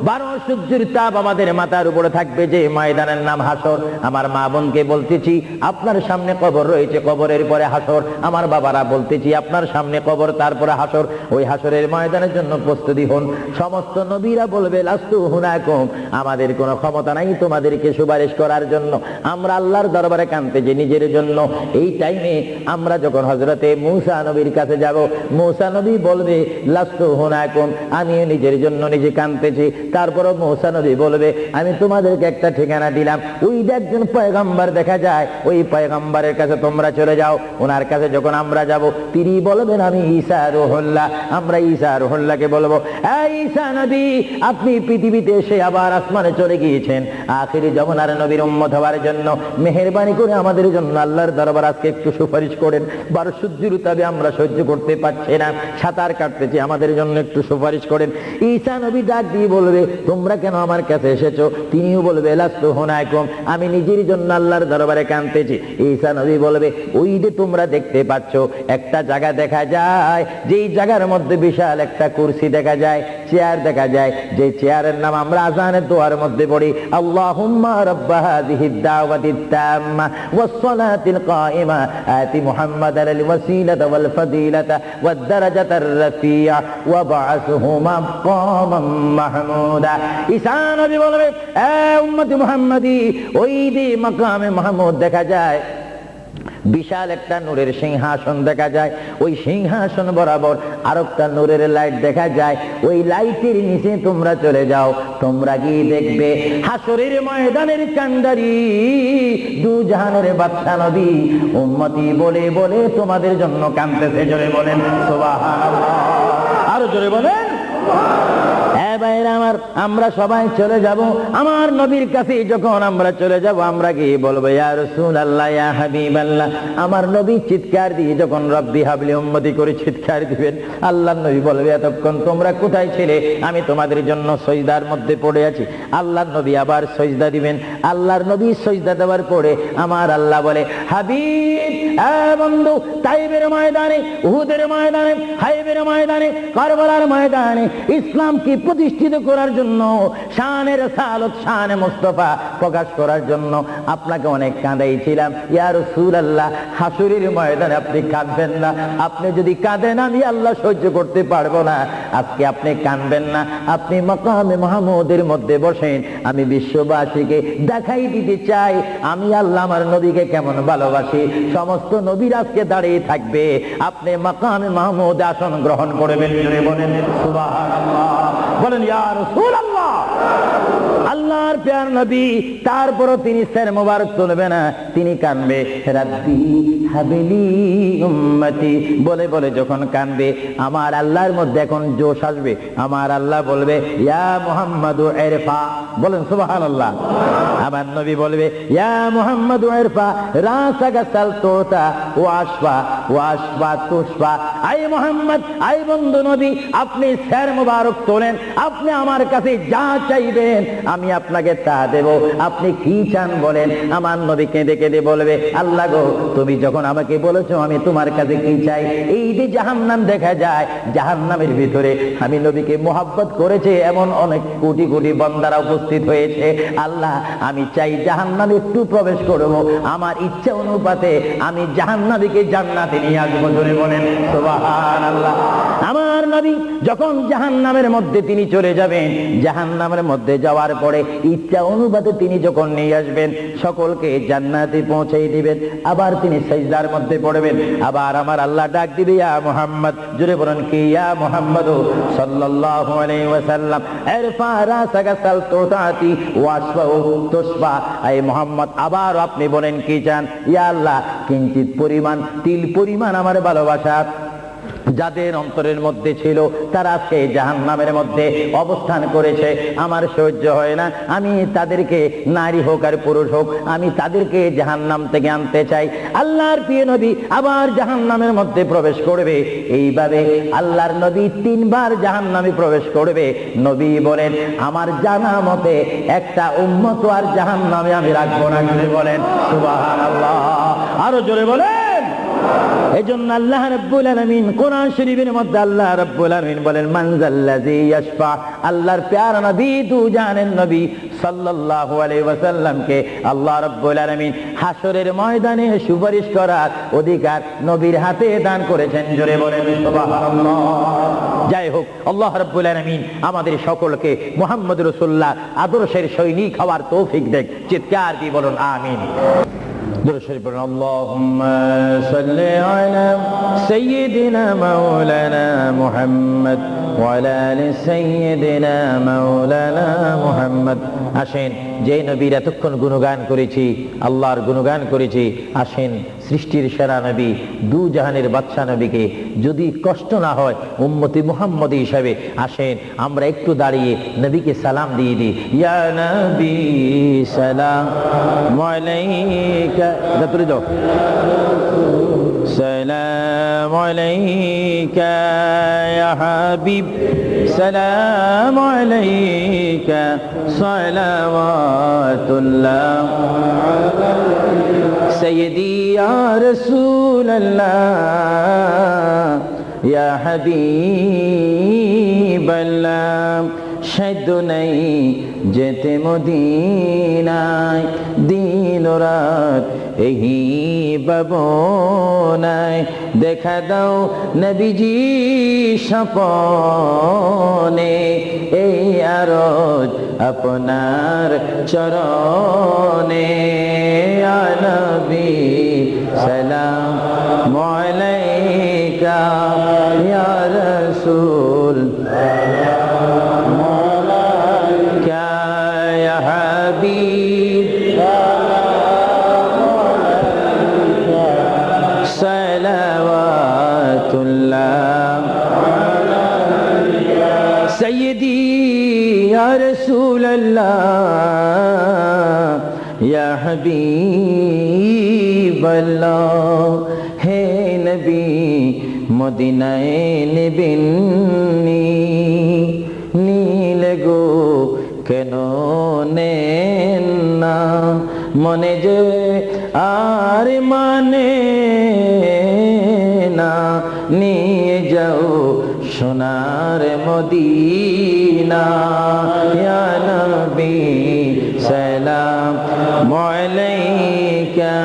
12 সূর্যের তাপ আমাদের মাথার উপরে থাকবে, যে ময়দানের নাম হাসর। আমার মা বোনকে বলতেছি আপনার সামনে কবর রয়েছে, কবরের পরে হাসর। আমার বাবারা বলতেছি আপনার সামনে কবর, তারপরে হাসর। ওই হাসরের ময়দানের জন্য প্রস্তুতি হন। সমস্ত নবীরা বলবে লাস্তু হুনাকুম, আমাদের কোনো ক্ষমতা নাই তোমাদেরকে সুপারিশ করার জন্য। আমরা আল্লাহর দরবারে কাঁদতেছি নিজের জন্য। এই টাইমে আমরা যখন হযরতে মূসা নবীর কাছে যাব, মূসা নবী বলবে লাস্তু হুনাকুম, আমি নিজের জন্য নিজে কাঁদতেছি। তারপরে মূসা নবী বলবে আমি তোমাদেরকে একটা ঠিকানা দিলাম, ওই একজন পয়গম্বর দেখা যায়, ওই পয়গম্বরের কাছে তোমরা চলে যাও। ওনার কাছে যখন আমরা যাব, তিনি বলবেন আমি ঈসা রুহুল্লাহ। আমরা ঈসা রুহুল্লাহকে বলবো, এই ঈসা নবী, আপনি পৃথিবীতে এসে আবার আসমানে চলে গিয়েছেন আখিরি জামানার নবীর উম্মত হওয়ার জন্য। মেহেরবানি করে আমাদের জন্য আল্লাহর দরবার আজকে একটু সুপারিশ করেন। 12 সূর্যের তাপে আমরা সহ্য করতে পারছি না, সাঁতার কাটতেছি, আমাদের জন্য একটু সুপারিশ করেন। ঈসা নবী ডাক দিয়ে বলবে তোমরা কেন আমার কাছে এসেছো? তিনিও বলবে লাস্তু হুনাকুম, আমি নিজের জন্য আল্লাহর দরবারে কাঁদতেছি। ঈসা নবী বলবে ওই যে তোমরা দেখতে পাচ্ছ একটা জায়গা দেখা যায়, যেই জায়গার মধ্যে বিশাল একটা কুরসি দেখা যায়, চেয়ার দেখা যায়, যে চেয়ারের নাম আমরা আযানের দোয়ার মধ্যে পড়ি আল্লাহুম্মা রাব্বা হাযিহিদ দাওয়াতিত তাম্মা ওয়াস সালাতিল কায়িমা আতি মুহাম্মাদাল ওয়াসিলাতা ওয়াল ফাদিলাতা ওয়াদ দারাজাতার রাফিয়া ওয়া বা'আসহু মাকামান মাহমুদা। ঈসা নবী বলবে এ উম্মতি মুহাম্মাদি, ওই যে মাকামে মাহমুদ দেখা যায়, বিশাল একটা নূরের সিংহাসন দেখা যায়, ওই সিংহাসন বরাবর আরেকটা নূরের লাইট দেখা যায়, ওই লাইটের নিচে তোমরা চলে যাও। তোমরা গিয়ে দেখবে হাসরের ময়দানের কান্ডারি দু জাহানের বাদশা নবী উম্মতি বলে বলে তোমাদের জন্য কাঁদতেছে। জোরে বলেন সুবহানাল্লাহ, আরো জোরে বলেন। আমার আমরা সবাই চলে যাব আমার নবীর কাছে। যখন আমরা চলে যাব, আমরা গিয়ে বলবো ইয়া রাসূলুল্লাহ ইয়া হাবিবাল্লাহ। আমার নবী চিৎকার দিয়ে যখন রব্বি হাবলি উম্মতি করে চিৎকার দিবেন, আল্লাহর নবী বলবে এতক্ষণ তোমরা কোথায় ছিলে? আমি তোমাদের জন্য সিজদার মধ্যে পড়ে আছি। আল্লাহর নবী আবার সিজদা দিবেন। আল্লাহর নবী সিজদা দেওয়ার পরে আমার আল্লাহ বলে হাবিব, এ বন্ধু, তাইবের ময়দানে, উহুদের ময়দানে, হাইবের ময়দানে, কারবালার ময়দানে ইসলামকে প্রতিষ্ঠিত করার জন্য, শানে রাসালত, শানে মুস্তাফা প্রকাশ করার জন্য আপনাকে অনেক কাঁদাইছিলাম। ইয়া রাসূলুল্লাহ, হাসরের ময়দানে আপনি কাঁদবেন না। আপনি যদি কাঁদেন আমি আল্লাহ সহ্য করতে পারবো না। আজকে আপনি কাঁদবেন না, আপনি মাকামে মাহমুদের মধ্যে বসেন। আমি বিশ্ববাসীকে দেখাই দিতে চাই আমি আল্লাহ আমার নবীকে কেমন ভালোবাসি। সমস্ত নবীর আজকে দাঁড়িয়ে থাকবে, আপনি মাকামে মাহমুদে আসন গ্রহণ করবেন। বলেন সুবহানাল্লাহ, বলেন ইয়া রাসূলুল্লাহ। আল্লাহর প্যার নবী, তারপরও তিনি সের মোবারক তুলবে না, তিনি কানবে রাব্বি হাবিলি উম্মতি বলে বলে। যখন কানবে আমার আল্লাহর মধ্যে এখন জোশ আসবে। আমার আল্লাহ বলবে ইয়া মুহাম্মাদু ইরফা, বলেন সুবহানাল্লাহ। আমার নবী বলবে ইয়া মুহাম্মদ ইরফা রাসাকা সালতুতা ওয়াশফা তুশফা। আই মুহাম্মদ, আই বন্ধু নবী, আপনি স্যার মুবারক তোলেন, আপনি আমার কাছে যা চাইবেন আমি আপনাকে তা দেব। আপনি কি চান বলেন? আমার নবী কেঁদে কেঁদে বলবে আল্লাহ গো, তুমি যখন আমাকে বলেছো আমি তোমার কাছে কি চাই। এই যে জাহান্নাম দেখা যায়, জাহান্নামের ভিতরে আমি নবীকে মোহাব্বত করেছে এমন অনেক কোটি কোটি বান্দারা উপস্থিত হয়েছে। আল্লাহ, আমি চাই জাহান্নামে একটু প্রবেশ করব, আমার ইচ্ছা অনুপাতে আমি জাহান্নামীকে জান্নাতে নিয়ে আসবো। জোরে বলেন সুবহানাল্লাহ। আমার নবী যখন জাহান্নামের মধ্যে তিনি চলে যাবেন, জাহান্নামের মধ্যে যাওয়ার পরে ইচ্ছা অনুপাতে তিনি যখন নিয়ে আসবেন, সকলকে জান্নাতে পৌঁছে দিবেন। আবার তিনি সিজদার মধ্যে পড়বেন, আবার আমার আল্লাহ ডাক দিবে ইয়া মুহাম্মদ। জোরে বলেন কি ইয়া মুহাম্মদ সাল্লাল্লাহু আলাইহি ওয়াসাল্লাম ইরফা রাসাকা সালতুতাতি ওয়াশফা তুশফা। আই মুহাম্মদ, আবার আপনি বলেন কি চান? ইয়া আল্লাহ, কিঞ্চিত পরিমাণ, তিল পরিমাণ আমার ভালোবাসা যাদের অন্তরের মধ্যে ছিল তারা আজকে জাহান্নামের মধ্যে অবস্থান করেছে, আমার সহ্য হয় না। আমি তাদেরকে, নারী হোক আর পুরুষ হোক, আমি তাদেরকে জাহান্নাম থেকে আনতে চাই। আল্লাহর প্রিয় নবী আবার জাহান্নামের মধ্যে প্রবেশ করবে। এইভাবে আল্লাহর নবী 3 বার জাহান্নামে প্রবেশ করবে। নবী বলেন আমার জানা মতে একটা উম্মত আর জাহান্নামে আমি রাখবো না। জোরে বলেন সুবহানাল্লাহ, আরো জোরে বলেন। এজন্য আল্লাহ রাব্বুল আলামিন কোরআন শরীফের মধ্যে আল্লাহ রাব্বুল আলামিন বলেন মানজাল্লাযী ইয়াশফা। আল্লাহর প্যারা নবী, দু জাহানের নবী সাল্লাল্লাহু আলাইহি ওয়াসাল্লামকে আল্লাহ রাব্বুল আলামিন হাসরের ময়দানে সুপারিশ করার অধিকার নবীর হাতে দান করেছেন। জোরে বলেন সুবহানাল্লাহ। যাই হোক, আল্লাহ রাব্বুল আলামিন আমাদের সকলকে মুহাম্মদ রাসূলুল্লাহ আদর্শের সৈনিক হওয়ার তৌফিক দেন। চিৎকার দিয়ে বলুন আমিন। اللهم صل على سيدنا مولانا محمد وعلى آل سيدنا مولانا محمد। আসেন, যে নবীর এতক্ষণ গুণগান করেছি, আল্লাহর গুণগান করেছি, আসেন সৃষ্টির সেরা নবী, দু জাহানের বাদশা নবীকে যদি কষ্ট না হয় উম্মতি মুহাম্মদী হিসাবে, আসেন আমরা একটু দাঁড়িয়ে নবীকে সালাম দিয়ে দিই। ইয়া নবী সালাম আলাইকা, তুলে দাও। সালাম আলাইকা ইয়া হাবিব, সালাম আলাইকা সালাওয়াতুল্লাহ سيدي يا رسول الله يا حبيب الله شد নাই যেতে মদিনায় দিন রাত এই ভাবনায়, দেখা দাও নবীজি স্বপনে, এই আরজ আপনার চরণে। ইয়া নবী সালাম আলাইকা ইয়া রাসূল সালাম আলাইকা ইয়া হাবিব সালাওয়াতুল্লাহ আলাইকা সাইয়্যিদি ইয়া রাসূলুল্লাহ ইয়া হাবিবাল্লাহ। হে নবী মদিনায় নেবেন নীলে গো কেন নেন না, মনে যে আর মানে না, নিয়ে যাও সোনার মদিনা। ইয়া নবী সালাম আলাইকা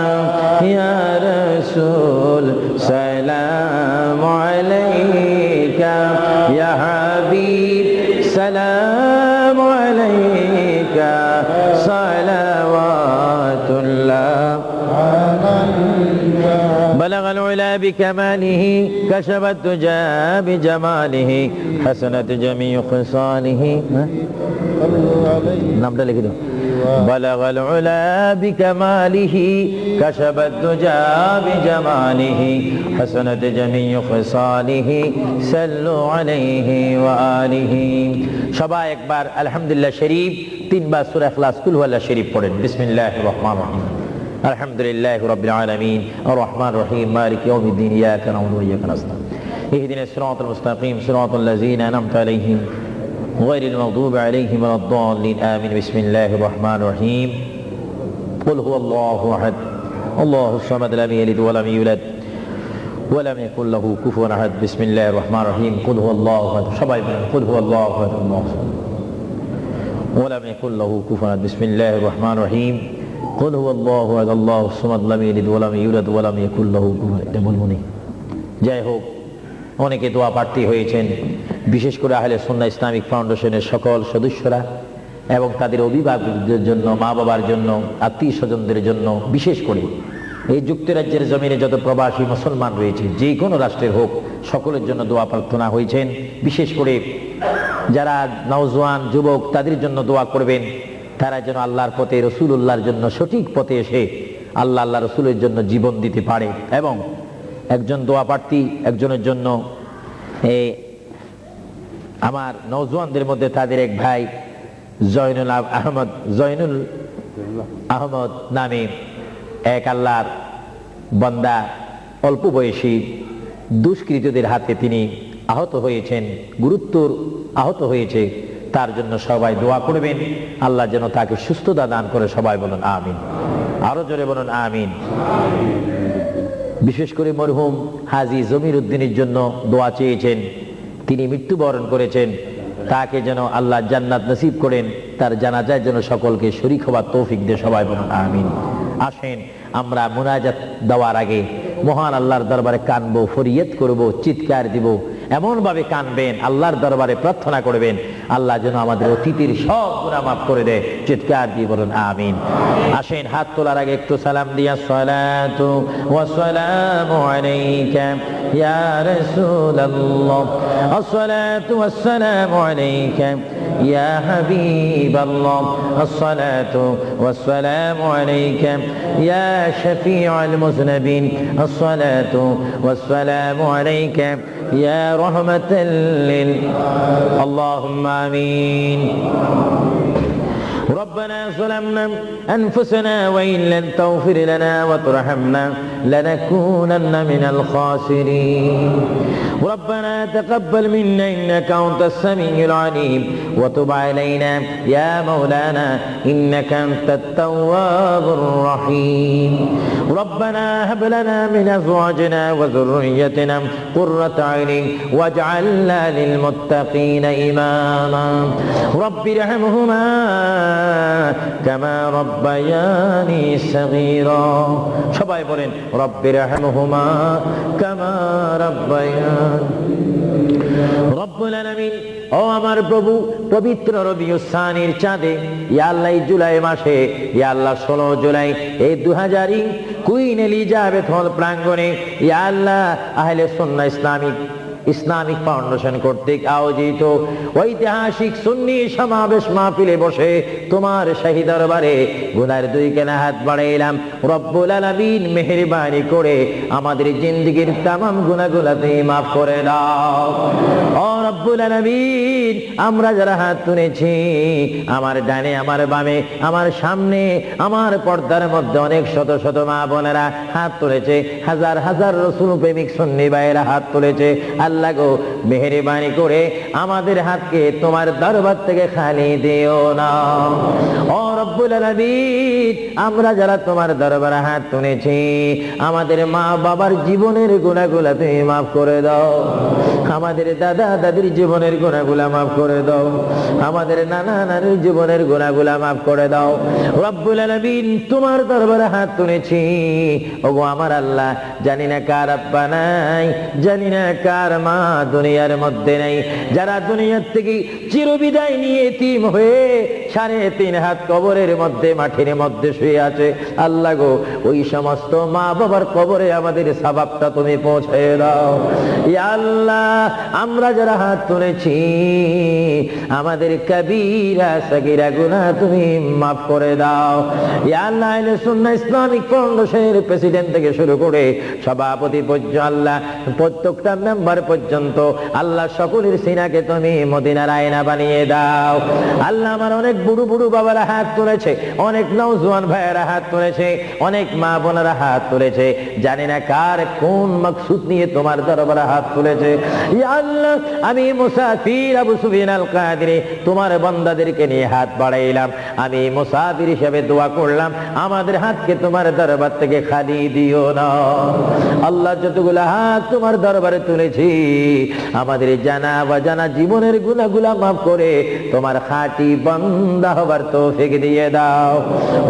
ইয়া রাসূল সালাম আলাইকা ইয়া হাবিব সালাম আলাইকা সালাওয়াতুল্লাহ। بلغ العلا بكماله كشف الدجى بجماله حسنت جميع خصاله। নামটা লিখে দাও। بلغ العلا بكماله كشف الدجى بجماله حسنت جميع خصاله صلوا عليه وآله সবাই একবার আলহামদুলিল্লাহ শরীফ তিনবার সূরা ইখলাস কুল হুয়াল্লাহ শরীফ পড়েন বিসমিল্লাহির রহমানির রহিম আলহামদুলিল্লাহি রাব্বিল আলামিন আর রহমানির রহিম মালিক ইয়াউমিদ্দিন ইয়াকা না'বুদু ওয়া ইয়াকা নাস্তাঈন ইহদিনাস সিরাতাল মুস্তাকিম সিরাতাল লাযীনা আন'আমতা আলাইহিম গায়রিল মাগদুবি আলাইহিম ওয়ালাদ-দাল্লিন আমিন বিসমিল্লাহির রহমানির রহিম কুল হুয়াল্লাহু আহাদ আল্লাহুস সামাদ লাম ইয়ালিদ ওয়া লাম ইউলাদ ওয়া লাম ইয়াকুল লাহু কুফুয়ান আহাদ বিসমিল্লাহির রহমানির রহিম কুল হুয়াল্লাহু আহাদ সবাই বলেন কুল হুয়াল্লাহু আহাদ আল্লাহুস সামাদ ওয়া লাম ইয়াকুল লাহু কুফুয়ান আহাদ বিসমিল্লাহির রহমানির রহিম কুল হুয়াল্লাহু আহাদ আল্লাহুস সামাদ লাম ইয়ালিদ ওয়া লাম ইউলাদ ওয়া লাম ইয়াকুল লাহু কুফুয়ান আহাদ। বলবনি যাই হোক, অনেকে দোয়া প্রার্থী হয়েছেন, বিশেষ করে আহলে সুন্নাহ ইসলামিক ফাউন্ডেশনের সকল সদস্যরা এবং তাদের অভিভাবকদের জন্য, মা বাবার জন্য, আত্মীয় স্বজনদের জন্য, বিশেষ করে এই যুক্তরাজ্যের জমিনে যত প্রবাসী মুসলমান রয়েছে, যে কোনো রাষ্ট্রের হোক, সকলের জন্য দোয়া প্রার্থনা হয়েছেন। বিশেষ করে যারা নওজোয়ান যুবক, তাদের জন্য দোয়া করবেন, তারা যেন আল্লাহর পথে, রসুলুল্লাহর জন্য সঠিক পথে এসে আল্লাহ রসুলের জন্য জীবন দিতে পারে। এবং একজন দোয়া প্রার্থী, একজনের জন্য আমার নওজোয়ানদের মধ্যে তাদের এক ভাই জয়নুল আহমদ নামে এক আল্লাহর বান্দা, অল্প বয়সী দুষ্কৃতীদের হাতে তিনি আহত হয়েছেন, গুরুতর আহত হয়েছে। তার জন্য সবাই দোয়া করবেন, আল্লাহ যেন তাকে সুস্থতা দান করে। সবাই বলুন আমিন, আরো জোরে বলুন আমিন। বিশেষ করে মরহুম হাজী জমির উদ্দিনের জন্য দোয়া চেয়েছেন, তিনি মৃত্যুবরণ করেছেন, তাকে যেন আল্লাহ জান্নাত নসিব করেন, তার জানাজায় যেন সকলকে শরীক হওয়ার তৌফিক দিয়ে। সবাই বলুন আমিন। আসেন আমরা মুনাজাত দেওয়ার আগে মহান আল্লাহর দরবারে কানবো, ফরিয়াদ করব, চিৎকার দিব। এমন ভাবে কানবেন, আল্লাহর দরবারে প্রার্থনা করবেন, আল্লাহ যেন আমাদের অতীতের সব গুনাহ মাফ করে দেয়। চিৎকার দিয়ে বলুন আমিন। আসেন হাত তোলার আগে একটু সালাম দিয়া, সালাতু ওয়া সালামু আলাইকা ইয়া রাসূলুল্লাহ, আসসালাতু ওয়াস সালামু আলাইকা ইয়া হাবিবাল্লাহ, আসসালাতু ওয়াস সালামু আলাইকা ইয়া শাফিউল মুযনিবিন, আসসালাতু ওয়াস সালামু আলাইকা ইয়া রাহমাতাল লিল আল্লাহুম্মা আমিন। ربنا ظلمنا أنفسنا وإن لم تغفر لنا وترحمنا لنكونن من الخاسرين ربنا تقبل منا إنك أنت السميع العليم وتب علينا يا مولانا إنك أنت التواب الرحيم ربنا هب لنا من أزواجنا وذريتنا قرة أعين واجعلنا للمتقين إماما رب ارحمهما كما ربياني صغيرا সবাই বলেন রব্বি রহমহুমা কামা রব্বায়ানি। রব্বুল আলামিন, ও আমার প্রভু, পবিত্র রবিউল সানির চাঁদে, ইয়া আল্লাহ জুলাই মাসে, ইয়া আল্লাহ 16 জুলাই এই 2000 কুইন এলিজাবেথ হল প্রাঙ্গণে, ইয়া আল্লাহ আহলে সুন্নাহ ইসলামিক ফাউন্ডেশন কর্তৃক আয়োজিত ঐতিহাসিক সুন্নি সমাবেশ মাহফিলে বসে তোমার শাহী দরবারে গুনার 2 কানা হাত বাড়াইলাম। রব্বুল আলামিন মেহেরবানি করে আমাদের জিন্দেগীর तमाम গুনাহগুলোকে maaf করে দাও। ও রব্বুল আলামিন, আমরা যারা হাত তুলেছি, আমার ডানে, আমার বামে, আমার সামনে, আমার পর্দার মধ্যে অনেক শত শত মা বোনেরা হাত তুলেছে, হাজার হাজার রাসূল প্রেমিক সুন্নি ভাইয়েরা হাত তুলেছে। আল্লাহ গো, মেহেরবানি করে আমাদের হাতকে তোমার দরবার থেকে খালি দিও না। ও রব্বুল আলামিন, আমরা যারা তোমার দরবারে হাত তুলেছি, আমাদের মা বাবার জীবনের গুনাহগুলো তুমি maaf করে দাও, আমাদের দাদা দাদির জীবনের গুনাহগুলো maaf করে দাও, আমাদের নানা নানির জীবনের গুনাহগুলো maaf করে দাও। রব্বুল আলামিন, তোমার দরবারে হাত তুলেছি, ওগো আমার আল্লাহ, জানি না কার আব্বা নাই, জানি না কার মা দুনিয়ার মধ্যে নেই, যারা দুনিয়ার থেকে চিরবিদায় নিয়ে এতিম হয়ে 3.5 হাত কবরে কবরের মধ্যে, মাটির মধ্যে শুয়ে আছে। আল্লাহ গো, ওই সমস্ত মা বাবার কবরে আমাদের সওয়াবটা তুমি পৌঁছে দাও। ইয়া আল্লাহ, আমরা যারা হাত তুলেছি আমাদের কবিরা সগীরা গুনাহ তুমি মাফ করে দাও। ইয়া আল্লাহ, আহলে সুন্নাহ ইসলামিক ফাউন্ডেশনের প্রেসিডেন্ট থেকে শুরু করে সভাপতি পর্যন্ত, আল্লাহ প্রত্যেকটা মেম্বার পর্যন্ত, আল্লাহ সকলের সিনাকে তুমি মদিনার আয়না বানিয়ে দাও। আল্লাহ, আমার অনেক বুড়ো বুড়ো বাবারা হাত তুলেছে, অনেক নওজোয়ান ভাইয়েরা হাত তুলেছে, অনেক মা বোনেরা হাত তুলেছে, জানি না কার কোন মাকসুদ নিয়ে তোমার দরবারে হাত তুলেছে। ইয়া আল্লাহ, আমি মুসাফির আবু সুফিয়ান আল কাদেরী তোমার বান্দাদেরকে নিয়ে হাত বাড়াইলাম। আমি মুসাফির হিসেবে দোয়া করলাম, আমাদের হাতকে তোমার দরবার থেকে খালি দিও না। আল্লাহ, যতগুলো হাত তোমার দরবারে তুলেছি আমাদের জানা অজানা জীবনের গুনাহগুলো মাফ করে তোমার খাঁটি বান্দা হবার তৌফিক দিয়ে দাও।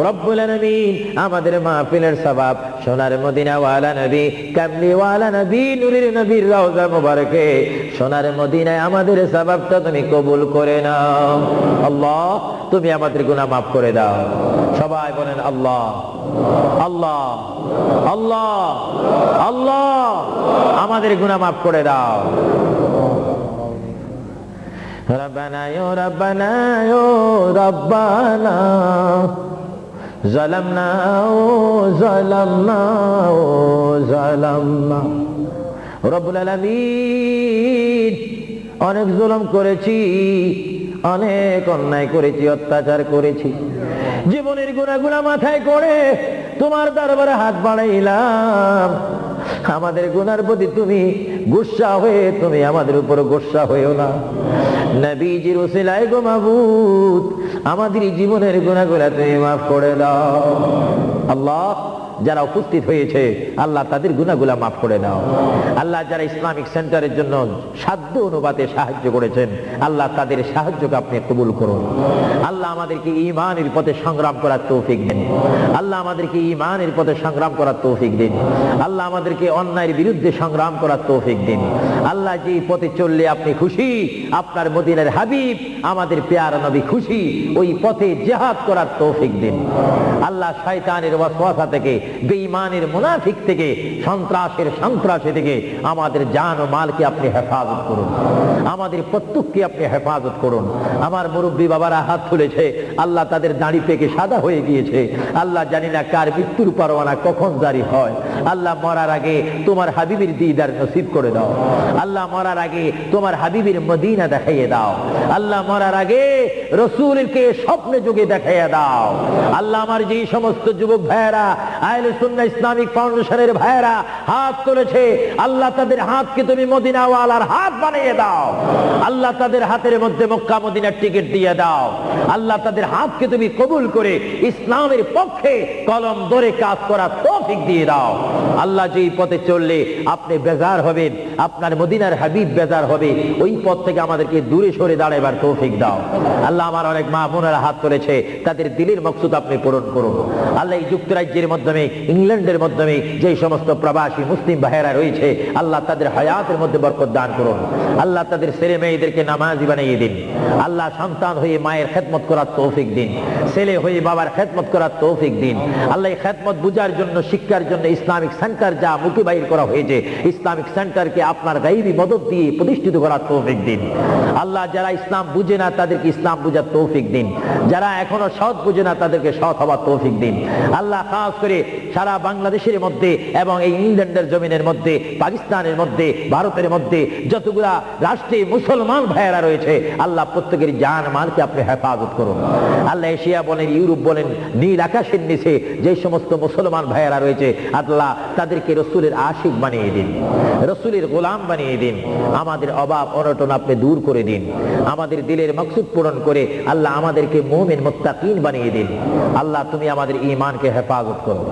রব্বুল আলামিন, আমাদের মাহফিলের সওয়াব সোনার মদিনা ওয়ালা নবী, কামলি ওয়ালা নবী, নূরের নবীর রওজা মুবারকে সোনার মদিনায় আমাদের সওয়াবটা তুমি কবুল করে নাও। আল্লাহ, তুমি আমাদের গুনাহ মাফ করে দাও। সবাই বলেন আল্লাহ আল্লাহ আল্লাহ আল্লাহ, আমাদের গুনাহ মাফ করে দাও। রব্বানা ইয়া রব্বানা ইয়া রব্বানা যালামনা যালামনা যালামনা। রব্বুল আলামিন, অনেক জুলুম করেছি, অনেক অন্যায় করেছি, অত্যাচার করেছি, জীবনের গুনাহগুলো মাথায় করে তোমার দরবারে হাত বাড়াইলাম। আমাদের গুনার প্রতি তুমি গুসা হয়ে তুমি আমাদের উপর গুসা হয়েও না। নবীজির ওসিলায় গো মাবুদ, আমাদের জীবনের গুনাহগুলো তুমি মাফ করে দাও। আল্লাহ, যারা উপস্থিত হয়েছে আল্লাহ তাদের গুনাহগুলো মাফ করে দাও। আল্লাহ, যারা ইসলামিক সেন্টারের জন্য সাধ্য অনুপাতে সাহায্য করেছেন আল্লাহ তাদের সাহায্যকে আপনি কবুল করুন। আল্লাহ, আমাদেরকে ঈমানের পথে সংগ্রাম করার তৌফিক দিন। আল্লাহ, আমাদেরকে ঈমানের পথে সংগ্রাম করার তৌফিক দিন। আল্লাহ, আমাদেরকে অন্যায়ের বিরুদ্ধে সংগ্রাম করার তৌফিক দিন। আল্লাহ, যে পথে চললে আপনি খুশি, আপনার মদিনার হাবিব আমাদের পেয়ারা নবী খুশি, ওই পথে জিহাদ করার তৌফিক দিন। আল্লাহ, শয়তানের ওয়াসওয়াসা থেকে, বেঈমানের মুনাফিক থেকে, সন্ত্রাসী থেকে আমাদের জান ও মালকে আপনি হেফাজত করুন। আমাদের প্রত্যেককে আপনি হেফাজত করুন। আমার মুরব্বী বাবারা হাত তুলেছে, আল্লাহ তাদের দাড়ি পেকে সাদা হয়ে গিয়েছে। আল্লাহ, জানি না কার মৃত্যুর পরোয়ানা কখন জারি হয়। আল্লাহ, মরার আগে তোমার হাবিবের দিদার নসিব করে দাও। আল্লাহ, মরার আগে তোমার হাবিবের মদিনা দেখাইয়ে দাও। আল্লাহ, মরার আগে রাসূলকে স্বপ্নে যোগে দেখাইয়ে দাও। আল্লাহ, আমার যে সমস্ত যুবক ভাইয়েরা আহলে সুন্নাহ ইসলামিক ফাউন্ডেশনের ভাইয়েরা হাত তুলেছে আল্লাহ তাদের হাতকে তুমি মদিনা ওয়ালার হাত বানিয়ে দাও। আল্লাহ, তাদের হাতের মধ্যে মক্কা মদিনার টিকিট দিয়ে দাও। আল্লাহ, তাদের হাতকে তুমি কবুল করে ইসলামের পক্ষে কলম ধরে কাজ করার তৌফিক দিয়ে দাও। আল্লাহ, যেই পথে চললে আপনি বেজার হবেন, আপনার মদিনার হাবিব বেজার হবে, ওই পথ থেকে আমাদেরকে দূরে সরে দাঁড়াবার তৌফিক দাও। আল্লাহ, আমার অনেক মা বোনেরা হাত তুলেছে, তাদের দিলের মকসুদ আপনি পূরণ করুন। আল্লাহ, এই যুক্তরাজ্যের মাধ্যমে, ইংল্যান্ডের মাধ্যমে যে সমস্ত প্রবাসী মুসলিম ভাইয়েরা রয়েছে আল্লাহ তাদের হায়াতের মধ্যে বরকত দান করুন। আল্লাহ, তাদের ছেলে মেয়েদেরকে নামাজি বানিয়ে দিন। আল্লাহ, সন্তান হয়ে মায়ের খেদমত করার তৌফিক দিন, ছেলে হয়ে বাবার খেদমত করার তৌফিক দিন। আল্লাহ, এই খেদমত বুঝার জন্য, শিক্ষার জন্য ইসলামিক সেন্টার যা মুখে বাইর করা হয়েছে ইসলামিক সেন্টারকে আপনার গায়বী মদদ দিয়ে প্রতিষ্ঠিত করার তৌফিক দিন। আল্লাহ, যারা ইসলাম বুঝে না তাদেরকে ইসলাম বুঝার তৌফিক দিন। যারা এখনো সৎ বুঝে না তাদেরকে সৎ হওয়ার তৌফিক দিন। আল্লাহ, খাস করে সারা বাংলাদেশের মধ্যে এবং এই ইংল্যান্ডের জমিনের মধ্যে, পাকিস্তানের মধ্যে, ভারতের মধ্যে যতগুলা রাষ্ট্রে মুসলমান ভাইয়েরা রয়েছে আল্লাহ প্রত্যেকের জান মালকে আপনি হেফাজত করুন। আল্লাহ, এশিয়া বলেন, ইউরোপ বলেন, নীল আকাশের নিচে যে সমস্ত মুসলমান ভাইয়েরা রয়েছে আল্লাহ তাদেরকে রসুলের আশিক বানিয়ে দিন, রসুলের গোলাম বানিয়ে দিন। আমাদের অভাব অনটন আপনি দূর করে দিন। আমাদের দিলের মকসুদ পূরণ করে আল্লাহ আমাদেরকে মুমিন মুত্তাকিন বানিয়ে দিন। আল্লাহ, তুমি আমাদের ঈমানকে হেফাজত করো।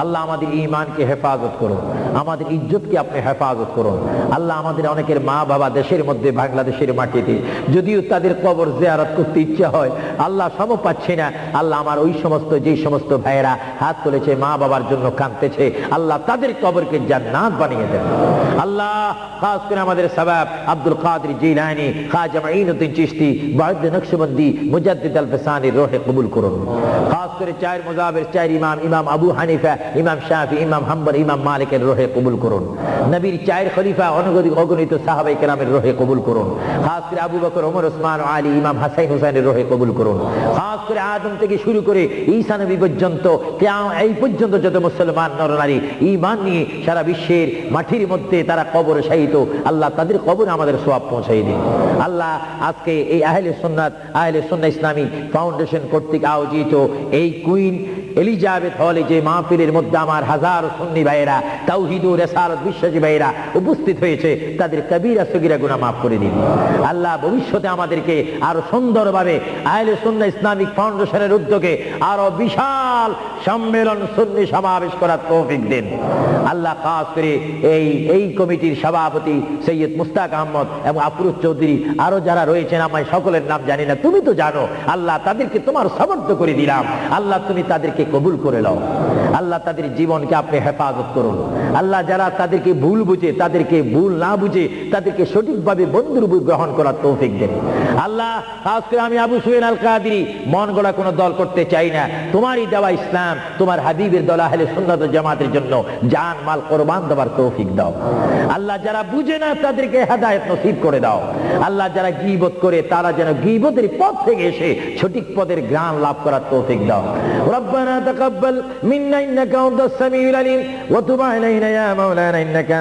আল্লাহ, আমাদের ঈমানকে হেফাজত করো। আমাদের ইজ্জতকে আপনি হেফাজত করুন। আল্লাহ, আমাদের অনেকের মা বাবা দেশের মধ্যে, বাংলাদেশের মাটিতে, যদিও তাদের কবর জিয়ারত করতে ইচ্ছা হয় আল্লাহ সম পাচ্ছি না। আল্লাহ, আমার ওই সমস্ত যে সমস্ত ভাইয়েরা হাত তুলেছে মা বাবার জন্য কাঁদতেছে আল্লাহ তাদের কবরকে জান্নাত বানিয়ে দেন। আল্লাহ খাস করে আমাদের সাবাব আব্দুল কাদের জিলানী, খাজা মাঈনুদ্দিন চিশতি, মুহাদ্দিদ নকশবন্দি, মুজাদ্দিদ আল-ফসানির রূহে কবুল করুন। খাস করে চার মুজাহির, চার ইমাম, ইমাম আবু হানিফা, ইমাম শাফি, ইমাম হাম্বল, ইমাম মালিকের রূহে কবুল করুন। নবীর চার খলিফা অগণিত সাহাবায়ে কেরামের রূহে কবুল করুন। খাস করে আবু বকর, ওমর, ওসমান, আলী, ইমাম হাসান হুসাইনের রূহে কবুল করুন। খাস করে আদম থেকে শুরু করে ঈসা নবী পর্যন্ত, এই পর্যন্ত যত মুসলমান নরনারী ঈমান নিয়ে সারা বিশ্বের মাটির মধ্যে তারা কবরে শায়িত, আল্লাহ তাদের কবরে আমাদের সওয়াব পৌঁছাই দিন। আল্লাহ আজকে এই আহলে সুন্নাহ ইসলামী ফাউন্ডেশন কর্তৃক আয়োজিত এই কুইন এলিজাবেথ হলে যে মাহফিলের মধ্যে আমার হাজার সুন্নি ভাইয়েরা, তাওহীদ ও রিসালাত বিশ্বাসী ভাইয়েরা উপস্থিত হয়েছে, তাদের কবিরা সগীরা গুনাহ মাফ করে দিন। আল্লাহ ভবিষ্যতে আমাদেরকে আরো সুন্দরভাবে আহলে সুন্নাহ ইসলামিক ফাউন্ডেশনের উদ্যোগে আরো বিশাল সম্মেলন সুন্নি সমাবেশ করার তৌফিক দেন। আল্লাহ খাস করে এই কমিটির সভাপতি সৈয়দ মুস্তাক আহমদ এবং আফরোজ চৌধুরী, আরো যারা রয়েছেন, আমি সকলের নাম জানি না, তুমি তো জানো। আল্লাহ তাদেরকে তোমার সমর্থ করে দিলাম। আল্লাহ তুমি তাদেরকে কবুল করে নাও। আল্লাহ তাদের জীবনকে আপনি হেফাজত করুন। আল্লাহ যারা তাদেরকে ভুল বুঝে, তাদেরকে ভুল না বুঝে, তাদেরকে সঠিকভাবে বন্ধুরূপে গ্রহণ করার তৌফিক দেন। আল্লাহ খাস করে আমি আবু সুহেল আল কাদেরী মন গড়া কোনো দল করতে চাই না। তোমারই দেওয়া ইসলাম, তোমার হাবিবের দল আহলে সুন্নাত ওয়াল জামাতের জন্য জান মাল কোরবান দেওয়ার তৌফিক দাও। আল্লাহ যারা বুঝে না তাদেরকে হেদায়েত নসিব করে দাও। আল্লাহ যারা গীবত করে তারা যেন গীবতের পথ থেকে এসে সঠিক পদের জ্ঞান লাভ করার তৌফিক দাও। রব্বানা তাকাব্বাল মিন্না ইন্নাকা আনতাস সামিউল আলিম ওয়া তুব আলাইনা ইয়া মাওলানা ইন্নাকা